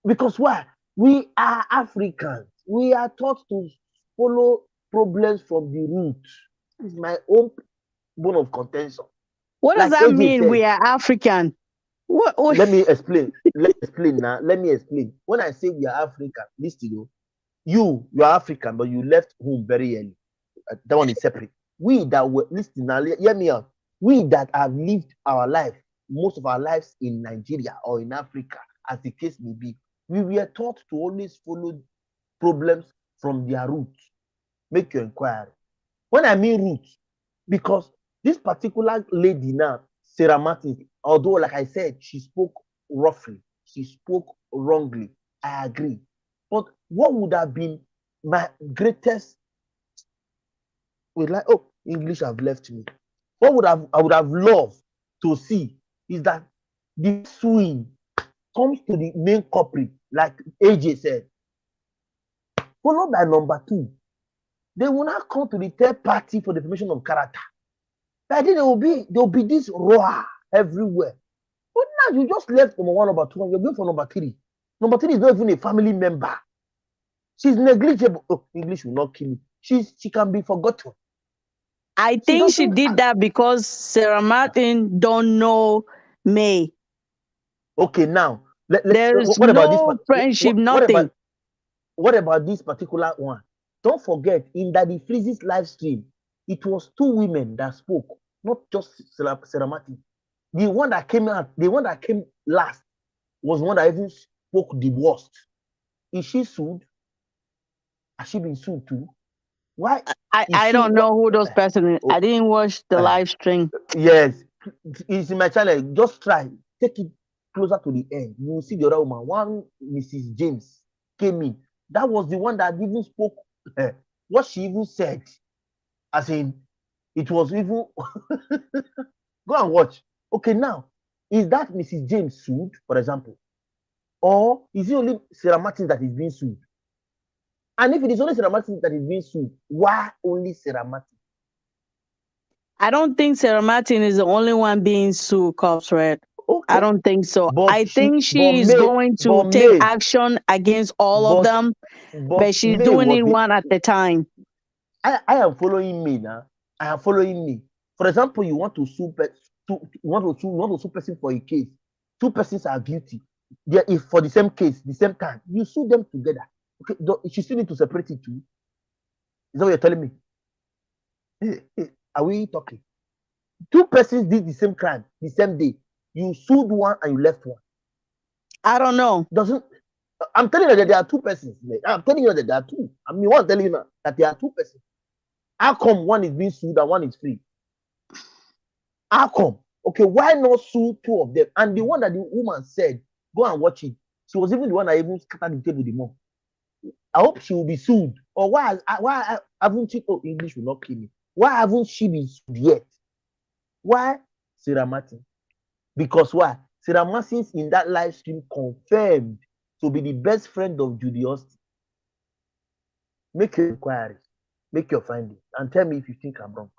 Because why? We are Africans. We are taught to follow problems from the root. It's my own bone of contention. What does Like that AJ mean? said, We are African. What? let me explain. Let's explain now. Let me explain. When I say we are African, listen, you are African, but you left home very early. That one is separate. We that were listen now, hear me out. We that have lived our life, most of our lives in Nigeria or in Africa, as the case may be, we were taught to always follow problems from their roots. Make your inquiry. When I mean roots, because this particular lady now, Sarah Martin, although, like I said, she spoke roughly, she spoke wrongly, I agree. But what would have been my greatest, with like, oh, English have left me. I would have loved to see is that the suing comes to the main culprit, like AJ said, followed by number two. They will not come to the third party for the formation of character. I think there will be this roar everywhere. But now you just left number one, number two, and you're going for number three. Number three is not even a family member. She's negligible. Oh, English will not kill me. She can be forgotten. I She think she doesn't did have. that because Sarah Martin don't know May. Okay, now There's what about this? no friendship, nothing. What about this particular one? Don't forget in Daddy Freeze's live stream, it was two women that spoke, not just Sarah Martin. The one that came out, the one that came last was one that even spoke the worst. Is she sued? Has she been sued too? Why is I she don't what? know who those person is. I Oh, didn't watch the live stream. yes, it's in my channel. Just try, take it closer to the end. You will see the other woman. One Mrs. James came in. That was the one that even spoke. What she even said, as in, it was even. Go and watch. Okay, now is that Mrs. James sued, for example? Or is it only Sarah Martin that is being sued? And if it is only Sarah Martin that is being sued, why only Sarah Martin? I don't think Sarah Martin is the only one being sued, Cops Red. I Okay, don't think so. but I think but she is May, going but to take May, action against all of but them, but but she's May doing was it the. one at a time. I am following me now. I am following me. For example, you want to sue you want to sue person for a case. Two persons are guilty. They if for the same case, the same time, you sue them together. Okay, she still need to separate it too. Is that what you're telling me? Are we talking? Two persons did the same crime the same day. You sued one and you left one. I don't know. Doesn't I'm telling you that there are two persons. I'm telling you that there are two. I mean, what I'm telling you now that there are two persons. How come one is being sued and one is free? How come? Okay, why not sue two of them? And the one that the woman said, go and watch it. She was even the one that even scattered the table the more. I hope she will be sued. Or why haven't she? Oh, English will not kill me. Why haven't she been sued yet? Why Sarah Martin? Because why? Sarah Martin in that live stream confirmed to be the best friend of Judy Austin. Make your inquiries, make your findings, and tell me if you think I'm wrong.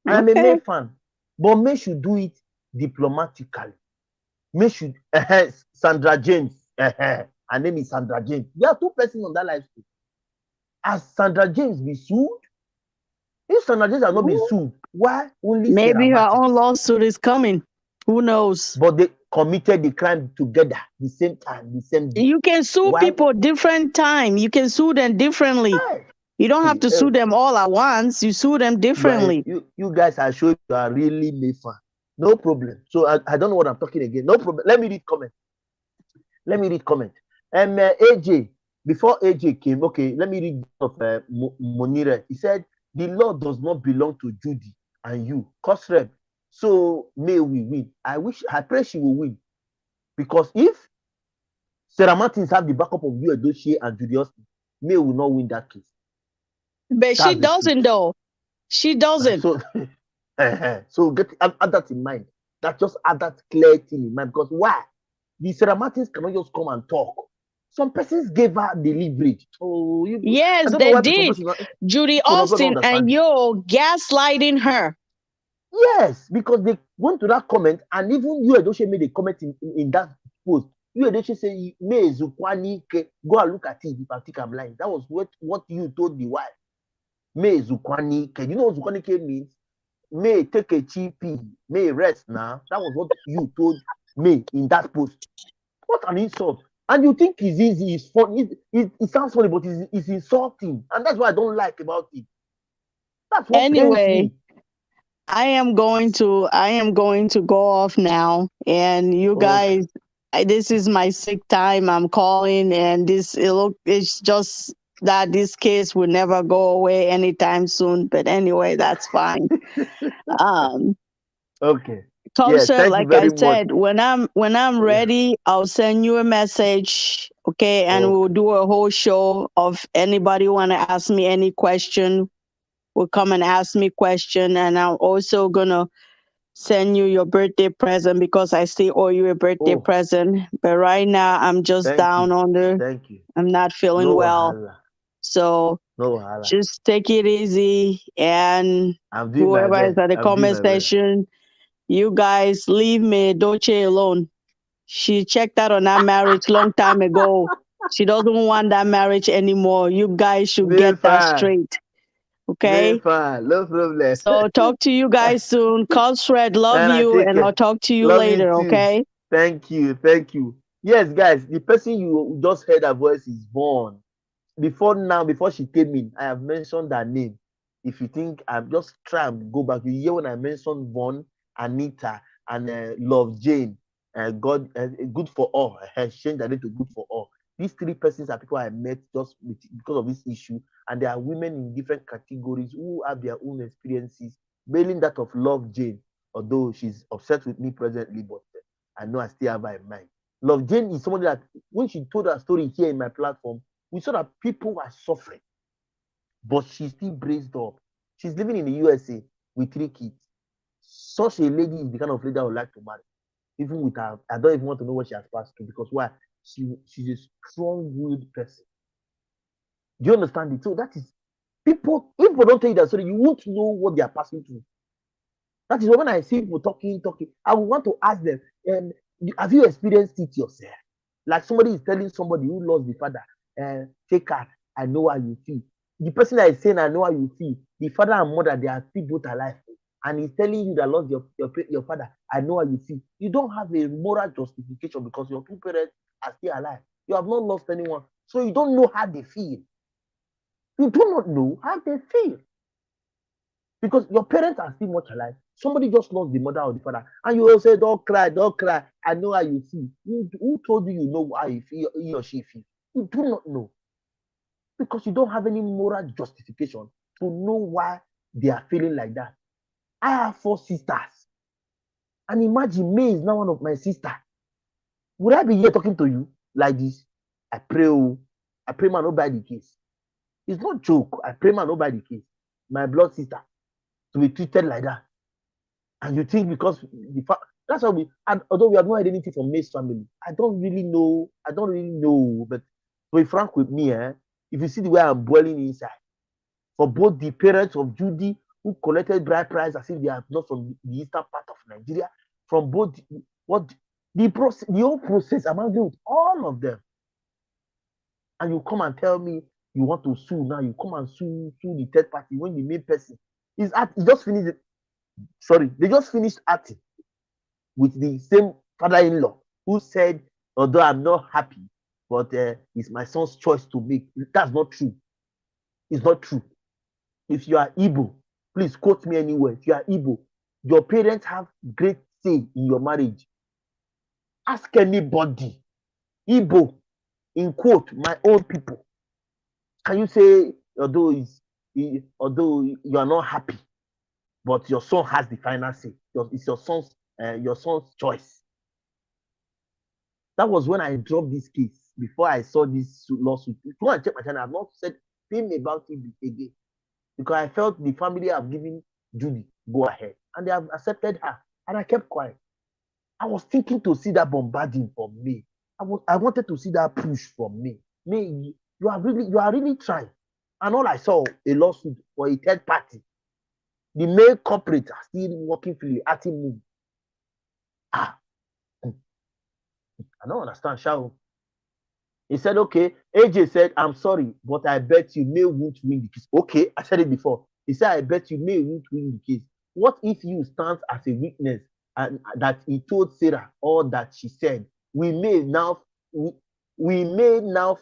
I am a Okay. May fan, but May should do it diplomatically. May should Sandra James. Her name is Sandra James. There are two persons on that live stream. Has Sandra James been sued? If Sandra James has not been sued, why only Sarah Maybe her Martin? own lawsuit is coming. Who knows? But they committed the crime together, the same time, the same day. You can sue Why? people different time. You can sue them differently. Hey, You don't have to hey, sue them all at once. You sue them differently. you guys are showing you are really May fan. No problem. So I don't know what I'm talking again. No problem. Let me read comment. AJ, before AJ came, okay, let me read of Monire. He said, the law does not belong to Judy and you. Cosrem. So May we win. I pray she will win. Because if Sarah Martins have the backup of Yul Edochie and Judy Austin, May will not win that case. But she That's the truth. doesn't though. She doesn't. So so add that in mind. That just add that clear thing in mind. Because why? The Sarah Martins cannot just come and talk. Some persons gave her the leverage. Oh, I Yes, don't know they why some did. persons Judy people don't Austin understand and it. yo gaslighting her. Yes, because they went to that comment, and even Yul Edochie made a comment in that post. Yul Edochie said, "May Zukwani go and look at it if I think I'm lying." That was what you told the wife. May Zukwani. You know what Zukwani means? May take a GP. May rest now. That was what you told me in that post. What an insult. And you think it's easy, it's funny. It sounds funny, but it's insulting. And that's what I don't like about it. That's what pains Anyway, me. I am going to go off now. And you Okay. guys, this is my sick time. I'm calling, and it's just that this case will never go away anytime soon. But anyway, that's fine. Um, Okay. Yeah, Culture, thank you like I very much. said, when I'm Yeah. ready, I'll send you a message, okay? And we'll Okay. do a whole show of anybody want to ask me any question, will come and ask me question. And I'm also gonna send you your birthday present because I still owe you a birthday Oh, present. But right now I'm just thank down you. under. Thank you. I'm not feeling No well. wahala. So No wahala. just take it easy, and I'm doing my whoever is best. at the I'm doing comment my best. section, you guys leave me Doche alone. She checked out on that marriage long time ago. She doesn't want that marriage anymore. You guys should Me get that fine. straight. Me Okay? fine. No problem. So talk to you guys soon. Call Shred, love And I you, take and I'll care. talk to you Love you later, too. okay? Thank you. Thank you. Yes, guys, the person you just heard her voice is Vaughn. Before she came in, I have mentioned her name. If you think I'm just try and go back, you hear when I mentioned Vaughn, Anita, and Love Jane, God, good for all. Has changed her name to good for all. These three persons are people I met because of this issue, and they are women in different categories who have their own experiences, mainly that of Love Jane. Although she's upset with me presently, but I know I still have her in mind. Love Jane is somebody that when she told her story here in my platform, we saw that people were suffering, but she still braced up. She's living in the USA with 3 kids. Such a lady is the kind of lady I would like to marry. Even with her, I don't even want to know what she has passed through because why? she's a strong-willed person. Do you understand it? So that is people. If people don't tell you that story, you won't know what they are passing through. That is when I see people talking, I will want to ask them, have you experienced it yourself? Like somebody is telling somebody who lost the father, take heart, I know how you feel. The person that is saying, I know how you feel, the father and mother, they are still both alive. And he's telling you that lost your father, I know how you feel. You don't have a moral justification because your two parents are still alive. You have not lost anyone. So you don't know how they feel. You do not know how they feel. Because your parents are still much alive. Somebody just lost the mother or the father, and you will say, don't cry, don't cry. I know how you feel. Who told you you know how you feel, he or she feels? You do not know. Because you don't have any moral justification to know why they are feeling like that. I have 4 sisters. And imagine May is now one of my sisters. Would I be here talking to you like this? I pray, man, not by the case. It's not joke. I pray, man, not by the case. My blood sister to be treated like that. And you think because that's how and although we have not had anything from May's family, I don't really know. But to be frank with me, if you see the way I'm boiling inside, for both the parents of Judy who collected bride price as if they are not from the eastern part of Nigeria, from both the whole process, I'm angry with all of them. And you come and tell me you want to sue now, you come and sue the third party when the main person is he just finished it. Sorry, they just finished acting with the same father-in-law who said, although I'm not happy, but it's my son's choice to make. That's not true. It's not true. If you are Igbo, please quote me anywhere. If you are Igbo, your parents have great say in your marriage. Ask anybody. Igbo, in quote, my own people. Can you say, although you are not happy, but your son has the final say? It's your son's choice. That was when I dropped this case. Before I saw this lawsuit, go and check my channel. I've not said anything about it again because I felt the family have given Judy go ahead and they have accepted her, and I kept quiet. I was thinking to see that bombarding from me. I wanted to see that push from me. Me, you are really trying. And all I saw a lawsuit for a third party. The main corporate are still working freely, acting move. I don't understand, Shao. He said, okay. AJ said, I'm sorry, but I bet you May won't win the case. Okay, I said it before. He said, I bet you May won't win the case. What if you stand as a witness and that he told Sarah all that she said? We may now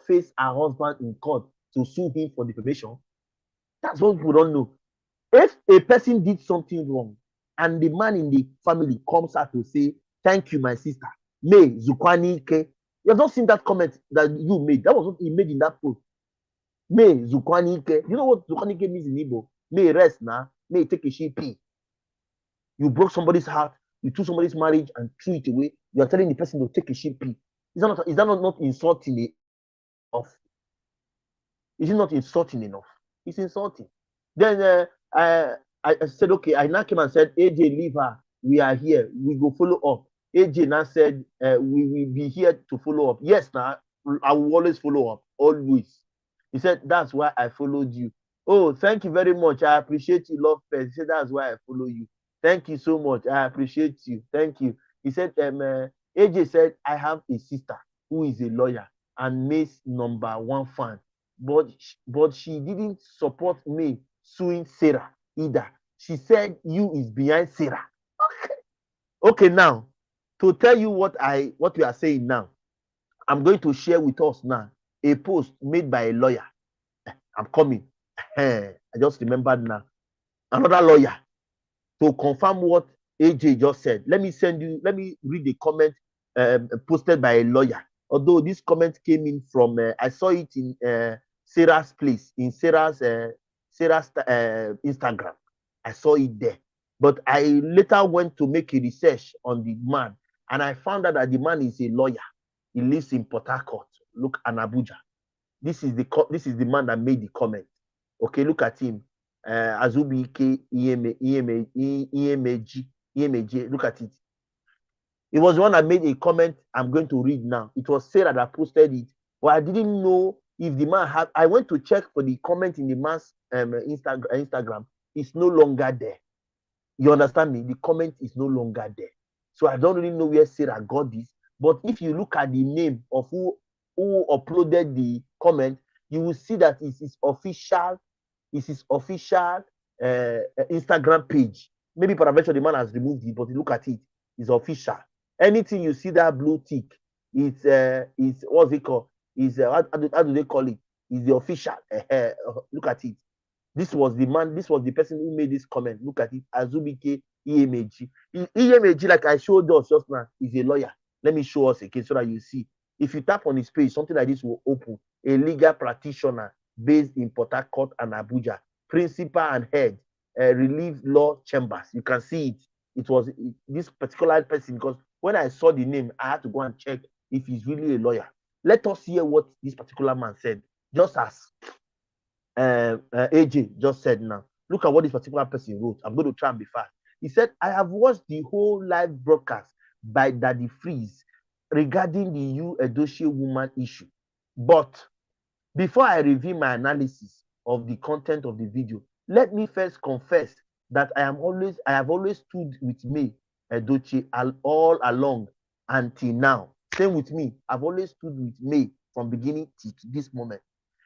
face our husband in court to sue him for defamation. That's what people don't know. If a person did something wrong and the man in the family comes out to say, thank you, my sister, May Zukwani Ike. You have not seen that comment that you made. That was what he made in that post. May Zukwani Ike. You know what Zukwani Ike means in Igbo? May rest now. May take a sheep. You broke somebody's heart. You took somebody's marriage and threw it away. You are telling the person to take a sheep. Is that not insulting enough? Is it not insulting enough? It's insulting. Then I said, okay. I now came and said, AJ, leave her. We are here. We go follow up. AJ now said, we will be here to follow up. Yes, now I will always follow up. Always. He said, that's why I followed you. Oh, thank you very much. I appreciate you, love first. He said, that's why I follow you. Thank you so much. I appreciate you. Thank you. He said, AJ said, I have a sister who is a lawyer and May's #1 fan. But she didn't support me suing Sarah either. She said you is behind Sarah. Okay, now to tell you what we are saying now, I'm going to share with us now a post made by a lawyer. I'm coming. I just remembered now. Another lawyer to confirm what AJ just said. Let me read the comment posted by a lawyer. Although this comment came in from, I saw it in Sarah's place, in Sarah's Instagram. I saw it there. But I later went to make a research on the man, and I found out that the man is a lawyer. He lives in Port Harcourt. Look, and Abuja. This is the man that made the comment. Okay, look at him. Azubi K EMAG. Look at it. It was one that made a comment I'm going to read now. It was Sarah that posted it, but I didn't know if the man had. I went to check for the comment in the man's Instagram. It's no longer there. You understand me? The comment is no longer there. So I don't really know where Sarah got this. But if you look at the name of who uploaded the comment, you will see that it's his official Instagram page. Maybe peradventure the man has removed it, but look at it. It's official. Anything you see that blue tick, it's what's it called? Is how do they call it? Is the official. Look at it. This was the man, this was the person who made this comment. Look at it. Azubike Emeji. Emeji, like I showed us just now, is a lawyer. Let me show us again so that you see. If you tap on his page, something like this will open. A legal practitioner based in Port Harcourt and Abuja, principal and head, relief law chambers. You can see it. It was this particular person, because when I saw the name, I had to go and check if he's really a lawyer. Let us hear what this particular man said, just as AJ just said now. Look at what this particular person wrote. I'm going to try and be fast. He said, I have watched the whole live broadcast by Daddy Freeze regarding the Yul Edochie woman issue. But before I reveal my analysis of the content of the video, let me first confess that I have always stood with me, Edochie, all along until now. Same with me. I've always stood with me from beginning to this moment.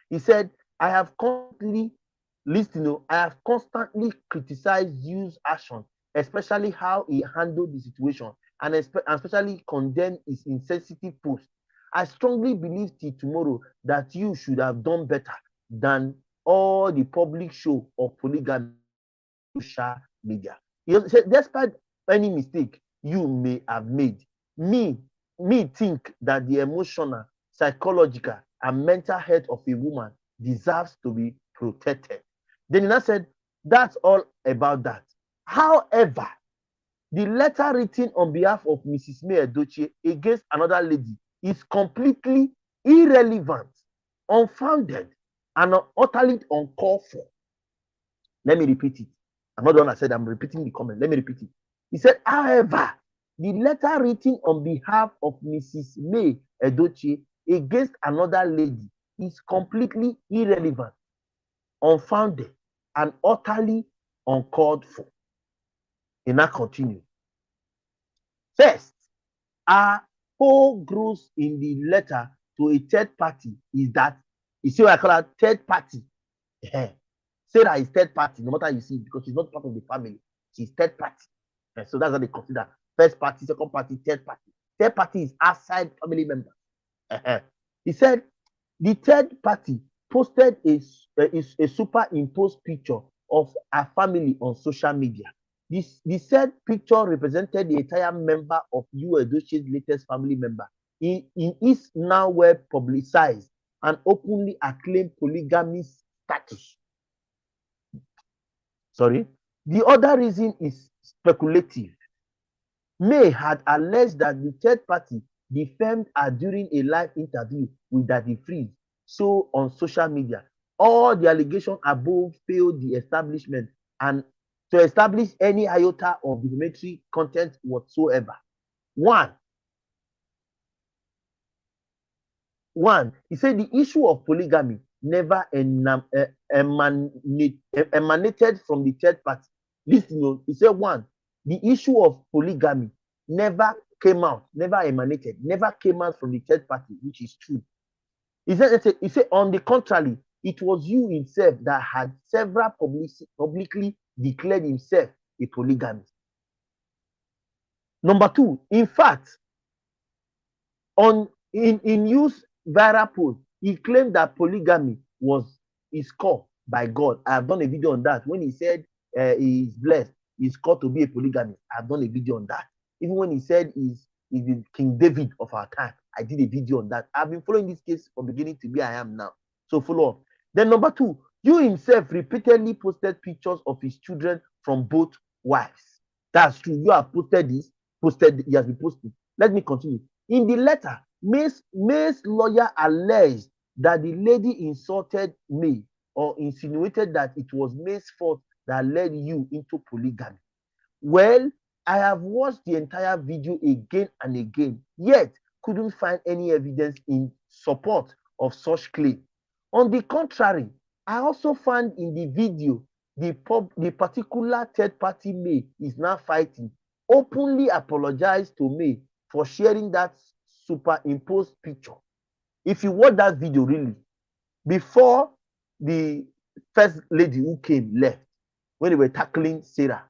He said, I have constantly criticized Yul's action, especially how he handled the situation, and especially condemned his insensitive post. I strongly believe till tomorrow that you should have done better than all the public show of polygamy on social media. He said, despite any mistake you may have made, me think that the emotional, psychological, and mental health of a woman deserves to be protected. Then he now said, that's all about that. However, the letter written on behalf of Mrs. May Edochie against another lady is completely irrelevant, unfounded, and utterly uncalled for. Let me repeat it. I'm not the one that said I'm repeating the comment. Let me repeat it. He said, however, the letter written on behalf of Mrs. May Edochie against another lady is completely irrelevant, unfounded, and utterly uncalled for. He now continues. First, our whole grows in the letter to a third party is that, you see what I call a third party? Sarah is third party, no matter you see, because she's not part of the family. She's third party. So that's what they consider. First party, second party, third party. Third party is outside family members. He said, the third party posted a superimposed picture of a family on social media. The said picture represented the entire member of Yul Edochie's latest family member. He is now well publicized and openly acclaimed polygamy status. Sorry. The other reason is speculative. May had alleged that the third party defamed her during a live interview with Daddy Freeze, so on social media. All the allegations above failed the establishment and to establish any iota of defamatory content whatsoever. One, he said the issue of polygamy never emanated from the third party. Listen, he said the issue of polygamy never came out, never emanated, never came out from the third party, which is true. He said, on the contrary, it was you himself that had several publicly declared himself a polygamist. Number two, in fact, in Yul's viral post, he claimed that polygamy was his call by God. I have done a video on that. When he said he is blessed, he's called to be a polygamist. I have done a video on that. Even when he said he's the King David of our time, I did a video on that. I've been following this case from beginning to where I am now. So follow up. Then number two, Yul himself repeatedly posted pictures of his children from both wives. That's true. You have posted this, he has been posting. Let me continue. In the letter, May's lawyer alleged that the lady insulted May or insinuated that it was May's fault that led you into polygamy. Well, I have watched the entire video again and again, yet couldn't find any evidence in support of such claim. On the contrary, I also found in the video the particular third party May is now fighting openly apologized to May for sharing that superimposed picture. If you watch that video really, before the first lady who came left, when they were tackling Sarah,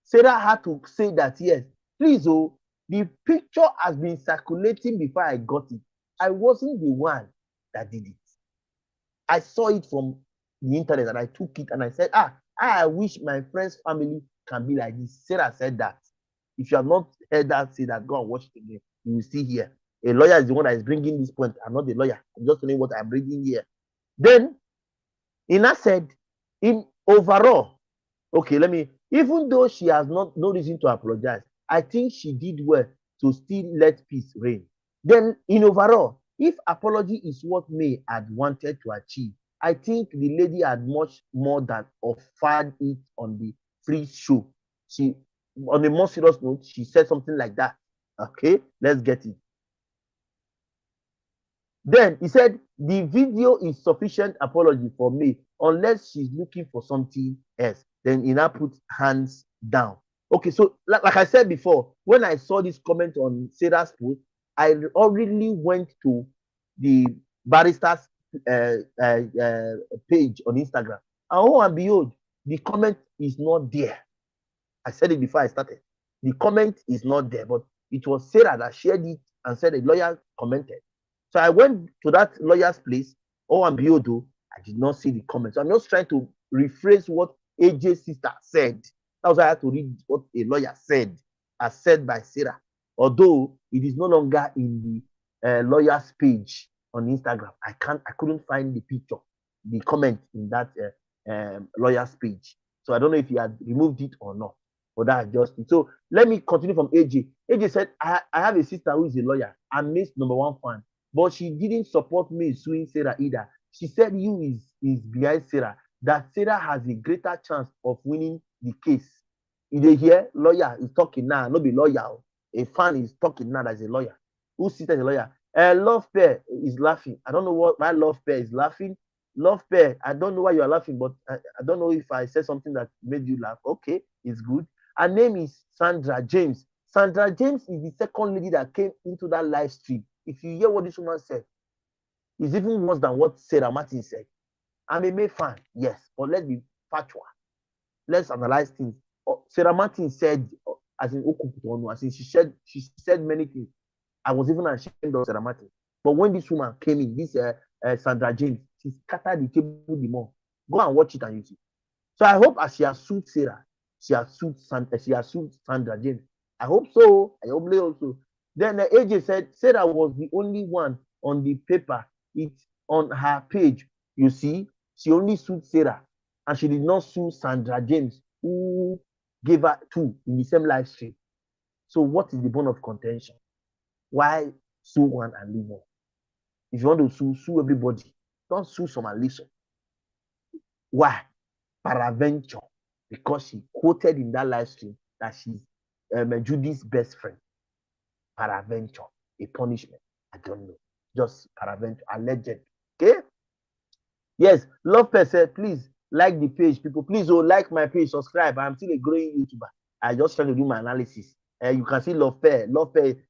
Sarah had to say that, yes, please, oh, the picture has been circulating before I got it. I wasn't the one that did it. I saw it from the internet and I took it and I said, I wish my friend's family can be like this. Sarah said that. If you have not heard that, say that, go and watch it again. You will see here. A lawyer is the one that is bringing this point. I'm not the lawyer. I'm just telling what I'm bringing here. Then Ina said, in overall, okay, even though she has no reason to apologize, I think she did well to still let peace reign. Then in overall, if apology is what May had wanted to achieve, I think the lady had much more than offered it on the free show. She, on a more serious note, she said something like that. Okay, let's get it. Then he said the video is sufficient apology for me unless she's looking for something else. Then Ina put hands down. Okay, so like I said before, when I saw this comment on Sarah's post, I already went to the barrister's page on Instagram. And oh and behold, the comment is not there. I said it before I started. The comment is not there, but it was Sarah that shared it and said a lawyer commented. So I went to that lawyer's place. Oh, and behold, I did not see the comments. So I'm just trying to rephrase what AJ's sister said. That was why I had to read what a lawyer said, as said by Sarah. Although it is no longer in the lawyer's page on Instagram. I couldn't find the picture, the comment in that lawyer's page. So I don't know if he had removed it or not. But that adjustment. So let me continue from AJ. AJ said, I have a sister who is a lawyer. I'm May's #1 fan. But she didn't support me suing Sarah either. She said you is behind Sarah, that Sarah has a greater chance of winning the case. You dey hear? Lawyer is talking now, not be lawyer. A fan is talking now as a lawyer. Who sits as a lawyer? Love Pair is laughing. I don't know why Love Pair is laughing. Love Pair, I don't know why you are laughing, but I don't know if I said something that made you laugh. Okay, it's good. Her name is Sandra James. Sandra James is the second lady that came into that live stream. If you hear what this woman said, it's even worse than what Sarah Martin said. I'm a May fan, yes, but let's be factual. Let's analyze things. Sarah Martin said, as in Okuputono, as in she said many things. I was even ashamed of Sarah Martin. But when this woman came in, this Sandra James, she scattered the table the more. Go and watch it and you see. So I hope as she has sued Sarah, she has sued Sandra James. I hope so. I hope also. Then AJ said Sarah was the only one on the paper. It's on her page. You see, she only sued Sarah, and she did not sue Sandra James, who gave her 2 in the same live stream. So what is the bone of contention? Why sue one and leave one? If you want to sue everybody. Don't sue some and leave some. Why? Paraventure, because she quoted in that live stream that she's Judy's best friend. Paraventure, a punishment. I don't know. Just paraventure, alleged. Okay? Yes, Love person, please like the page, people. Please like my page, subscribe. I'm still a growing YouTuber. I just trying to do my analysis. You can see Love Pair.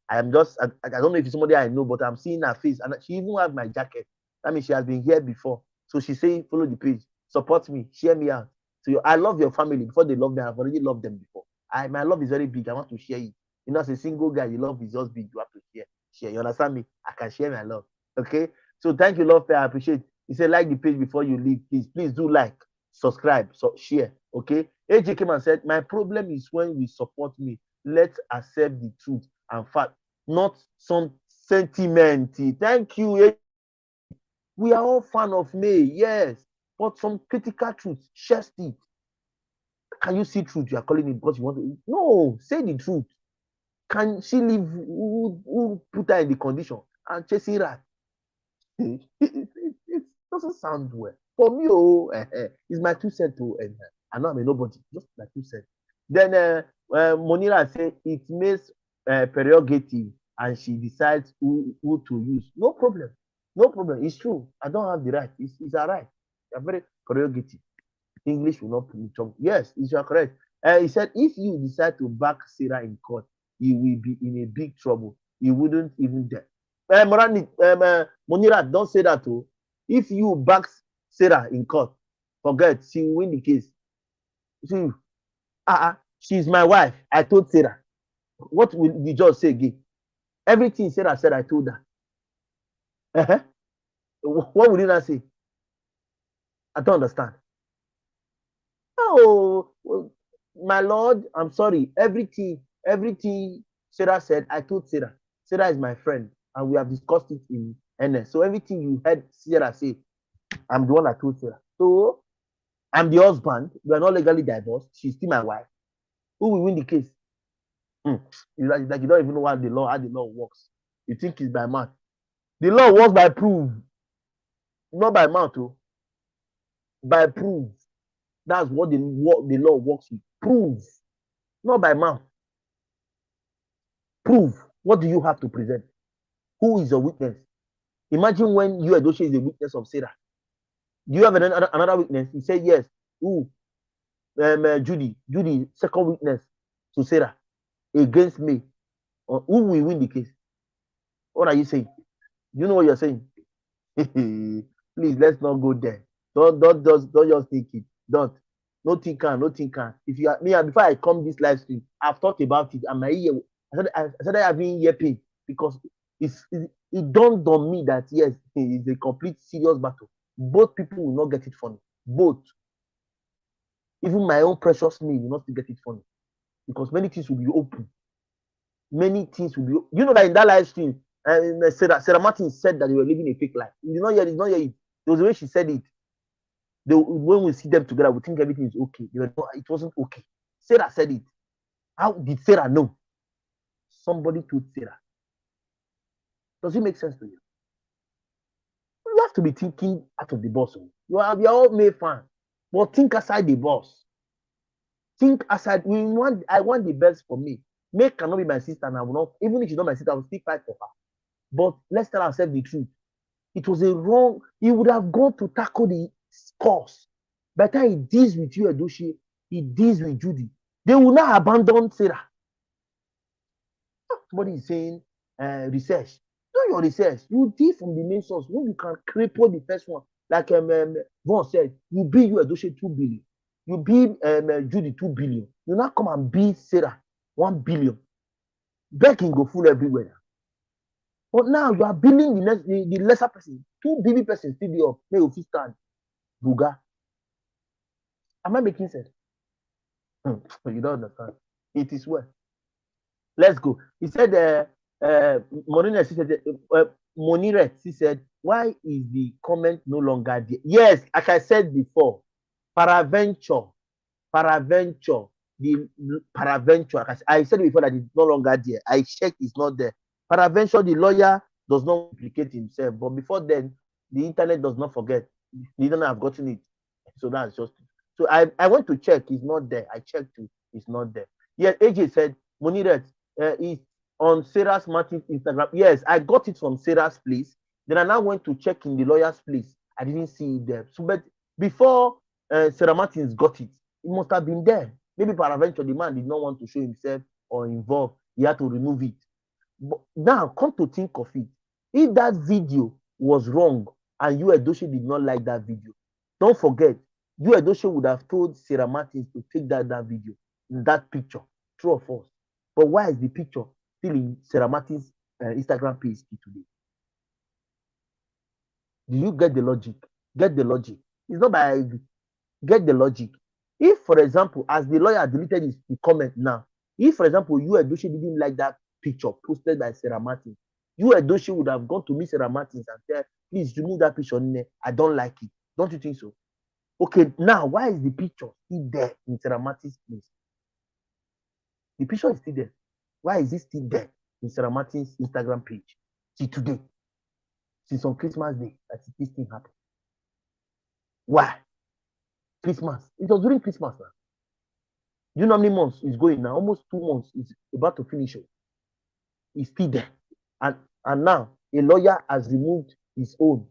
I am just, I don't know if it's somebody I know, but I'm seeing her face. And she even have my jacket. That means she has been here before. So she's saying, follow the page, support me, share me out. So I love your family. Before they love me, I've already loved them before. My love is very big. I want to share it. You know, as a single guy, your love is just big. You have to share. You understand me? I can share my love. Okay? So thank you, Love Pair. I appreciate it. He said, like the page before you leave, please. Please do like, subscribe, share. Okay? AJ came and said, my problem is when we support me, let's accept the truth and fact, not some sentiment. Thank you, AJ. We are all fans of May, yes, but some critical truth, share it. Can you see truth? You are calling it because you want to. No, say the truth. Can she live? Who put her in the condition and chasing rat? It doesn't sound well. For me, it's my 2 cents. I know I'm a nobody, just my 2 cents. Then Monira said it makes prerogative and she decides who to use. No problem. No problem. It's true. I don't have the right. It's a right. They're very prerogative. English will not put trouble. Yes, you are correct. He said if you decide to back Sarah in court, you will be in a big trouble. You wouldn't even dare. Monira, don't say that too. If you back Sarah in court, forget, she will win the case. See, she's my wife. I told Sarah. What will the judge say again? Everything Sarah said, I told her. Uh-huh. What would he not say? I don't understand. Oh, my lord, I'm sorry. Everything Sarah said, I told Sarah. Sarah is my friend, and we have discussed it in NS. So everything you heard Sarah say, I'm the one that told Sarah. So I'm the husband. We are not legally divorced. She's still my wife. Who will win the case? Like you don't even know how the law works. You think it's by mouth. The law works by proof, not by mouth. Oh. By proof. That's what the law works with. Proof, not by mouth. Proof. What do you have to present? Who is a witness? Imagine when Yul Edochie is the witness of Sarah. Do you have another witness? He said yes. Who? Judy, second witness to Sarah against me. Who will win the case? What are you saying? You know what you're saying? Please, let's not go there. Don't just think it. Don't. No thinker. If you are me, before I come this live stream, I've thought about it. And my ear, I started having ear pain because it dawned on me that yes, it's a complete serious battle. Both people will not get it funny. Both. Even my own precious me will not still get it funny because many things will be open. Many things will be. You know that in that live stream, Sarah Martin said that they were living a fake life. You did not hear it. It was the way she said it. When we see them together, we think everything is okay. It wasn't okay. Sarah said it. How did Sarah know? Somebody told Sarah. Does it make sense to you? You have to be thinking out of the box. We are all made fun, but think outside the box. Think aside. I want the best for me. May cannot be my sister, and I will not. Even if she's not my sister, I will still fight for her. But let's tell ourselves the truth. It was a wrong. He would have gone to tackle the cause. By the time he deals with Yul Edochie, he deals with Judy. They will not abandon Sarah. Somebody is saying research. Do your research. You deal from the main source. When you can cripple the first one, like Von said, you beat Yul Edochie 2 billion. You beat Judy 2 billion. You now come and beat Sarah 1 billion. Begging go full everywhere. But now you are billing the lesser person. 2 billion persons still be up. They will stand. Buga. Am I making sense? You don't understand. It is well. Let's go. He said, Monire, she said, why is the comment no longer there? Yes, as I said before, paraventure, the paraventure. I said before that it's no longer there. I checked, it's not there. Paraventure, the lawyer does not implicate himself, but before then, the internet does not forget. The internet have gotten it. So that's just it. So I went to check, it's not there. I checked too, it's not there. Yes, AJ said, Moniret is on Sarah Martin's Instagram. Yes, I got it from Sarah's place. Then I now went to check in the lawyer's place. I didn't see it there. So, but before Sarah Martin's got it, it must have been there. Maybe paraventure, the man did not want to show himself or involved. He had to remove it. But now, come to think of it, if that video was wrong and Yul Edochie did not like that video, don't forget, Yul Edochie would have told Sarah Martins to take that video, that picture, true or false. But why is the picture still in Sarah Martins' Instagram page today? Do you get the logic? Get the logic. It's not by get the logic. If, for example, as the lawyer deleted his comment now, if, for example, Yul Edochie didn't like that picture posted by Sarah Martins, Yul Edochie would have gone to meet Sarah Martins and said, please remove that picture in there. I don't like it. Don't you think so? Okay, now why is the picture still there in Sarah Martins' place? The picture is still there. Why is it still there in Sarah Martins' Instagram page till today? Since on Christmas Day that this thing happened. Why? Christmas. It was during Christmas now. Do you know how many months is going now? Almost 2 months. It's about to finish it. It's still there. And now a lawyer has removed his own.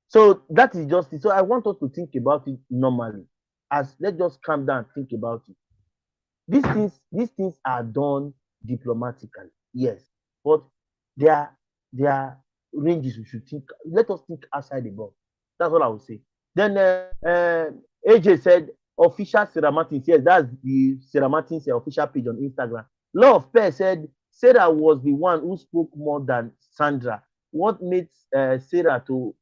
So that is just it. So I want us to think about it normally. As let's just calm down and think about it. These things are done diplomatically, yes, but there are ranges we should think. Let us think outside the box. That's what I would say. Then AJ said official Sarah Martins. Yes, that's the Sarah Martins official page on Instagram. Law of Pair said Sarah was the one who spoke more than Sandra. What made Sarah to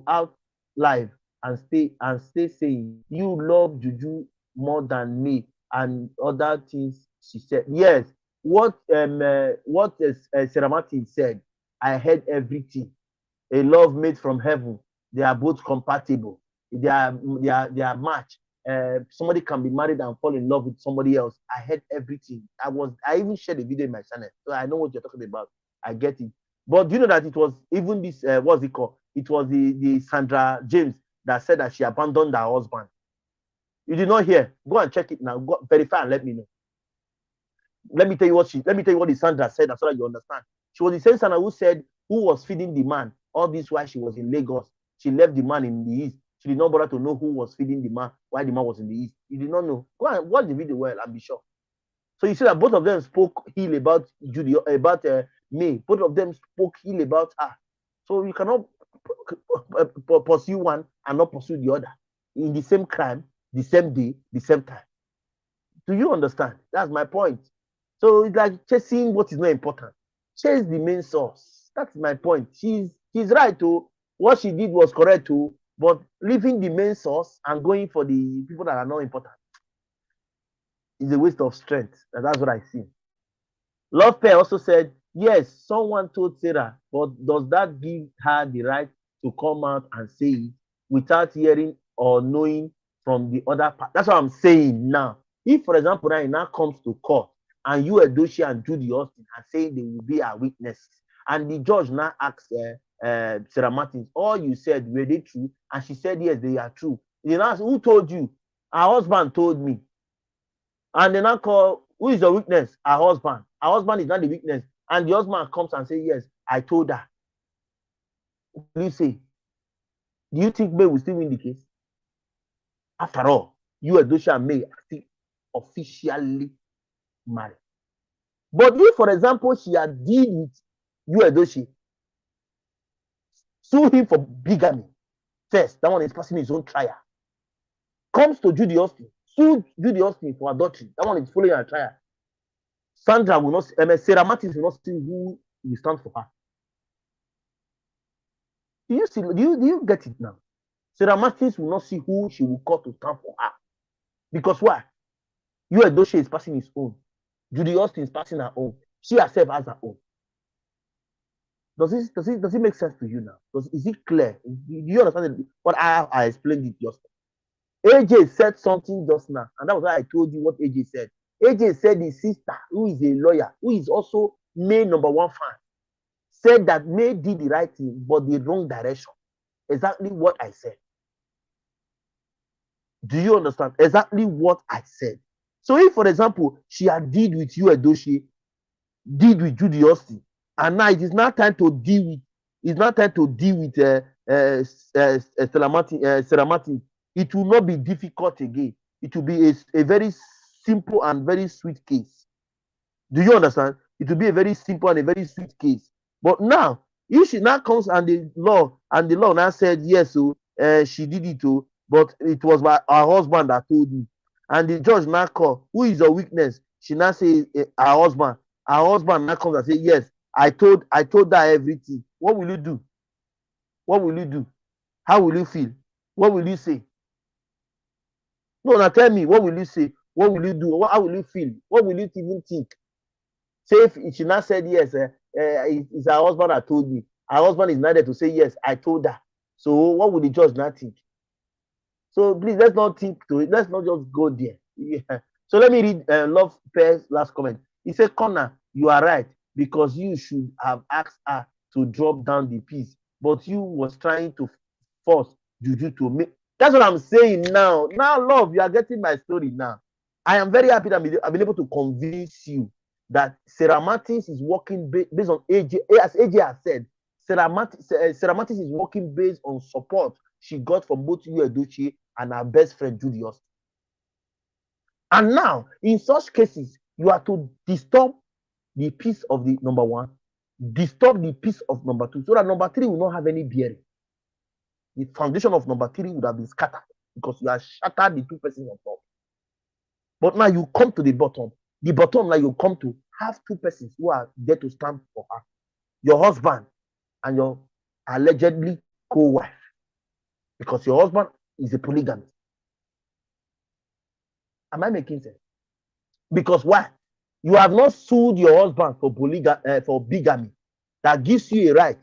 out live and stay saying you love Juju more than me and other things she said. Yes, what Sarah Martin said, I heard everything. A love made from heaven. They are both compatible. They are match. Somebody can be married and fall in love with somebody else. I heard everything. I even shared a video in my channel, so I know what you're talking about. I get it. But do you know that it was even this what's it called? It was the Sandra James that said that she abandoned her husband. You did not hear. Go and check it now. Go verify and let me know. Let me tell you what the Sandra said so that you understand. She was the same Sandra who said who was feeding the man. All this while she was in Lagos. She left the man in the east. She did not bother to know who was feeding the man while the man was in the east. You did not know. Go and watch the video well and be sure. So you see that both of them spoke ill about Judy, about May. Both of them spoke ill about her. So you cannot pursue one and not pursue the other in the same crime, the same day, the same time. Do you understand? That's my point. So it's like chasing what is not important. Chase the main source. That's my point. She's right too. What she did was correct too, but leaving the main source and going for the people that are not important is a waste of strength. And that's what I see. Love Pair also said, yes, someone told Sarah, but does that give her the right to come out and say it without hearing or knowing from the other part? That's what I'm saying now. If, for example, now it now comes to court and Yul Edochie and Judy Austin are saying they will be our witnesses, and the judge now asks Sarah Martins, all you said, were they true? And she said, yes, they are true. He now asked, who told you? Her husband told me. And they now call, who is the witness? Her husband. Her husband is not the witness. And the husband comes and says, yes, I told her. What do you say? Do you think May will still win the case? After all, Yul Edochie and May are still officially married. But if, for example, she had deal with Yul Edochie, sue him for bigamy first, that one is passing his own trial. Comes to Judy Austin, sue Judy Austin for adultery, that one is following her trial. Sandra will not, Sarah Martins will not see who will stand for her. Do you get it now? Sarah Martins will not see who she will call to stand for her. Because why? Yul Edochie is passing his own. Judy Austin is passing her own. She herself has her own. Does it make sense to you now? Is it clear? Do you understand what I explained it just now? AJ said something just now, and that was why I told you what AJ said. AJ said his sister, who is a lawyer, who is also May #1 fan, said that May did the right thing, but the wrong direction. Exactly what I said. Do you understand? Exactly what I said. So if, for example, she had dealt with Yul Edochie, deal with Judy Austin, and now it is now time to deal with Sarah Martin. It will not be difficult again. It will be a very simple and very sweet case. Do you understand? It will be a very simple and a very sweet case. But now, if she now comes and the law now said yes, so she did it too, but it was by her husband that told me. And the judge now call, who is your witness? She now say her husband. Her husband now comes and say, yes, I told her everything. What will you do? What will you do? How will you feel? What will you say? No, now tell me, what will you say? What will you do? How will you feel? What will you even think? Say if she now said yes, it's her husband that told me. Her husband is not there to say yes, I told her. So what will the judge not think? So please, let's not think to it. Let's not just go there. Yeah. So let me read Love Pair's last comment. He said, Connor, you are right, because you should have asked her to drop down the piece, but you was trying to force Juju to make. That's what I'm saying now. Now, love, you are getting my story now. I am very happy that I've been able to convince you that Sarah Martins is working based on AJ, as AJ has said. Sarah Martins is working based on support she got from both Yul Edochie and her best friend Judy Austin. And now, in such cases, you are to disturb the peace of the number one, disturb the peace of number two, so that number three will not have any bearing. The foundation of number three would have been scattered because you have shattered the two persons on top. But now you come to the bottom. The bottom now you come to have two persons who are there to stand for her. Your husband and your allegedly co-wife. Because your husband is a polygamist. Am I making sense? Because why? You have not sued your husband for bigamy that gives you a right,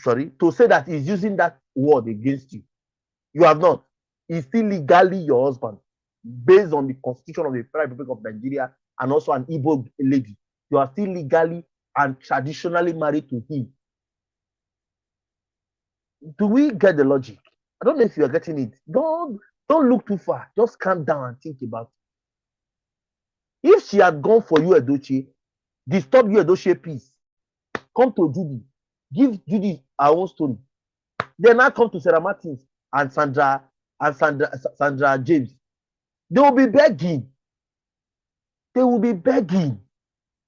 to say that he's using that word against you. You have not. He's still legally your husband based on the Constitution of the Federal Republic of Nigeria and also an Igbo lady. You are still legally and traditionally married to him. Do we get the logic? I don't know if you are getting it. Don't look too far. Just calm down and think about it. If she had gone for Yul Edochie, disturb Yul Edochie peace, come to Judy, give Judy her own story. Then now come to Sarah Martins and Sandra James. They will be begging. They will be begging.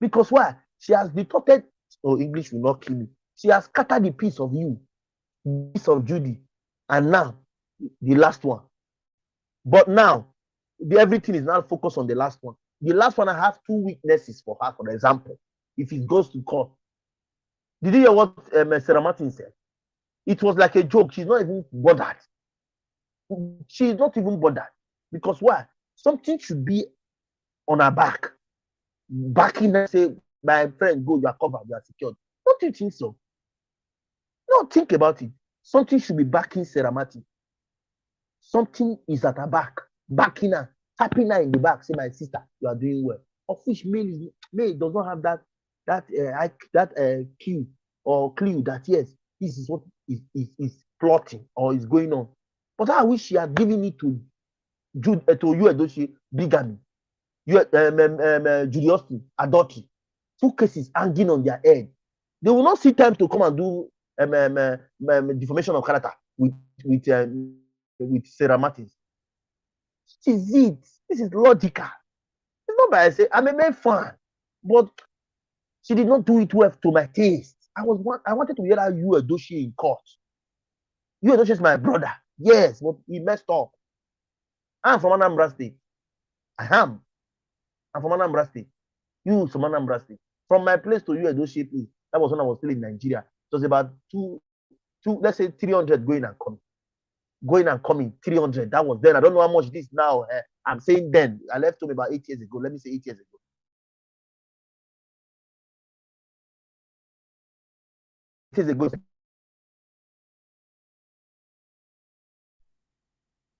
Because why? She has distorted, English will not kill me. She has scattered the piece of you, the piece of Judy, and now the last one. But now, everything is now focused on the last one. The last one, I have two witnesses for her, for example, if it goes to court. Did you hear what Sarah Martin said? It was like a joke. She's not even bothered. She's not even bothered. Because why? Something should be on her back. Backing her, say, my friend, go, you are covered, you are secured. Don't you think so? No, think about it. Something should be backing Sarah Martin. Something is at her back, backing her, tapping her in the back, say, my sister, you are doing well. Of which May does not have that cue or clue that yes, this is what is plotting or is going on. But I wish she had given it to Yul Edochie, bigamy, Judy Austin, adultery. Two cases hanging on their head. They will not see time to come and do defamation of character with Sarah Martins. This is it. This is logical. It's not by I say I'm a man fan, but she did not do it well to my taste. I wanted to hear how Yul Edochie in court. Yul Edochie is my brother. Yes, but he messed up. I'm from Anambra State. I'm from Anambra State. You from Anambra State. From my place to Yul Edochie place, that was when I was still in Nigeria. It was about let's say 300 going and coming. Going and coming, 300. That was then. I don't know how much this now. I'm saying then. I left home about 8 years ago. Let me say 8 years ago. 8 years ago.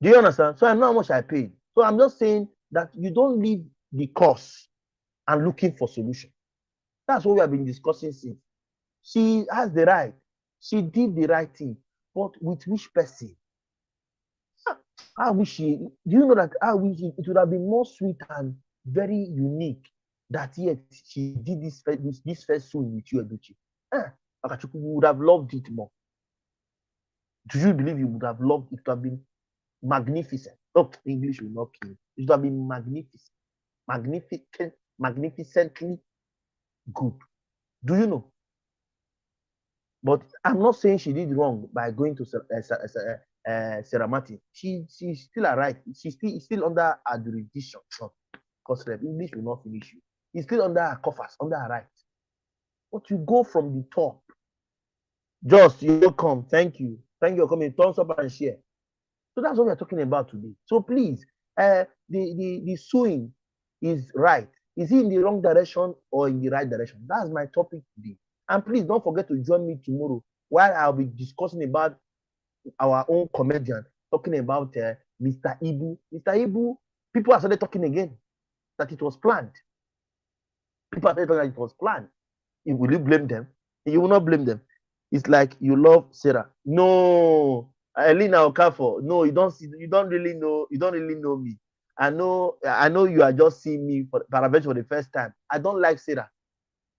Do you understand? So I know how much I paid. So I'm just saying that you don't leave the course and looking for solution. That's what we have been discussing since. She has the right. She did the right thing. But with which person? I wish do you know that I wish it would have been more sweet and very unique that yet she did this first soon with Yul Edochie. Akachukwu would have loved it more. Do you believe you would have loved it to have been magnificent? Oh, English will not kill. It would have been magnificent. Magnificently good. Do you know? But I'm not saying she did wrong by going to Sarah Martin. She's still alright. She's still under her jurisdiction. Because English will not finish you. He's still under her coffers, under her right. But you go from the top. Just you're welcome. Thank you. Thank you for coming. Thumbs up and share. So that's what we're talking about today. So please, the suing is right. Is he in the wrong direction or in the right direction? That's my topic today. And please don't forget to join me tomorrow while I'll be discussing about our own comedian, talking about Mr. Ibu. Mr. Ibu, people have started talking again that it was planned. People have started talking that it was planned. Will you blame them? You will not blame them. It's like you love Sarah. No, Elena Okafor. No, you don't really know me. I know you are just seeing me for the first time. I don't like Sarah.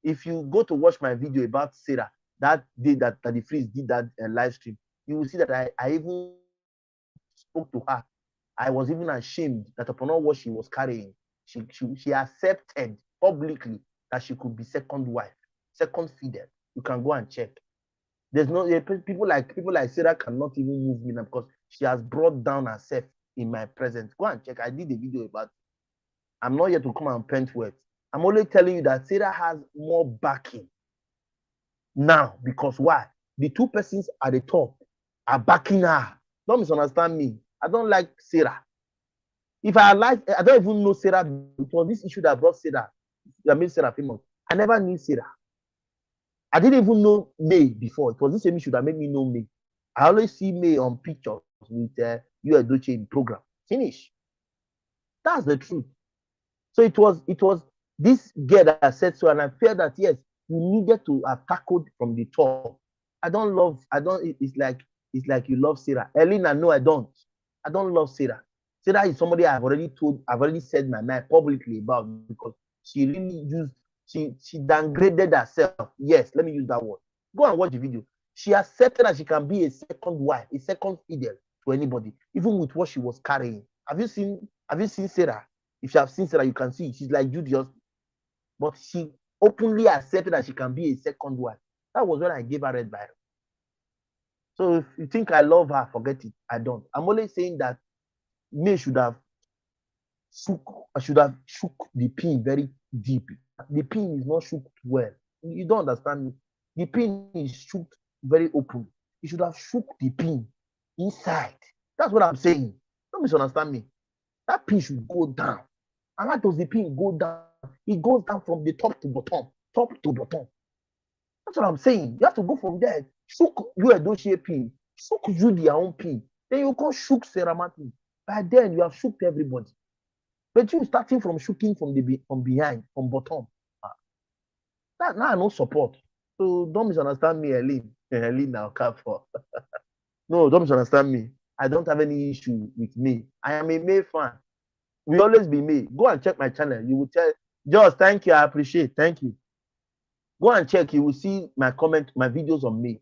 If you go to watch my video about Sarah, that day that the Freeze did that live stream, you will see that I even spoke to her. I was even ashamed that upon all what she was carrying, she accepted publicly that she could be second wife, second fiddle. You can go and check. There's no people like Sarah cannot even move me now because she has brought down herself in my presence. Go and check. I did a video about it. I'm not here to come and paint words. I'm only telling you that Sarah has more backing now because why? The two persons at the top are backing her. Don't misunderstand me. I don't like Sarah. If I don't even know Sarah. It was this issue that brought Sarah, that made Sarah famous. I never knew Sarah. I didn't even know May before. It was the same issue that made me know May. I always see May on pictures with Yul Edochie in program. Finish. That's the truth. So it was this girl that said so, and I felt that yes, you needed to have tackled from the top. It's like you love Sarah. Elena, no, I don't. I don't love Sarah. Sarah is somebody I've already said my mind publicly about because she downgraded herself. Yes, let me use that word. Go and watch the video. She accepted that she can be a second wife, a second fiddle to anybody, even with what she was carrying. Have you seen Sarah? If you have seen Sarah, you can see she's like Judas. But she openly accepted that she can be a second wife. That was when I gave her red Bible. So if you think I love her, forget it. I don't. I'm only saying that May should have shook the pin very deep. The pin is not shook well. You don't understand me. The pin is shook very open. You should have shook the pin inside. That's what I'm saying. Don't misunderstand me. That pin should go down. And how does the pin go down? It goes down from the top to bottom. Top to bottom. That's what I'm saying. You have to go from there. Shook Yul Edochie pin. Shook you their own pin. Then you can't shook Sarah Martin. By then you have shooked everybody. But you starting from shooking from behind, from bottom. Now I no support. So don't misunderstand me, Eileen. Eileen now for. No, don't misunderstand me. I don't have any issue with me. I am a May fan. We always be May. Go and check my channel. You will tell. Just thank you. I appreciate. Thank you. Go and check. You will see my videos on May.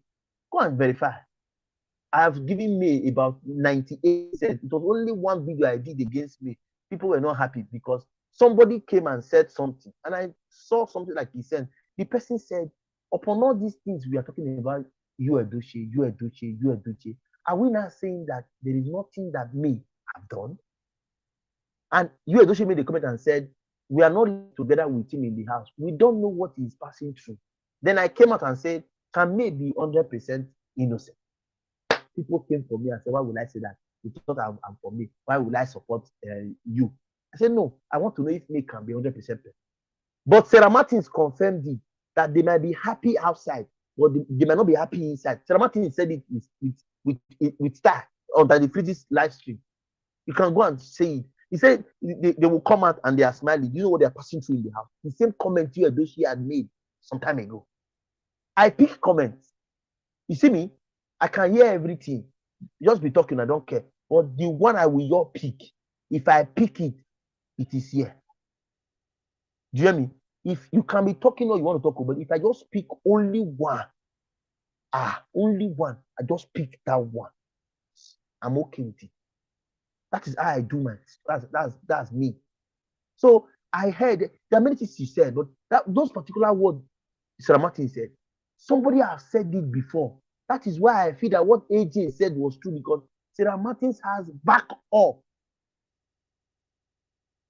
Go and verify. I have given May about 98 cents. It was only one video I did against me. People were not happy because somebody came and said something. And I saw something like he said. The person said, upon all these things we are talking about, Yul Edochie, are we now saying that there is nothing that May have done? And Yul Edochie made a comment and said, we are not together with him in the house. We don't know what he's passing through. Then I came out and said, can May be 100% innocent? People came for me and said, why would I say that? You thought I'm for me. Why would I support you? I said, no, I want to know if May can be 100%. But Sarah Martins confirmed it, that they might be happy outside, but they might not be happy inside. Sarah Martins said it with Star on the Freeze's live stream. You can go and say it. He said they will come out and they are smiling. You know what they are passing through in the house. The same comment Yul Edochie had made some time ago. I pick comments. You see me? I can hear everything. Just be talking, I don't care. But the one I will your pick, if I pick it, it is here. Do you hear me? If you can be talking or you want to talk about, if I just pick only one, I just pick that one, I'm okay with it. That is how I do my. That's me. So I heard there are many things she said, but those particular words Sarah Martin said, somebody has said it before. That is why I feel that what AJ said was true, because Sarah Martins has back up.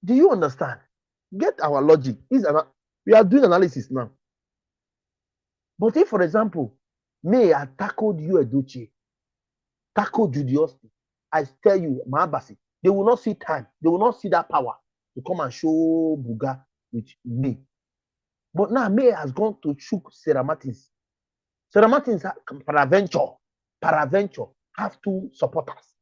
Do you understand? Get our logic. We are doing analysis now. But if, for example, May had tackled Yul Edochie, tackled Judy Austin, I tell you, Mahabasi, they will not see time. They will not see that power to come and show Buga with May. But now May has gone to choke Sarah Martins. Sarah Martins, paraventure, have two supporters.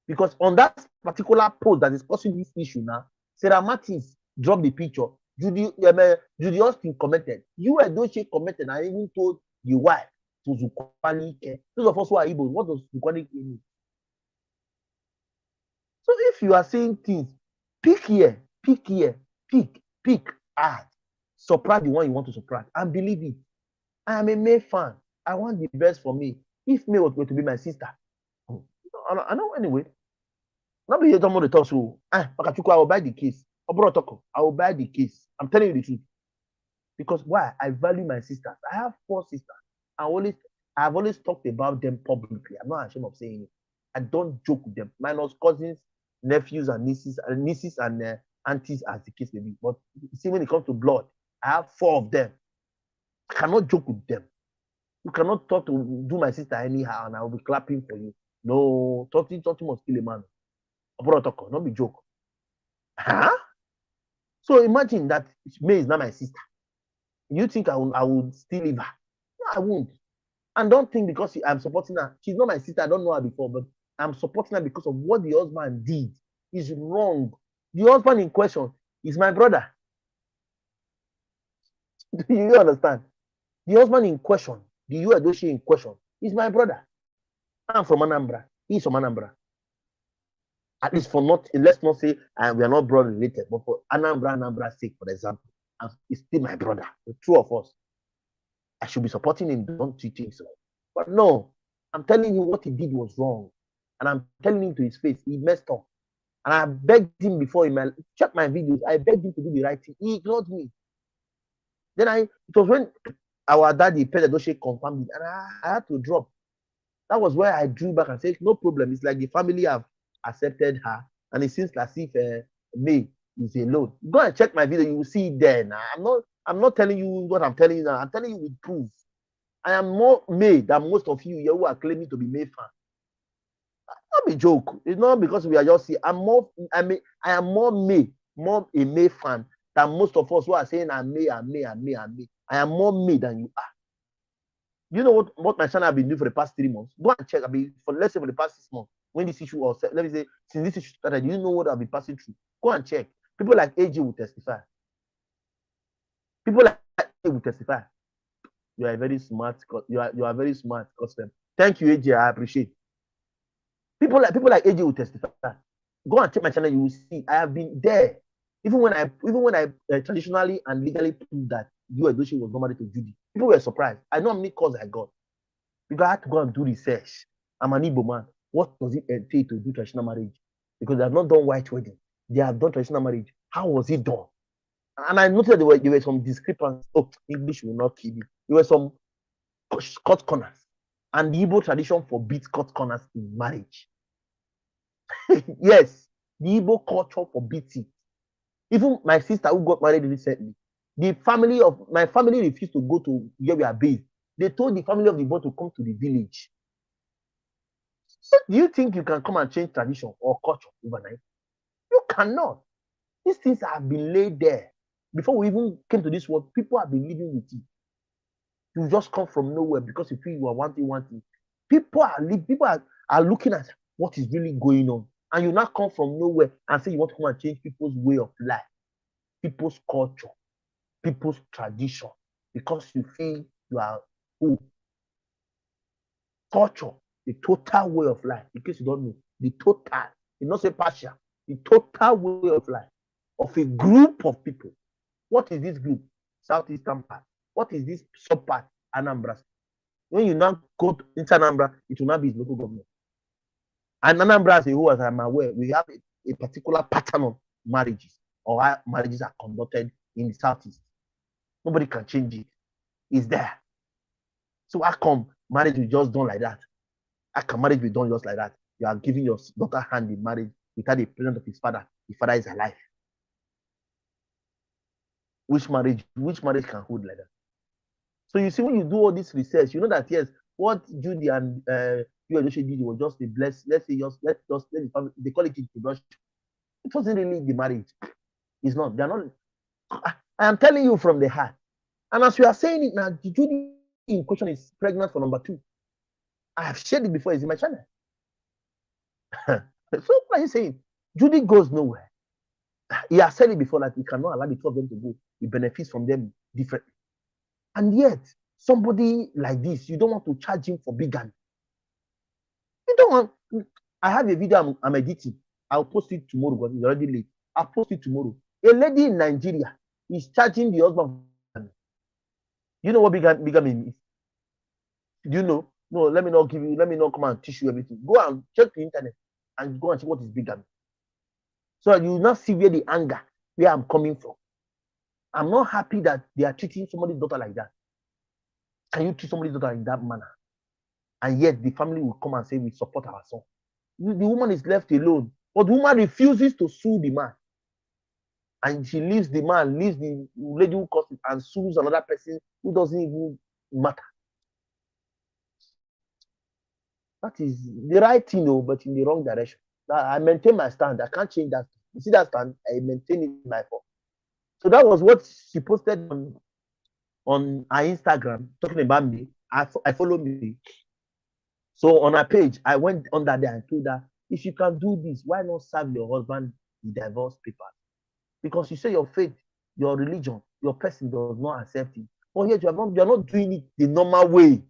Because on that particular post that is causing this issue now, Sarah Martins dropped the picture. Judy Austin commented. Yul Edochie commented and even told the wife to Zukwanike. Those of us who are Igbo, what does Zukwanike mean? So if you are saying things, pick here, pick hard. Surprise the one you want to surprise and believe it. I am a May fan. I want the best for me. If May was going to be my sister, I know anyway. Not be here talking about the talk. So, I will buy the case. I will buy the case. I'm telling you the truth. Because why? I value my sisters. I have 4 sisters. I've always talked about them publicly. I'm not ashamed of saying it. I don't joke with them. Minus cousins, nephews, and nieces and aunties, as the case may be. But see, when it comes to blood, I have 4 of them. I cannot joke with them. You cannot talk to do my sister anyhow, and I will be clapping for you. No, talking must kill a man. Not be joke. Huh? So imagine that May is not my sister. You think I would still leave her? No, I won't. And don't think because I'm supporting her. She's not my sister. I don't know her before, but I'm supporting her because of what the husband did. Is wrong. The husband in question is my brother. Do you understand? The husband in question, the Yul Edochie in question, is my brother. I'm from Anambra. He's from Anambra. At least let's not say we are not brother related, but for Anambra's sake, for example, he's still my brother. The 2 of us. I should be supporting him. Don't you think so? But no, I'm telling you what he did was wrong. And I'm telling him to his face, he messed up. And I begged him before he check my videos. I begged him to do the right thing. He ignored me. Then it was when our daddy, Pedro Edochie, confirmed it, and I had to drop. That was where I drew back and said, no problem. It's like the family have accepted her, and it seems as if May is alone. Go and check my video, you will see it there. Now, I'm not telling you what I'm telling you now. I'm telling you with proof. I am more May than most of you here who are claiming to be May fan. Not a joke. It's not because we are just here. I am more May, more a May fan than most of us who are saying I'm May. I am more May than you are. You know what my channel have been doing for the past 3 months? Go and check. Let's say for the past 6 months, when this issue was, let me say, since this issue started, you know what I've been passing through. Go and check. People like AJ will testify. People like AJ will testify. You are very smart. You are very smart, custom. Thank you, AJ. I appreciate. People like AJ will testify. Go and check my channel. You will see I have been there. Even when I traditionally and legally proved that Yul Edochie was not married to Judy, people were surprised. I know how many calls I got because I had to go and do research. I'm an Igbo man. What does it entail to do traditional marriage? Because they have not done white wedding. They have done traditional marriage. How was it done? And I noticed there were some discrepancies. Oh, English will not kill you. There were some cut corners. And the Igbo tradition forbids cut corners in marriage. Yes, the Igbo culture forbids it. Even my sister who got married recently, my family refused to go to where we are based. They told the family of the boy to come to the village. So do you think you can come and change tradition or culture overnight? You cannot. These things have been laid there. Before we even came to this world, people have been living with it. You just come from nowhere because you feel you are wanting. People are looking at what is really going on. And you now come from nowhere and say you want to come and change people's way of life, people's culture, people's tradition, because you feel you are who? Culture, the total way of life. In case you don't know, the total, you not say partial, the total way of life of a group of people. What is this group? Southeastern part. What is this sub part? Anambra. When you now go into Anambra, it will not be local government. And Anambra, as a whole, as I'm aware, we have a particular pattern of marriages, or how marriages are conducted in the Southeast. Nobody can change it. It's there. So how come marriage will just done like that? How can marriage be done just like that? You are giving your daughter hand in marriage without the presence of his father. The father is alive. Which marriage can hold like that? So you see, when you do all this research, you know that yes, what Judy and Yul Edochie did was just the bless. Let's say let the family, they call it introduction. It wasn't really the marriage. It's not. They're not. I am telling you from the heart. And as you are saying it now, Judy in question is pregnant for number 2. I have shared it before. It's in my channel. So what are you saying? Judy goes nowhere. He has said it before that he cannot allow the two of them to go. He benefits from them differently. And yet, somebody like this, you don't want to charge him for bigamy. You don't want. I have a video I'm editing. I'll post it tomorrow because it's already late. I'll post it tomorrow. A lady in Nigeria is charging the husband. You know what bigamy means? Do you know? No, let me not come and teach you everything. Go and check the internet and go and see what is bigamy. So you will not see where the anger, where I'm coming from. I'm not happy that they are treating somebody's daughter like that. Can you treat somebody's daughter in that manner? And yet the family will come and say, we support our son. The woman is left alone. But the woman refuses to sue the man. And she leaves the man, leaves the lady who caused it, and sues another person who doesn't even matter. That is the right thing, but in the wrong direction. I maintain my stand. I can't change that. You see that stand? I maintain it in my phone. So that was what she posted on her Instagram, talking about me. I follow me. So on her page, I went under there and told her, if you can do this, why not serve your husband the divorce papers? Because you say your faith, your religion, your person does not accept it. But yet you are not doing it the normal way.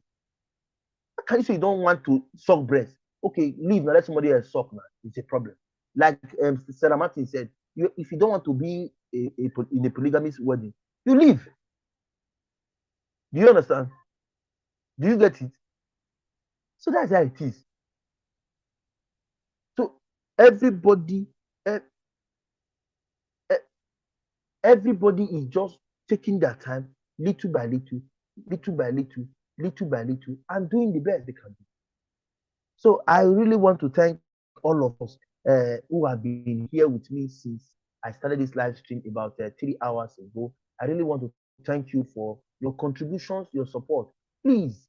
Can you say you don't want to suck breast? Okay, leave now, let somebody else suck now. It's a problem. Like Sarah Martin said, if you don't want to be in a polygamous wedding, you leave. Do you understand? Do you get it? So that's how it is. So everybody is just taking their time, little by little, and doing the best they can do. So I really want to thank all of us who have been here with me since I started this live stream about 3 hours ago. I really want to thank you for your contributions, your support. Please,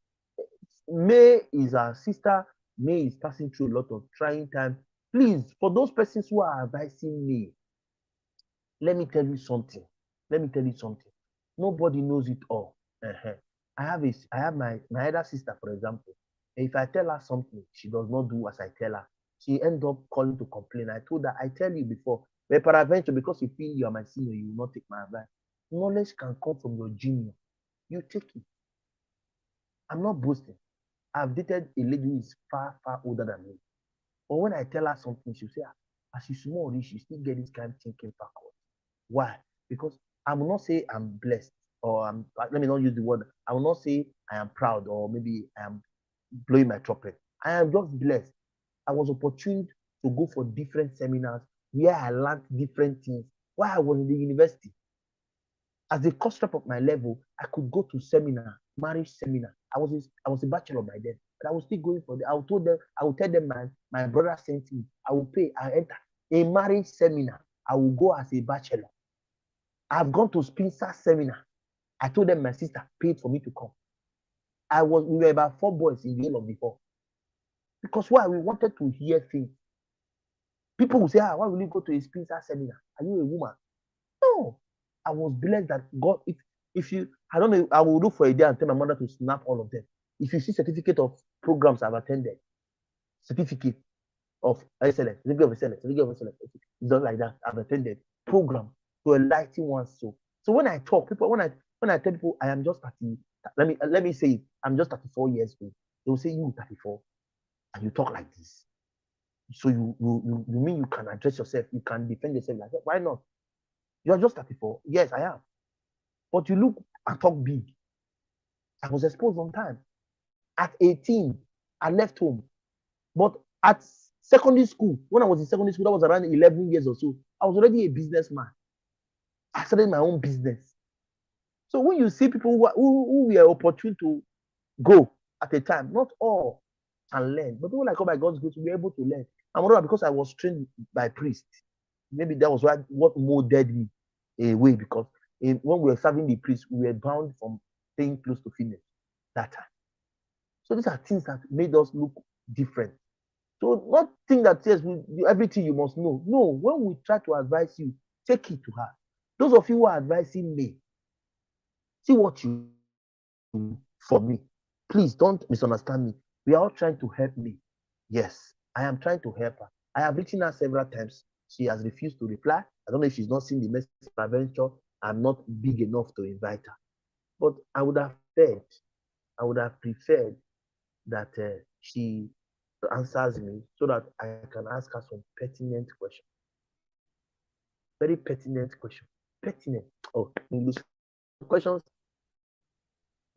May is our sister. May is passing through a lot of trying time. Please, for those persons who are advising me, let me tell you something. Nobody knows it all. I have my elder sister, for example. If I tell her something, she does not do as I tell her. She ends up calling to complain. I told her, I tell you before, but peradventure, because you feel you are my senior, you will not take my advice. Knowledge can come from your junior. You take it. I'm not boasting. I've dated a lady who is far, far older than me. But when I tell her something, she'll say, as she's small, she still get this kind of thinking backward. Why? Because I will not say I'm blessed, or let me not use the word. I will not say I am proud, or maybe I am blowing my trumpet. I am just blessed. I was opportune to go for different seminars where I learned different things. While I was in the university, as a course rep of my level, I could go to seminar, marriage seminar. I was a bachelor by then, but I was still going for the. I will tell them my brother sent me. I will pay. I enter a marriage seminar. I will go as a bachelor. I've gone to Spencer seminar. I told them my sister paid for me to come. We were about 4 boys in the end of the 4. Because why? We wanted to hear things. People will say, why will you go to a Spencer seminar? Are you a woman? No. I was blessed that God, if you, I don't know, I will look for a day and tell my mother to snap all of them. If you see certificate of programs I've attended, certificate of excellence, it's not like that. I've attended program to enlighten one's soul. So when I talk, when I tell people I am just 30, let me say it, I'm just 34 years old. They will say, you 34 and you talk like this. So you mean you can address yourself, you can defend yourself like that? Why not? You're just 34. Yes, I am. But you look and talk big. I was exposed on time. At 18, I left home. But at secondary school, when I was in secondary school, that was around 11 years or so, I was already a businessman. I started my own business. So when you see people who were opportune to go at a time, not all. and learn. But when I come by God's grace, we were able to learn. And moreover, because I was trained by priests, maybe that was what molded me away. Because when we were serving the priest, we were bound from staying close to females that time. So these are things that made us look different. So not think that yes, everything you must know. No, when we try to advise you, take it to heart. Those of you who are advising me, see what you do for me. Please don't misunderstand me. We are all trying to help me. Yes, I am trying to help her. I have written her several times. She has refused to reply. I don't know if she's not seen the message. Adventure. I'm not big enough to invite her. But I would have preferred that she answers me so that I can ask her some pertinent questions. Very pertinent question. Pertinent. Oh, English questions.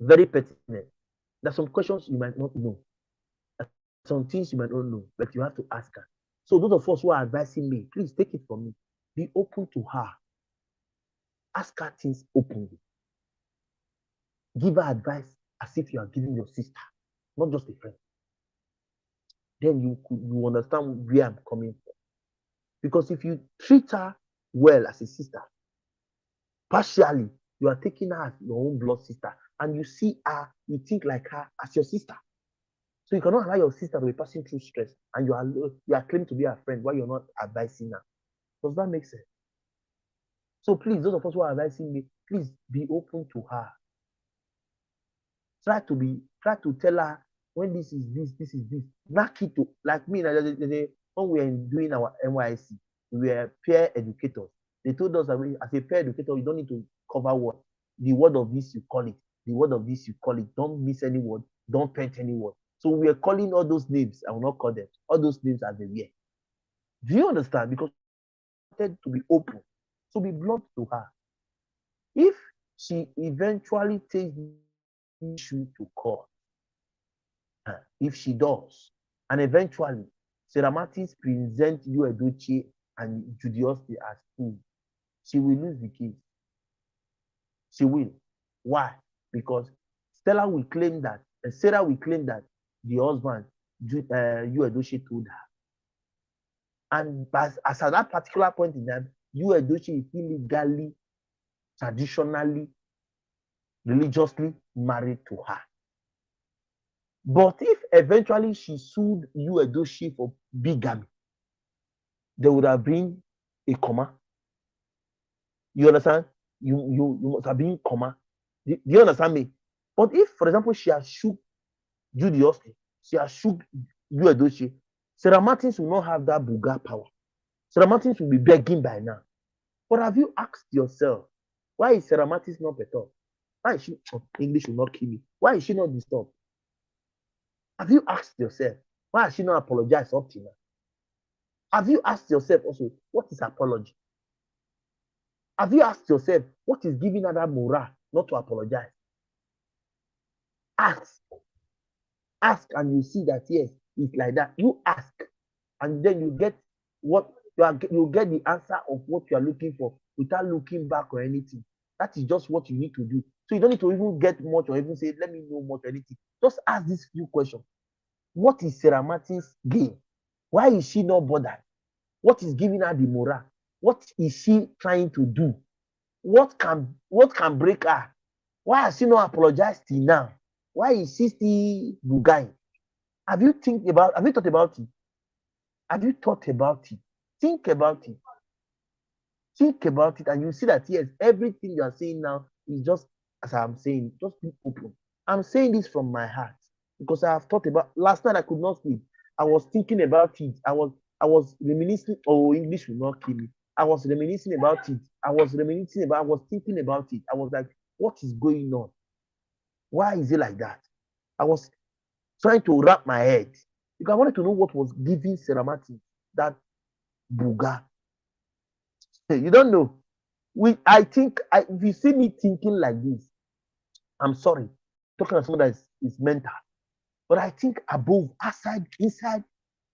Very pertinent. There's some questions you might not know. There's some things you might not know, but you have to ask her. So those of us who are advising me, please take it from me. Be open to her. Ask her things openly. Give her advice as if you are giving your sister, not just a friend. Then you understand where I'm coming from. Because if you treat her well as a sister, partially, you are taking her as your own blood sister, and you see her, you think like her as your sister. So you cannot allow your sister to be passing through stress, and you are claiming to be a friend while you're not advising her. Does that make sense? So please, those of us who are advising me, please be open to her. Try to tell her when this is this. Knack it to, like me, when we are doing our NYC, we were peer educators. They told us that as a peer educator, you don't need to cover what? The word of this, you call it. The word of this, you call it. Don't miss any word. Don't paint any word. So we are calling all those names. I will not call them. All those names as they were. Do you understand? Because we wanted to be open. So be blunt to her. If she eventually takes the issue to court, if she does, and eventually Sarah Martins present Yul Edochie and Yul Edochie as proof, she will lose the case. She will. Why? Because Sarah will claim that the husband, Yul Edochie, told her. And as at that particular point in time, Yul Edochie is illegally, traditionally, religiously married to her. But if eventually she sued Yul Edochie for bigamy, there would have been a comma. You understand? You must have been comma. Do you understand me? But if, for example, she has shook Yul Edochie, she has shook Yul Edochie, Sarah Martins will not have that booga power. Sarah Martins will be begging by now. But have you asked yourself, why is Sarah Martins not better? Why is she, English will not kill me. Why is she not disturbed? Have you asked yourself, why has she not apologized up to now? Have you asked yourself also, what is apology? Have you asked yourself, what is giving her that morale not to apologize? Ask. Ask, and you see that, yes, it's like that. You ask, and then you get what you get the answer of what you are looking for without looking back or anything. That is just what you need to do. So you don't need to even get much or even say, let me know much or anything. Just ask these few questions. What is Sarah Martins' gain? Why is she not bothered? What is giving her the morale? What is she trying to do? What can break her? Why has she not apologized till now? Why is she still bugaing? Have you thought about it? Have you thought about it? Think about it. Think about it, and you see that yes, everything you are saying now is just as I'm saying, just be open. I'm saying this from my heart because I have thought about. Last night I could not sleep. I was thinking about it. I was reminiscing. Oh, English will not kill me. I was reminiscing about it. I was thinking about it. I was like, what is going on? Why is it like that? I was trying to wrap my head because I wanted to know what was giving Sarah Martins that booga. You don't know. I think if you see me thinking like this, I'm sorry. Talking about someone that is mental. But I think above, outside, inside,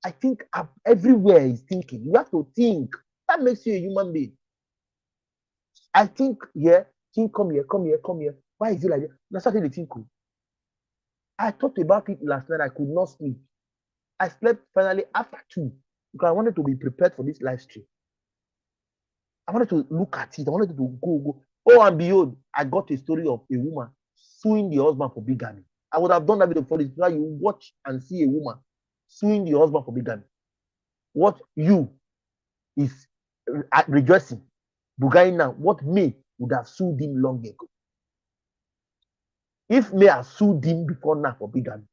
I think everywhere is thinking. You have to think. That makes you a human being. I think here, come here. Why is it like that? I started to think. I thought about it last night. I could not sleep. I slept finally after 2 because I wanted to be prepared for this live stream. I wanted to look at it. I wanted to go. Oh, and behold, I got a story of a woman suing the husband for bigamy. I would have done that video for this. Now you watch and see a woman suing the husband for bigamy. What you is rejoicing, Bugai now, what May would have sued him long ago. If May have sued him before now for bigamy,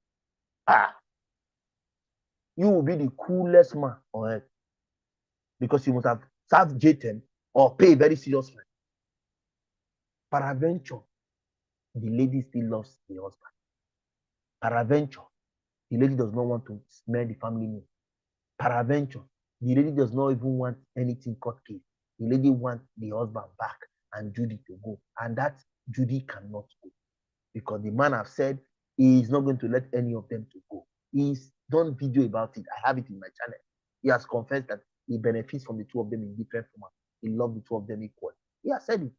you will be the coolest man on earth because you must have served J10 or pay a very serious fine. Peradventure, the lady still loves the husband. Peradventure, the lady does not want to smell the family name. Peradventure, the lady does not even want anything court case. The lady wants the husband back and Judy to go. And that Judy cannot go because the man have said he is not going to let any of them to go. He's done video about it. I have it in my channel. He has confessed that he benefits from the two of them in different formats. He loves the two of them equally. He has said it.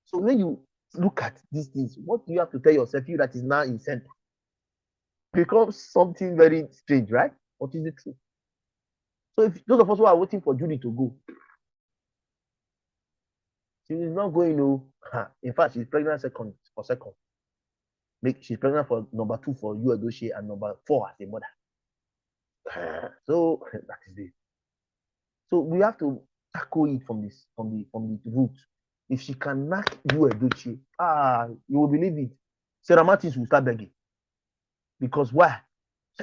So when you look at these things, what do you have to tell yourself? You that is now in center becomes something very strange, right? What is the truth? So if those of us who are waiting for Judy to go, she is not going to. In fact, she's pregnant second. She's pregnant for number 2 for Yul Edochie and number 4 as a mother. So that is it. So we have to tackle it from the root. If she can knock Yul Edochie, you will believe it. Sarah Martins will start begging. Because why?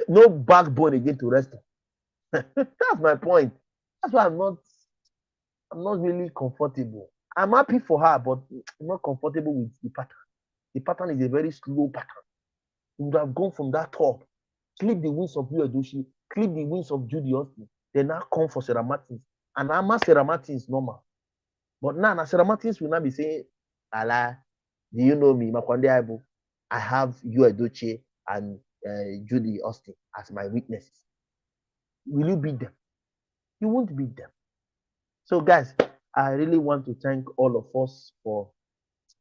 No backbone again to rest her. That's my point. That's why I'm not really comfortable. I'm happy for her, but I'm not comfortable with the pattern. The pattern is a very slow pattern. You would have gone from that top, clip the wings of Yul Edochie, clip the wings of Judy Austin, then now come for Sarah Martins. And I'm not Sarah Martins normal. But now Sarah Martins will not be saying, Allah, do you know me, Makwande Aibo? I have Yul Edochie and Judy Austin as my witnesses. Will you beat them? You won't beat them. So guys, I really want to thank all of us for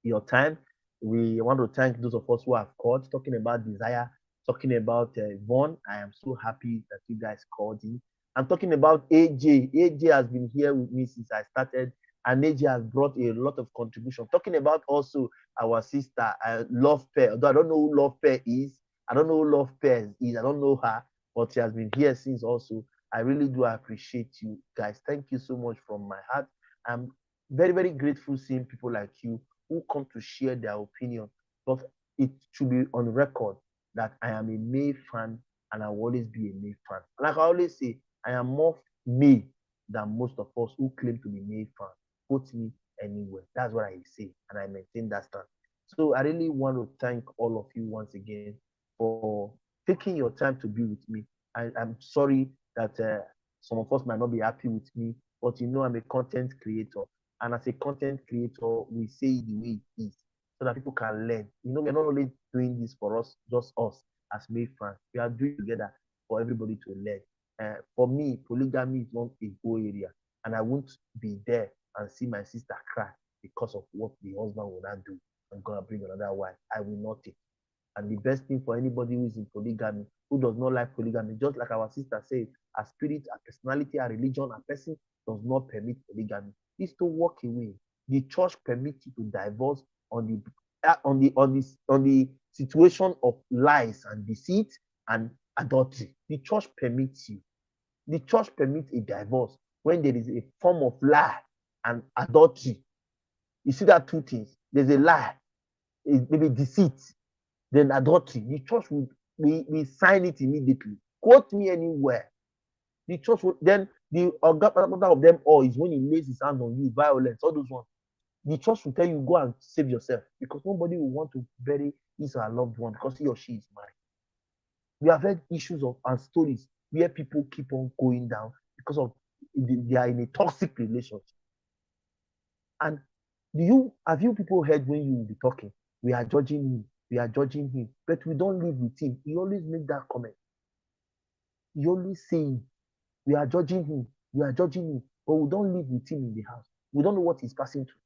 your time. We want to thank those of us who have called, talking about Desire, talking about Vaughn. I am so happy that you guys called in. I'm talking about AJ. AJ has been here with me since I started, and AJ has brought a lot of contribution. Talking about also our sister, Love Pair. Although I don't know who Love Pair is, I don't know who Love Pair is, I don't know her, but she has been here since also. I really do appreciate you guys. Thank you so much from my heart. I'm very, very grateful seeing people like you who come to share their opinion. But it should be on record that I am a May fan and I will always be a May fan. Like I always say, I am more May than most of us who claim to be May fan. Put me anywhere. That's what I say, and I maintain that stand. So I really want to thank all of you once again for taking your time to be with me. I'm sorry that some of us might not be happy with me, but you know I'm a content creator. And as a content creator, we say it the way it is so that people can learn. You know, we're not only doing this for us, just us as May fans. We are doing it together for everybody to learn. For me, polygamy is not a whole area, and I won't be there and see my sister cry because of what the husband will not do. I'm gonna bring another wife. I will not take. And the best thing for anybody who is in polygamy, who does not like polygamy, just like our sister said, a spirit, a personality, a religion, a person does not permit polygamy, is to walk away. The church permits you to divorce on the situation of lies and deceit and adultery. The church permits you. The church permits a divorce when there is a form of lie and adultery. You see that two things. There's a lie, maybe deceit, then adultery. The church will we sign it immediately. Quote me anywhere. The church will then the order of them all is when he lays his hand on you, violence, all those ones. The church will tell you go and save yourself because nobody will want to bury his or her loved one because he or she is married. We have heard issues of and stories where people keep on going down because of they are in a toxic relationship. And have you people heard when you will be talking? We are judging him, we are judging him, but we don't live with him. He always make that comment. He always saying, we are judging him, we are judging him, but we don't live with him in the house. We don't know what he's passing through.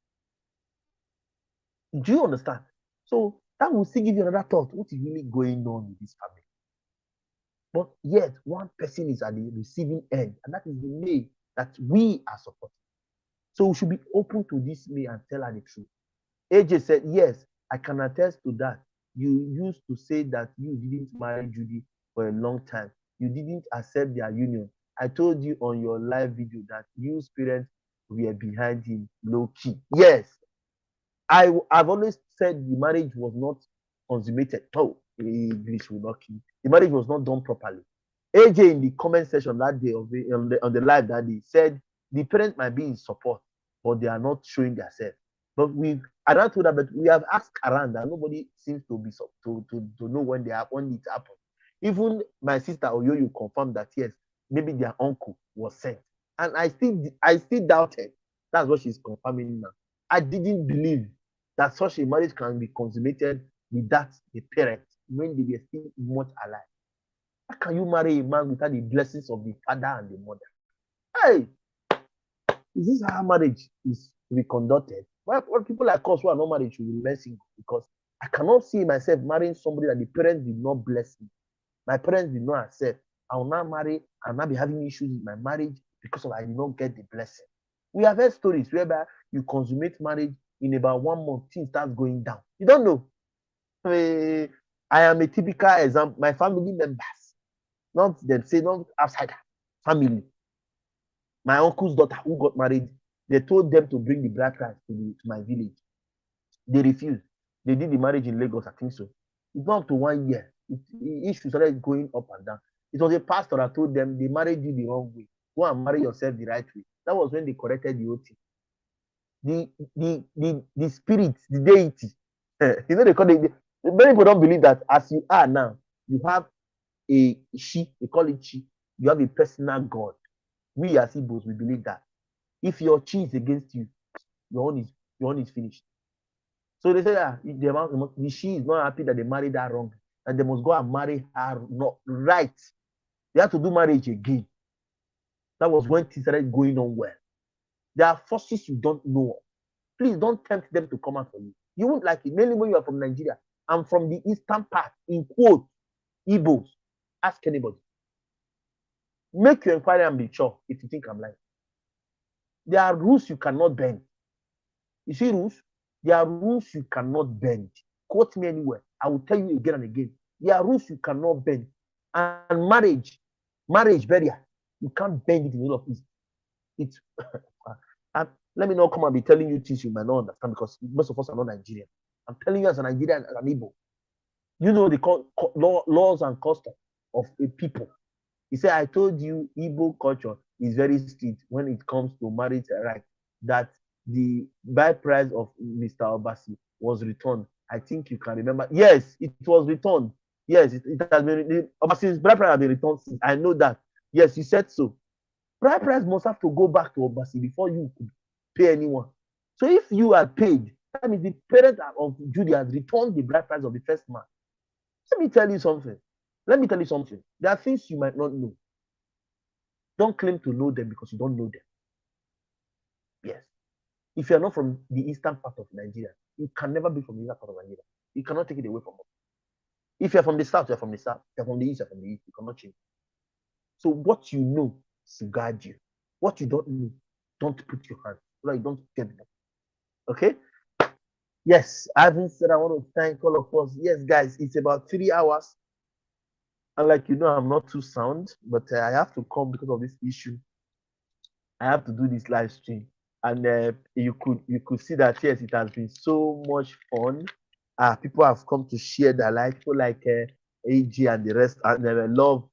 Do you understand? So that will still give you another thought. What is really going on in this family? But yet, one person is at the receiving end, and that is the male that we are supporting. So we should be open to this male and tell her the truth. AJ said, yes, I can attest to that. You used to say that you didn't marry Judy for a long time. You didn't accept their union. I told you on your live video that Yul's parents were behind him low key. Yes, I've always said the marriage was not consummated. Oh, English will not kill. The marriage was not done properly. AJ in the comment section that day on the live that day said the parents might be in support, but they are not showing themselves. But I don't know that, but we have asked around and nobody seems to be to know when it happened. Even my sister Oyoyo confirmed that yes, maybe their uncle was sent, and I still doubted. That's what she's confirming now. I didn't believe that such a marriage can be consummated without the parents when they were still much alive. How can you marry a man without the blessings of the father and the mother? Hey, is this how marriage is to be conducted? Well, people like us who are not married should be less single, because I cannot see myself marrying somebody that the parents did not bless me. My parents did not accept. I will not marry and not be having issues with my marriage because I did not get the blessing. We have heard stories whereby you consummate marriage in about 1 month, things start going down. You don't know. I am a typical example. My family members, not them, say not outsider, family. My uncle's daughter who got married, they told them to bring the bride price to my village. They refused. They did the marriage in Lagos, I think so. It's not up to 1 year. Issues started going up and down. It was a pastor that told them they married you the wrong way. Go and marry yourself the right way. That was when they corrected the OT. The spirit, the deity. You know, they call it. Many people don't believe that as you are now, you have a she, they call it she. You have a personal God. We as Igbos, we believe that if your chi is against you, your own is finished. So they say that the she is not happy that they married her wrong, and they must go and marry her not right. They have to do marriage again. That was when things started going on well. There are forces you don't know. Please don't tempt them to come out for you. You won't like it, mainly when you are from Nigeria. I'm from the eastern part, in quote, Igbos. Ask anybody. Make your inquiry and be sure if you think I'm lying. There are rules you cannot bend. You see rules? There are rules you cannot bend. Quote me anywhere. I will tell you again and again. There are rules you cannot bend. And marriage burial, you can't bend it in the middle of this. It's and let me not come and be telling you things you might not understand, because most of us are not Nigerian. I'm telling you as a Nigerian, as an Igbo. You know the laws and customs of a people. He said, I told you Igbo culture is very strict when it comes to marriage right. That the bride price of Mr. Obasi was returned. I think you can remember. Yes, it was returned. Yes, it has been. Obasi's bride price has been returned since. I know that. Yes, you said so. Bride price must have to go back to Obasi before you could pay anyone. So if you are paid, that means the parent of Judy has returned the bride price of the first man. Let me tell you something. There are things you might not know. Don't claim to know them because you don't know them. Yes. If you're not from the eastern part of Nigeria, you can never be from the eastern part of Nigeria. You cannot take it away from us. If you're from the south, you're from the south. If you're from the east, you're from the east. You cannot change. So what you know should guide you. What you don't know, don't put your hand so that you don't get them. Okay? Yes, having said, I want to thank all of us. Yes, guys, it's about 3 hours. And like you know, I'm not too sound, but I have to come because of this issue. I have to do this live stream, and you could see that yes, it has been so much fun. People have come to share their life. People like AG and the rest, and love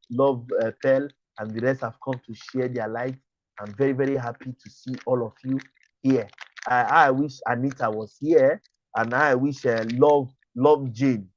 Pearl and the rest have come to share their life. I'm very very happy to see all of you here. I wish Anita was here, and I wish love Jane.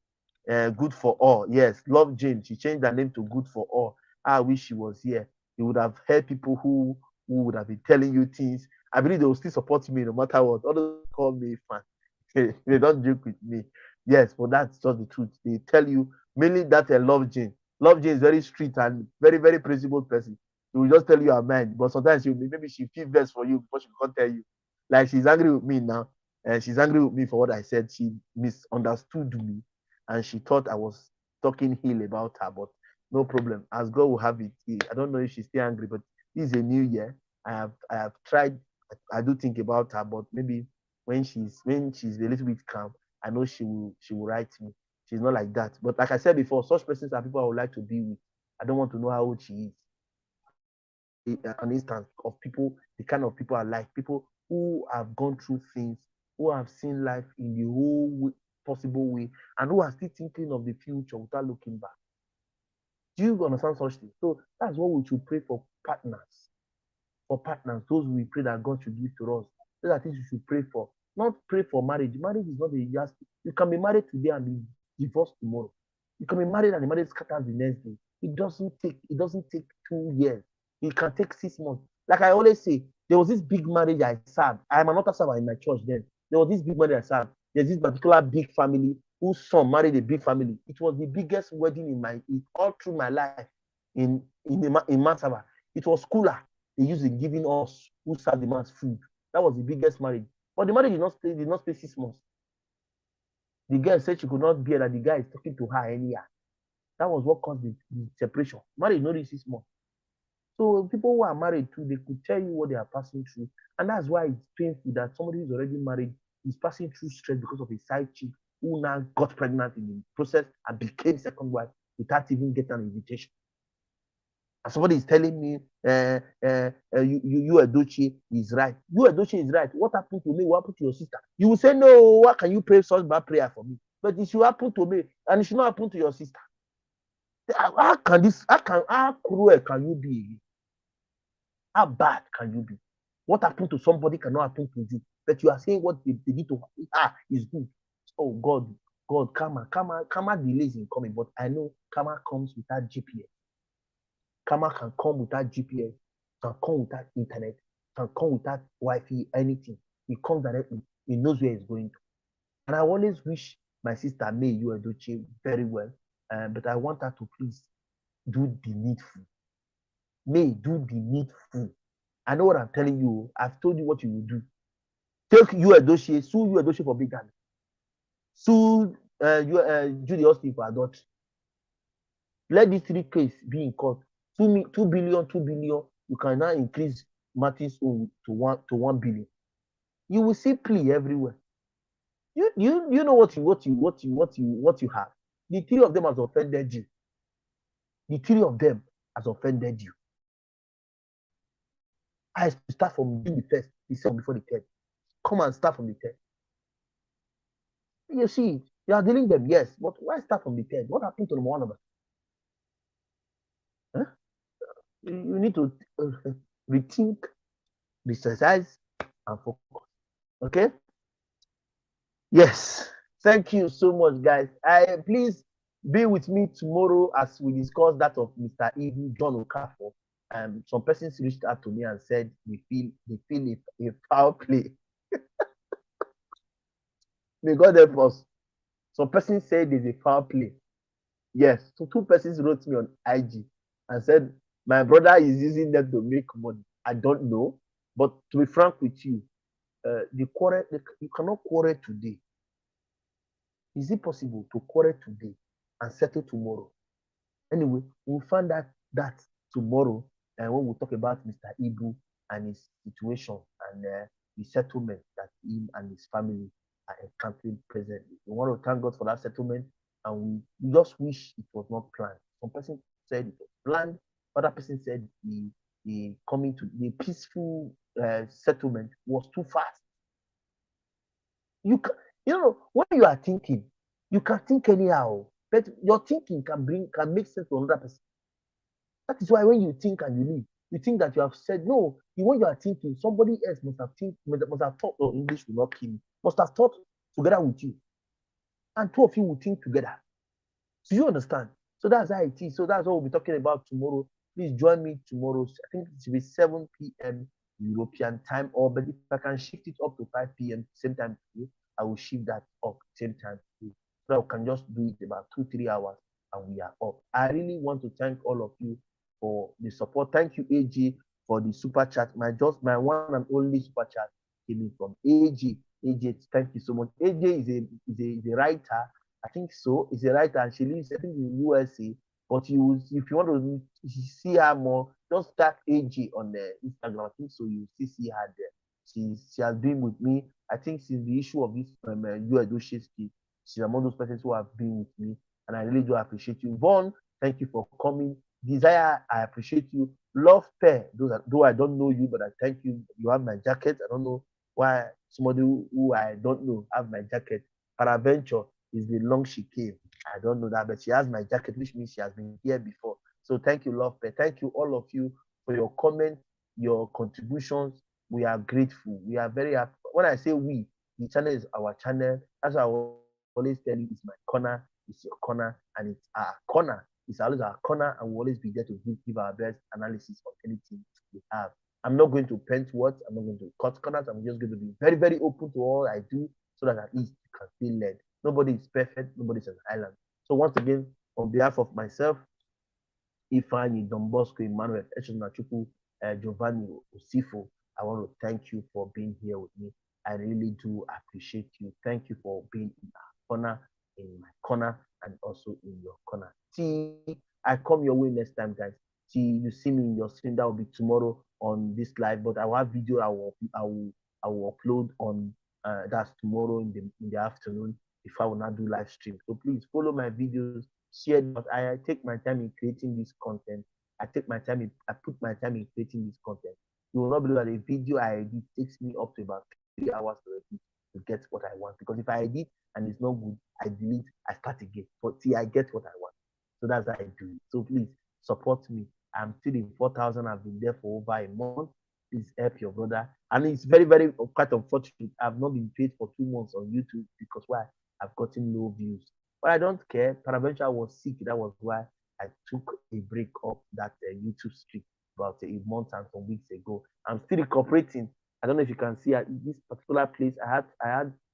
Good for all. Yes, love Jane. She changed her name to Good for All. I wish she was here. You would have heard people who would have been telling you things. I believe they will still support me no matter what. Others call me fan. They don't joke with me. Yes, but that's just the truth. They tell you mainly that love Jane. Love Jane is very street and very, very principled person. She will just tell you her mind, but sometimes maybe she feels best for you before she can't tell you. Like she's angry with me now, and she's angry with me for what I said. She misunderstood me, and she thought I was talking ill about her, but No problem. As God will have it. I don't know if she's still angry, but this is a new year. I have tried. I do think about her, but maybe when she's a little bit calm, I know she will write me. She's not like that. But like I said before, such persons are people I would like to be with. I don't want to know how old she is. An instance of people, the kind of people I like, people who have gone through things, who have seen life in the whole possible way, and who are still thinking of the future without looking back. Do you understand such things? So that's what we should pray for partners. For partners, those we pray that God should give to us. Those are things you should pray for. Not pray for marriage. Marriage is not a just. You can be married today and be divorced tomorrow. You can be married and the marriage scatters the next day. It doesn't take 2 years. It can take 6 months. Like I always say, there was this big marriage I served. I am an altar server in my church then. There was this big marriage I served. There's this particular big family whose son married a big family. It was the biggest wedding all through my life in Masaba. It was cooler. They used to giving us who served the man's food. That was the biggest marriage. But the marriage did not stay 6 months. The girl said she could not bear that the guy is talking to her anyhow. That was what caused the separation. Marriage not 6 months. So people who are married too, they could tell you what they are passing through. And that's why it's painful that somebody who's already married is passing through stress because of a side chick who now got pregnant in the process and became second wife without even getting an invitation. And somebody is telling me, you Edochie is right. You Edochie is right. What happened to me? What happened to your sister? You will say, no, why can you pray such bad prayer for me? But it should happen to me, and it should not happen to your sister. How cruel can you be? How bad can you be? What happened to somebody cannot happen to you. But you are saying what they did to is good. Oh God, karma delays in coming, but I know karma comes without GPS. Karma can come without GPS, can come without internet, can come without Wi-Fi, anything. It comes directly. It knows where it's going to. And I always wish my sister May Yul Edochie very well, but I want her to please do the needful. May do the needful. I know what I'm telling you. I've told you what you will do. Take Yul Edochie, sue Yul Edochie for bigamy. Sue Judy Austin for adultery. Let these 3 cases be in court. 2 billion. You can now increase Martin's own to 1 billion. You will see plea everywhere. You know what you have. The 3 of them has offended you. The 3 of them has offended you. I start from the first, the second before the third. Come and start from the third. You see, you are dealing them, yes, but why start from the third? What happened to number 1 of them? Huh? You need to rethink, re-strategize, and focus. Okay? Yes. Thank you so much, guys. Please be with me tomorrow as we discuss that of Mr. Ibu John Okafor. Some persons reached out to me and said they feel a foul play. May God help us. Some persons said there's a foul play. Yes. So 2 persons wrote me on IG and said my brother is using them to make money. I don't know, but to be frank with you, you cannot quarrel today. Is it possible to quarrel today and settle tomorrow? Anyway, we'll find out that tomorrow, and when we talk about Mr. Ibu and his situation and the settlement that him and his family are encountering presently. We want to thank God for that settlement, and we just wish it was not planned. Some person said it was planned, other person said the coming to the peaceful settlement was too fast. You know, when you are thinking, you can think anyhow, but your thinking can make sense to another person. That is why when you think and you leave, you think that you have said no. When you are thinking, somebody else must have thought. Oh, English will not kill me. Must have thought together with you, and 2 of you will think together. Do you understand? So that's how it is. So that's what we'll be talking about tomorrow. Please join me tomorrow. I think it will be 7 p.m. European time, but if I can shift it up to 5 p.m. same time today, I will shift that up same time today. So I can just do it about 2-3 hours and we are up. I really want to thank all of you for the support. Thank you, AJ, for the super chat. My one and only super chat came in from AJ. AJ, thank you so much. AJ is a writer. I think so. He's a writer and she lives, I think, in the USA. But if you want to see her more, just tag AJ on the Instagram. I think so. You see her there. She has been with me. I think since the issue of this Yul Edochie, she's among those persons who have been with me, and I really do appreciate you. Vaughn, thank you for coming. Desire, I appreciate you. Love Pair, though I don't know you, but I thank you. You have my jacket. I don't know why somebody who I don't know have my jacket. Paraventure is the long she came. I don't know that, but she has my jacket, which means she has been here before. So thank you, Love Pair. Thank you, all of you, for your comments, your contributions. We are grateful. We are very happy. When I say we, the channel is our channel. That's why I always tell you, it's my corner, it's your corner, and it's our corner. It's always our corner, and we'll always be there to give our best analysis of anything we have. I'm not going to paint words. I'm not going to cut corners. I'm just going to be very, very open to all I do, so that at least you can feel led. Nobody is perfect. Nobody's an island. So once again, on behalf of myself, Ifeanyi, Don Bosco, Emmanuel, Echinachuku, Giovanni, Osifo, I want to thank you for being here with me. I really do appreciate you. Thank you for being in our corner, in my corner, and also in your corner. See, I come your way next time, guys. See, you see me in your screen. That will be tomorrow on this live, but I will have video I will upload on that's tomorrow in the afternoon if I will not do live stream. So please follow my videos, share. I take my time in creating this content. I put my time in creating this content. You will not believe that a video I edit takes me up to about 3 hours to get what I want. Because if I edit and it's not good, I delete, I start again. But see, I get what I want. So that's how I do it. So please support me. I'm still in 4,000. I've been there for over a month. Please help your brother. And it's very, very quite unfortunate. I've not been paid for 2 months on YouTube because why? I've gotten low views. But I don't care. Paraventure was sick. That was why I took a break off that YouTube streak about a month and some weeks ago. I'm still recuperating. I don't know if you can see at this particular place.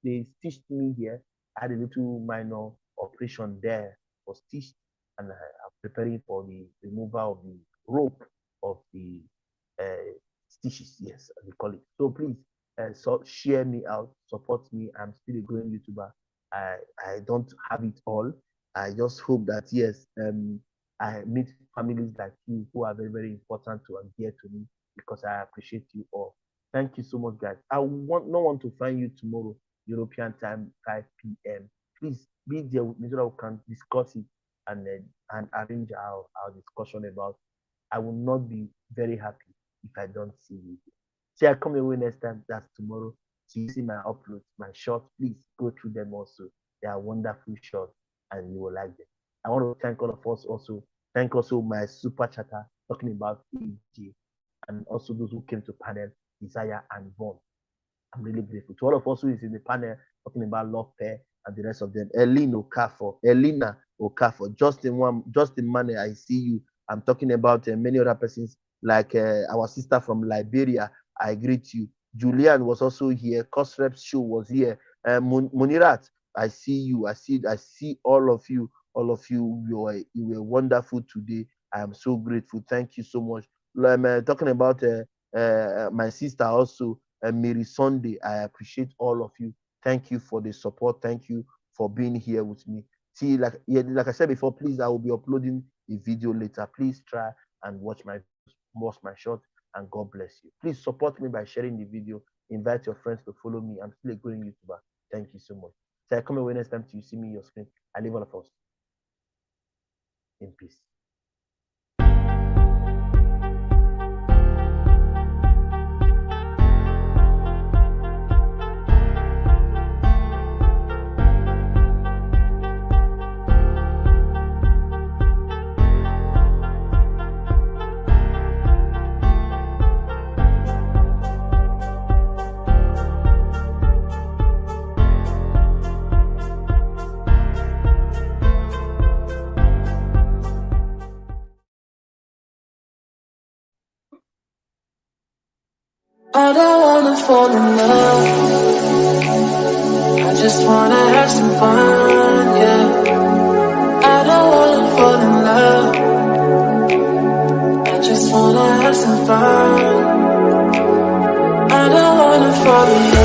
They stitched me here. I had a little minor operation there for stitched, and I'm preparing for the removal of the rope of the stitches. Yes, as we call it. So please, share me out, support me. I'm still a growing YouTuber. I don't have it all. I just hope that yes, I meet families like you who are very, very important to and dear to me, because I appreciate you all. Thank you so much, guys. I want to find you tomorrow, European time, 5 p.m. Please be there with me so that we can discuss it and arrange our discussion about. I will not be very happy if I don't see you. See, I come away next time. That's tomorrow. So you see my uploads, my shorts. Please go through them also. They are wonderful shorts, and you will like them. I want to thank all of us also. Thank also my super chatter talking about AJ, and also those who came to panel, Desire and Vaughn. I'm really grateful to all of us who is in the panel talking about Love Pair and the rest of them. Elena Okafor, Justin Mane, I see you. I'm talking about many other persons like our sister from Liberia. I greet you. Julian was also here. Cosrep's show was here. Munirat, I see you. I see all of you. All of you, you were wonderful today. I am so grateful. Thank you so much. I'm talking about my sister also, Mary Sunday. I appreciate all of you. Thank you for the support. Thank you for being here with me. See, like I said before, please, I will be uploading a video later. Please try and watch my short, and God bless you. Please support me by sharing the video. Invite your friends to follow me. I'm still a growing YouTuber. Thank you so much. So I come away next time till you see me on your screen. I leave all of us in peace. I don't wanna fall in love. I just wanna have some fun, yeah. I don't wanna fall in love. I just wanna have some fun. I don't wanna fall in love.